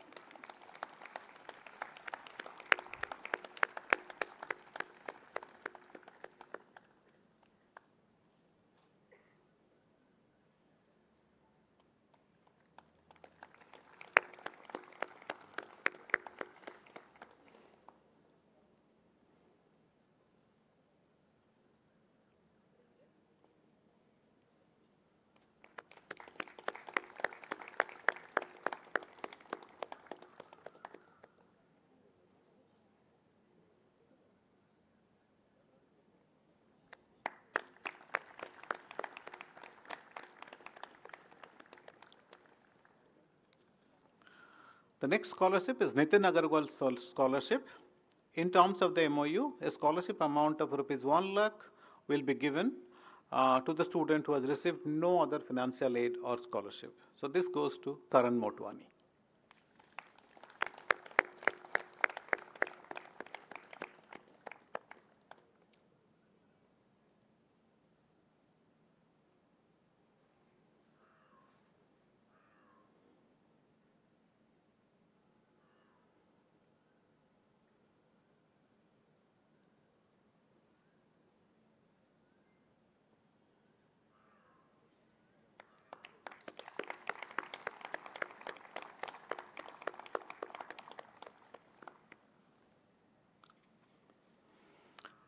The next scholarship is Nitin Agarwal Scholarship. In terms of the MOU, a scholarship amount of rupees 1 lakh will be given to the student who has received no other financial aid or scholarship. So this goes to Karan Motwani.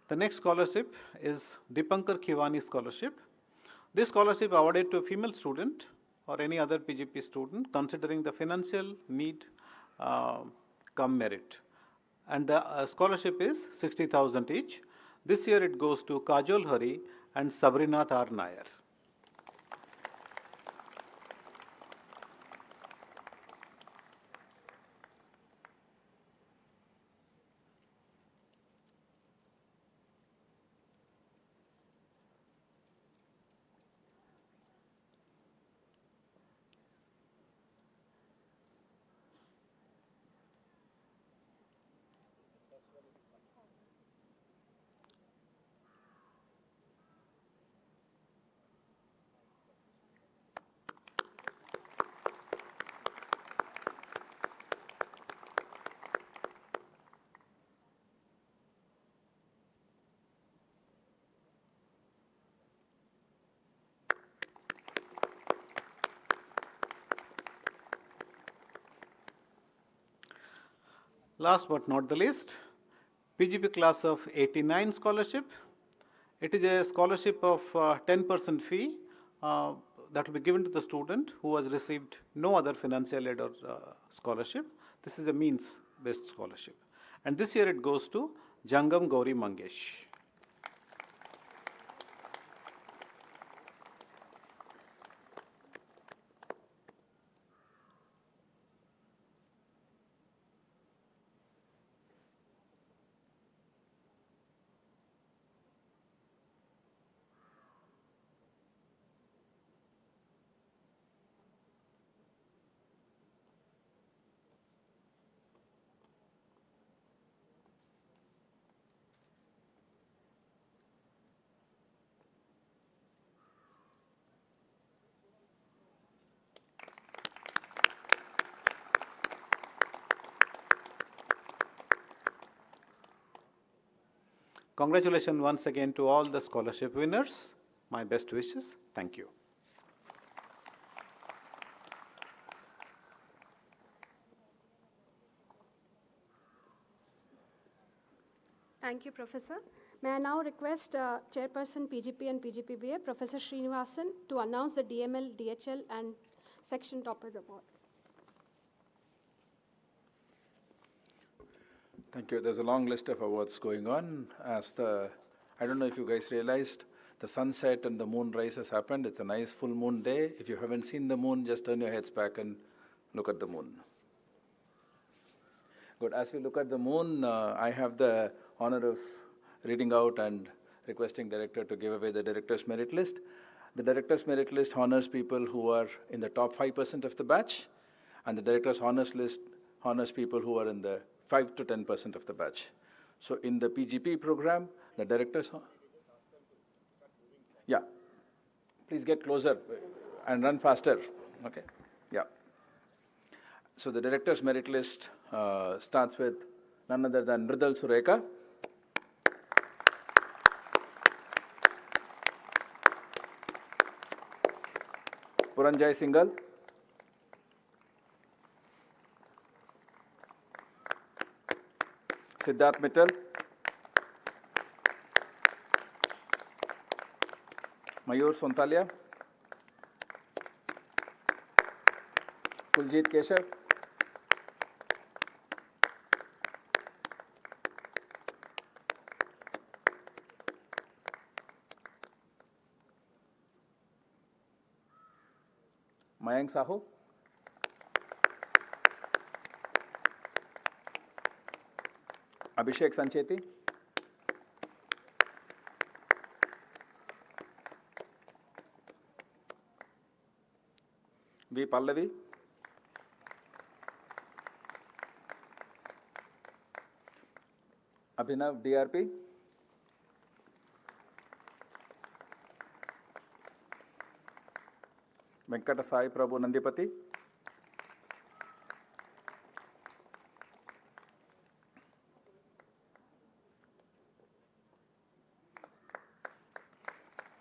The next scholarship is Dipankar Khiwani Scholarship. This scholarship awarded to a female student or any other PGP student considering the financial need cum merit. And the scholarship is 60,000 each. This year it goes to Kajol Hari and Sabrinath R. Nair. Last but not the least, PGP class of 89 scholarship. It is a scholarship of 10% fee that will be given to the student who has received no other financial aid or scholarship. This is a means-based scholarship. And this year it goes to Jangam Gauri Mangesh. Congratulations once again to all the scholarship winners. My best wishes. Thank you. Thank you, Professor. May I now request Chairperson PGP and PGPBA, Professor Srinivasan, to announce the DML, DHL, and Section Toppers Award. Thank you. There's a long list of awards going on. I don't know if you guys realized, the sunset and the moonrise has happened. It's a nice full moon day. If you haven't seen the moon, just turn your heads back and look at the moon. Good. As we look at the moon, I have the honor of reading out and requesting Director to give away the Director's Merit List. The Director's Merit List honors people who are in the top 5% of the batch, and the Director's Honors List honors people who are in the 5 to 10% of the batch. So in the PGP program, the Director's... Yeah. Please get closer and run faster. Okay. Yeah. So the Director's Merit List starts with none other than Mridal Sureka, Puranjay Singhal, Siddharth Mittal, Mayur Sontalia, Kuljit Keshav, Mayank Sahu, Abhishek Sancheti, V. Pallavi, Abhinav DRP, Venkata Sai Prabhu Nandipati,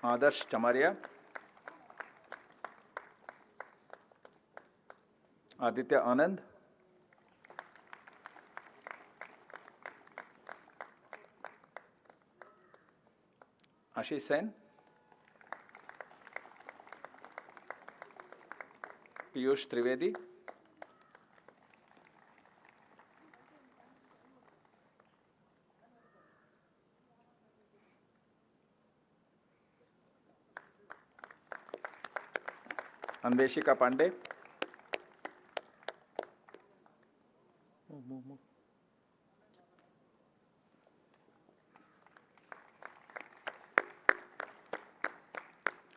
Adarsh Chamaria, Aditya Anand, Ashish Sen, Piyush Trivedi, Anveshika Pandey,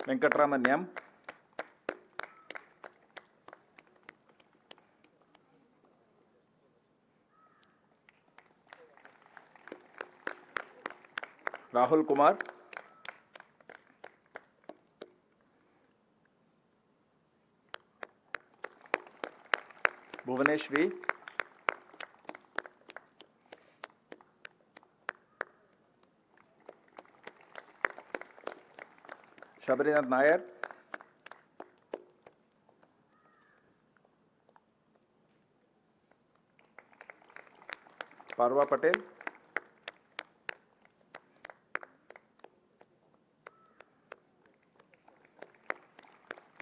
Venkatramanyam, Rahul Kumar, Bhuvanesh V, Sabrinath Nair, Parva Patel,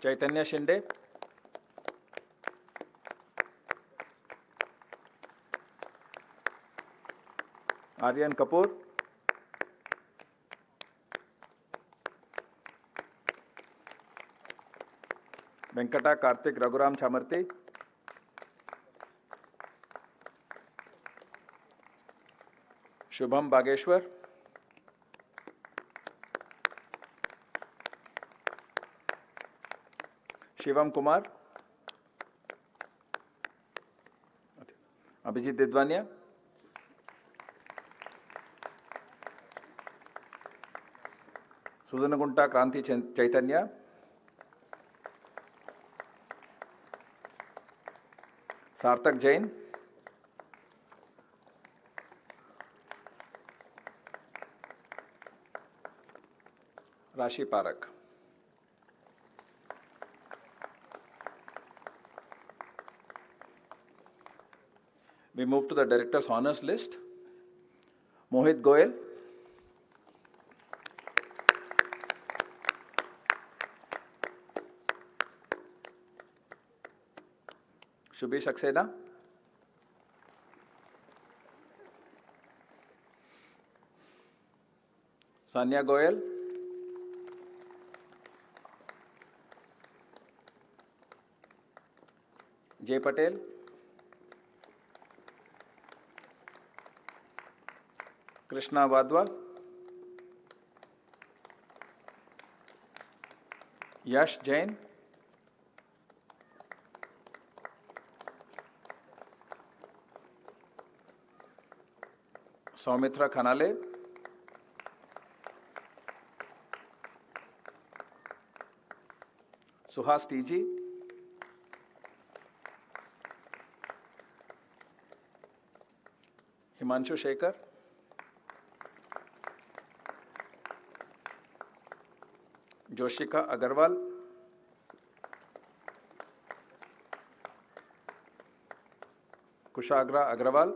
Chaitanya Shinde, Aryan Kapoor, Venkata Karthik Raghuram Chamarti, Shubham Bageshwar, Shivam Kumar, Abhijit Didwania, Sudhanagunta Kranti Chaitanya, Sarthak Jain, Rashi Parekh. We move to the Director's Honours List. Mohit Goyal. Shubhi Saxena. Sanya Goyal. Jay Patel. Krishna Vadwa. Yash Jain. Soumitra Khanale. Suhas TG. Himanshu Shekhar. Joshika Agarwal. Kushagra Agrawal.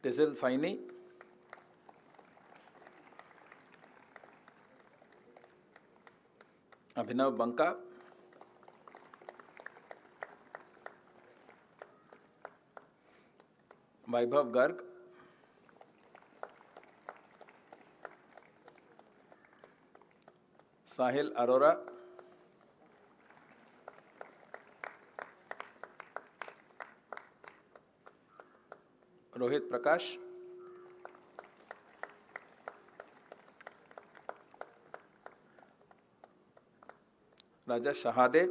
Tizil Saini. Abhinav Banka. Vaibhav Garg. Sahil Arora. Rohit Prakash. Rajesh Shahade.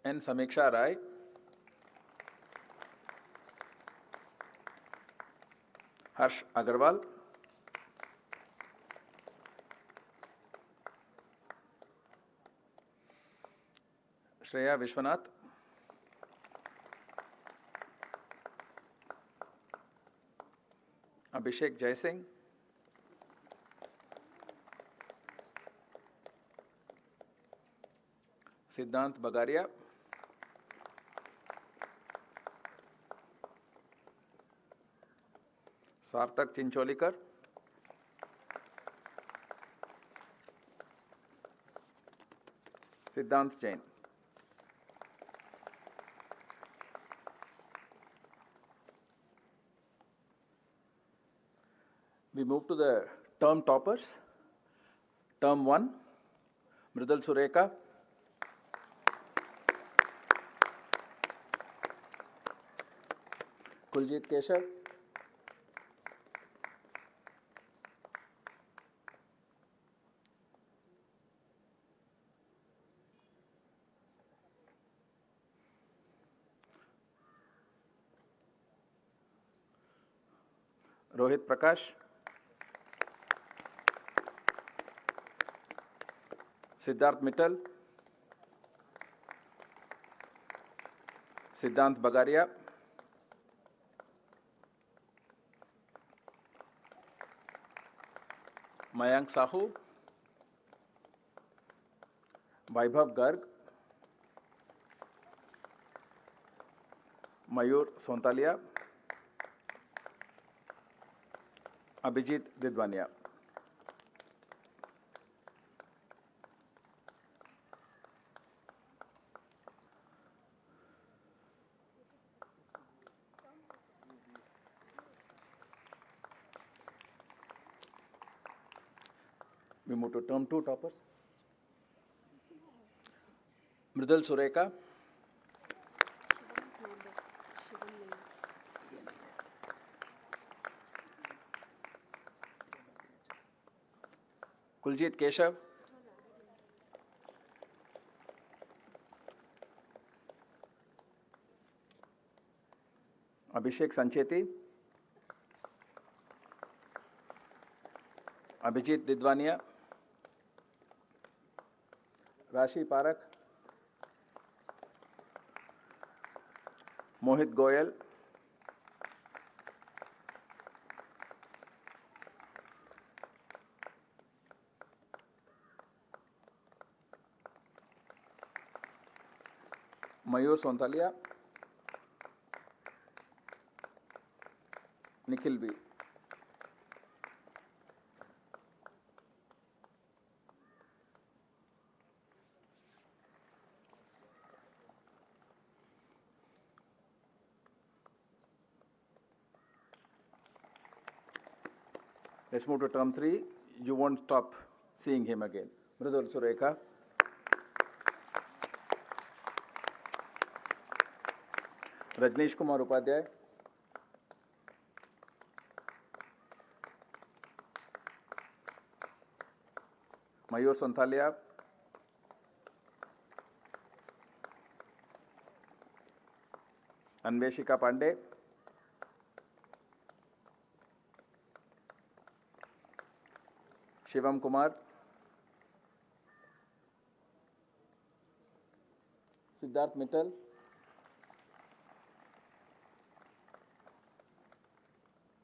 N. Samiksha Rai. Harsh Agarwal. Shreya Vishwanath. Abhishek Jaisingh. Siddhant Bagaria. Sarthak Chincholikar. Siddhant Jain. We move to the term toppers. Term 1, Mridal Sureka. Kuljit Keshav. Rohit Prakash. Siddharth Mittal. Siddhant Bagaria. Mayank Sahu. Vaibhav Garg. Mayur Sontalia. Abhijit Didwania. We move to term 2 toppers. Mridal Sureka. Kuljit Keshav. Abhishek Sancheti. Abhijit Didwania. Rashi Parekh. Mohit Goyal, Mayur Sontalia, Nikhil B. Let's move to term 3. You won't stop seeing him again. Mridul Surekha, Rajneesh Kumar Upadhyay, Mayur Sonthalia, Anveshika Pandey, Shivam Kumar, Siddharth Mittal,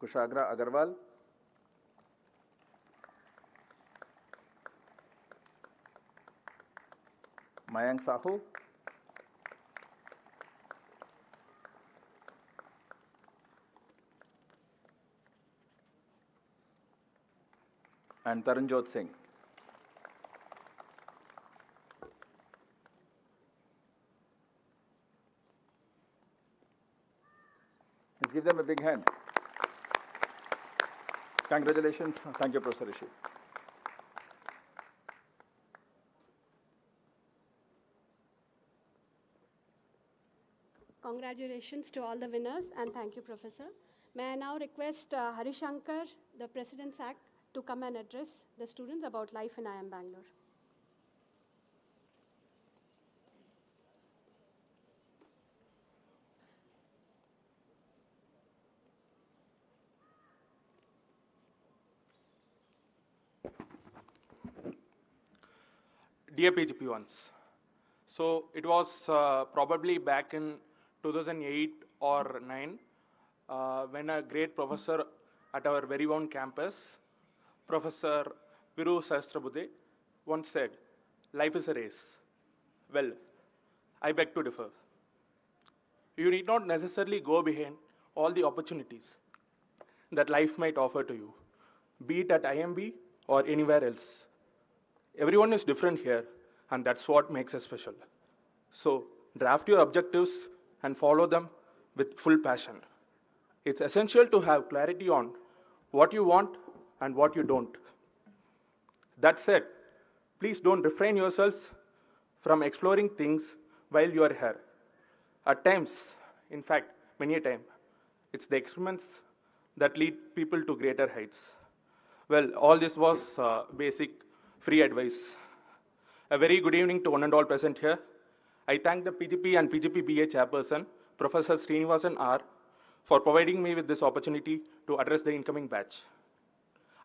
Kushagra Agarwal, Mayank Sahu, and Taranjot Singh. Let's give them a big hand. Congratulations. Thank you, Professor Rishi. Congratulations to all the winners, and thank you, Professor. May I now request Harishankar, the President's Act, to come and address the students about life in IIM Bangalore. Dear PGP ones, so it was probably back in 2008 or 9 when a great professor at our very own campus, Professor Viru Sahasrabuddhe, once said, "Life is a race." Well, I beg to differ. You need not necessarily go behind all the opportunities that life might offer to you, be it at IIMB or anywhere else. Everyone is different here, and that's what makes us special. So draft your objectives and follow them with full passion. It's essential to have clarity on what you want and what you don't. That said, please don't refrain yourselves from exploring things while you are here. At times, in fact, many a time, it's the experiments that lead people to greater heights. Well, all this was basic free advice. A very good evening to one and all present here. I thank the PGP and PGP BA Chairperson, Professor Srinivasan R, for providing me with this opportunity to address the incoming batch.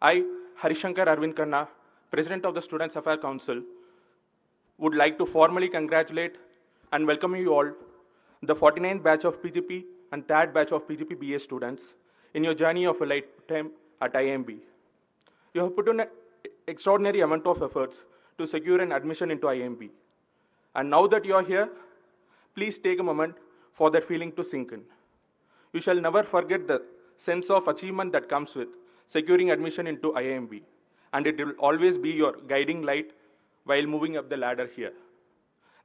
I, Harishankar Arvind Khanna, President of the Students' Affairs Council, would like to formally congratulate and welcome you all, the 49th batch of PGP and 3rd batch of PGP BA students, in your journey of a lifetime at IIMB. You have put in an extraordinary amount of efforts to secure an admission into IIMB. And now that you are here, please take a moment for that feeling to sink in. You shall never forget the sense of achievement that comes with securing admission into IIMB, and it will always be your guiding light while moving up the ladder here.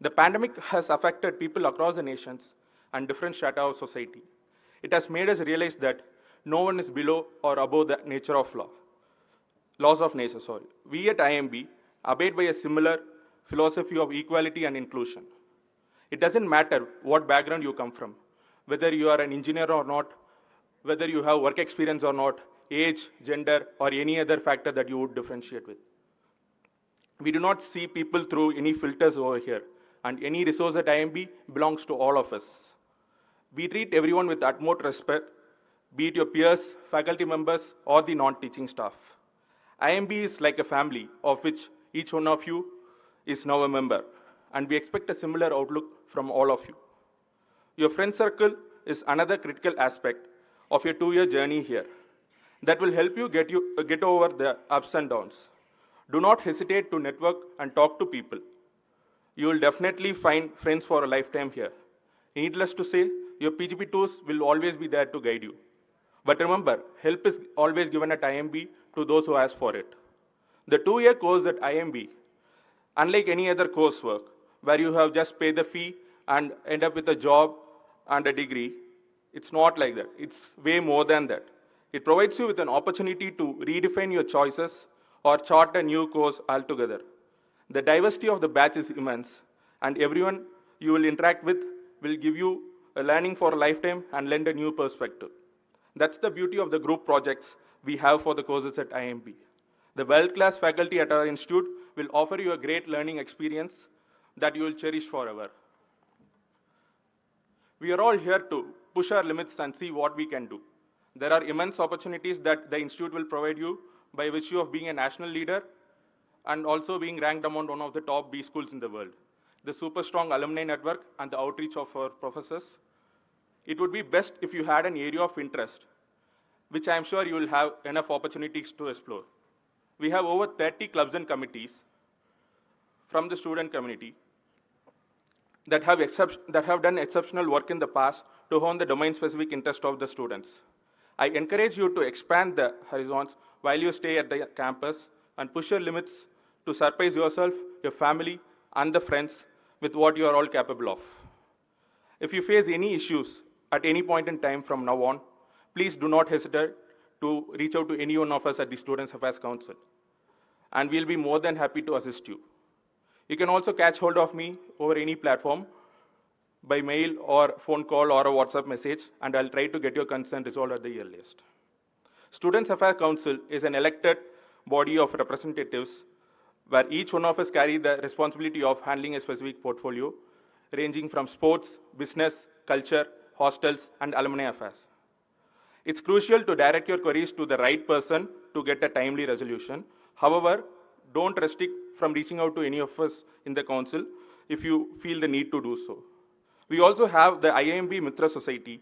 The pandemic has affected people across the nations and different strata of society. It has made us realize that no one is below or above the nature of law. Laws of nature, sorry. We at IIMB abide by a similar philosophy of equality and inclusion. It doesn't matter what background you come from, whether you are an engineer or not, whether you have work experience or not, age, gender, or any other factor that you would differentiate with. We do not see people through any filters over here, and any resource at IIMB belongs to all of us. We treat everyone with utmost respect, be it your peers, faculty members, or the non-teaching staff. IIMB is like a family of which each one of you is now a member, and we expect a similar outlook from all of you. Your friend circle is another critical aspect of your 2-year journey here that will help you get over the ups and downs. Do not hesitate to network and talk to people. You will definitely find friends for a lifetime here. Needless to say, your PGP tools will always be there to guide you. But remember, help is always given at IIMB to those who ask for it. The 2-year course at IIMB, unlike any other coursework, where you have just paid the fee and end up with a job and a degree, it's not like that. It's way more than that. It provides you with an opportunity to redefine your choices or chart a new course altogether. The diversity of the batch is immense, and everyone you will interact with will give you a learning for a lifetime and lend a new perspective. That's the beauty of the group projects we have for the courses at IIMB. The world-class faculty at our institute will offer you a great learning experience that you will cherish forever. We are all here to push our limits and see what we can do. There are immense opportunities that the institute will provide you by virtue of being a national leader and also being ranked among one of the top B schools in the world. The super strong alumni network and the outreach of our professors. It would be best if you had an area of interest, which I am sure you will have enough opportunities to explore. We have over 30 clubs and committees from the student community that have done exceptional work in the past to hone the domain-specific interest of the students. I encourage you to expand the horizons while you stay at the campus and push your limits to surprise yourself, your family, and the friends with what you are all capable of. If you face any issues at any point in time from now on, please do not hesitate to reach out to any one of us at the Students' Affairs Council, and we'll be more than happy to assist you. You can also catch hold of me over any platform by mail or phone call or a WhatsApp message, and I'll try to get your concern resolved at the earliest. Students' Affairs Council is an elected body of representatives where each one of us carry the responsibility of handling a specific portfolio, ranging from sports, business, culture, hostels, and alumni affairs. It's crucial to direct your queries to the right person to get a timely resolution. However, don't restrict from reaching out to any of us in the council if you feel the need to do so. We also have the IIMB Mitra Society,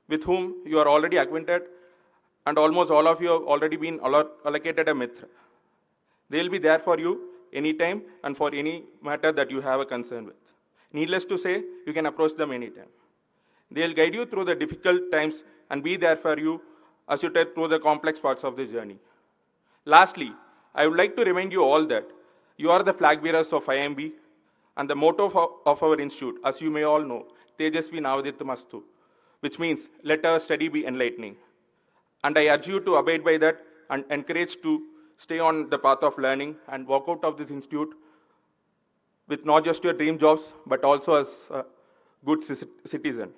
with whom you are already acquainted, and almost all of you have already been allocated a Mitra. They'll be there for you anytime and for any matter that you have a concern with. Needless to say, you can approach them anytime. They'll guide you through the difficult times and be there for you as you take through the complex parts of the journey. Lastly, I would like to remind you all that you are the flag bearers of IIMB, and the motto of our institute, as you may all know, Tejasvi Navaditamastu, which means let our study be enlightening. And I urge you to abide by that and encourage to stay on the path of learning and walk out of this institute with not just your dream jobs, but also as a good citizen.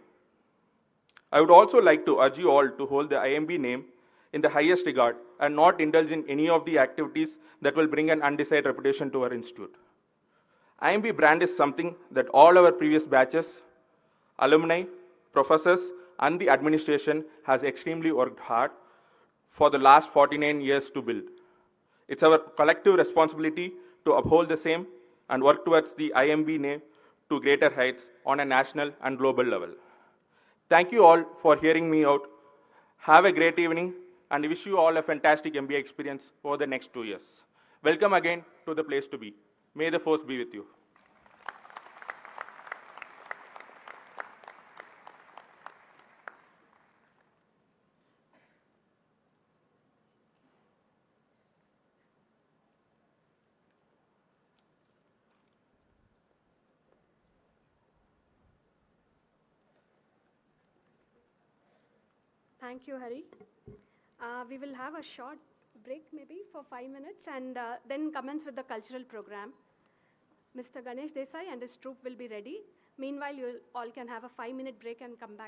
I would also like to urge you all to hold the IIMB name in the highest regard and not indulge in any of the activities that will bring an undesired reputation to our institute. IIMB brand is something that all our previous batches, alumni, professors, and the administration has extremely worked hard for the last 49 years to build. It's our collective responsibility to uphold the same and work towards the IIMB name to greater heights on a national and global level. Thank you all for hearing me out. Have a great evening, and I wish you all a fantastic MBA experience over the next 2 years. Welcome again to the place to be. May the force be with you. Thank you, Hari. We will have a short break maybe for 5 minutes and then commence with the cultural program. Mr. Ganesh Desai and his troupe will be ready. Meanwhile, you all can have a 5-minute break and come back.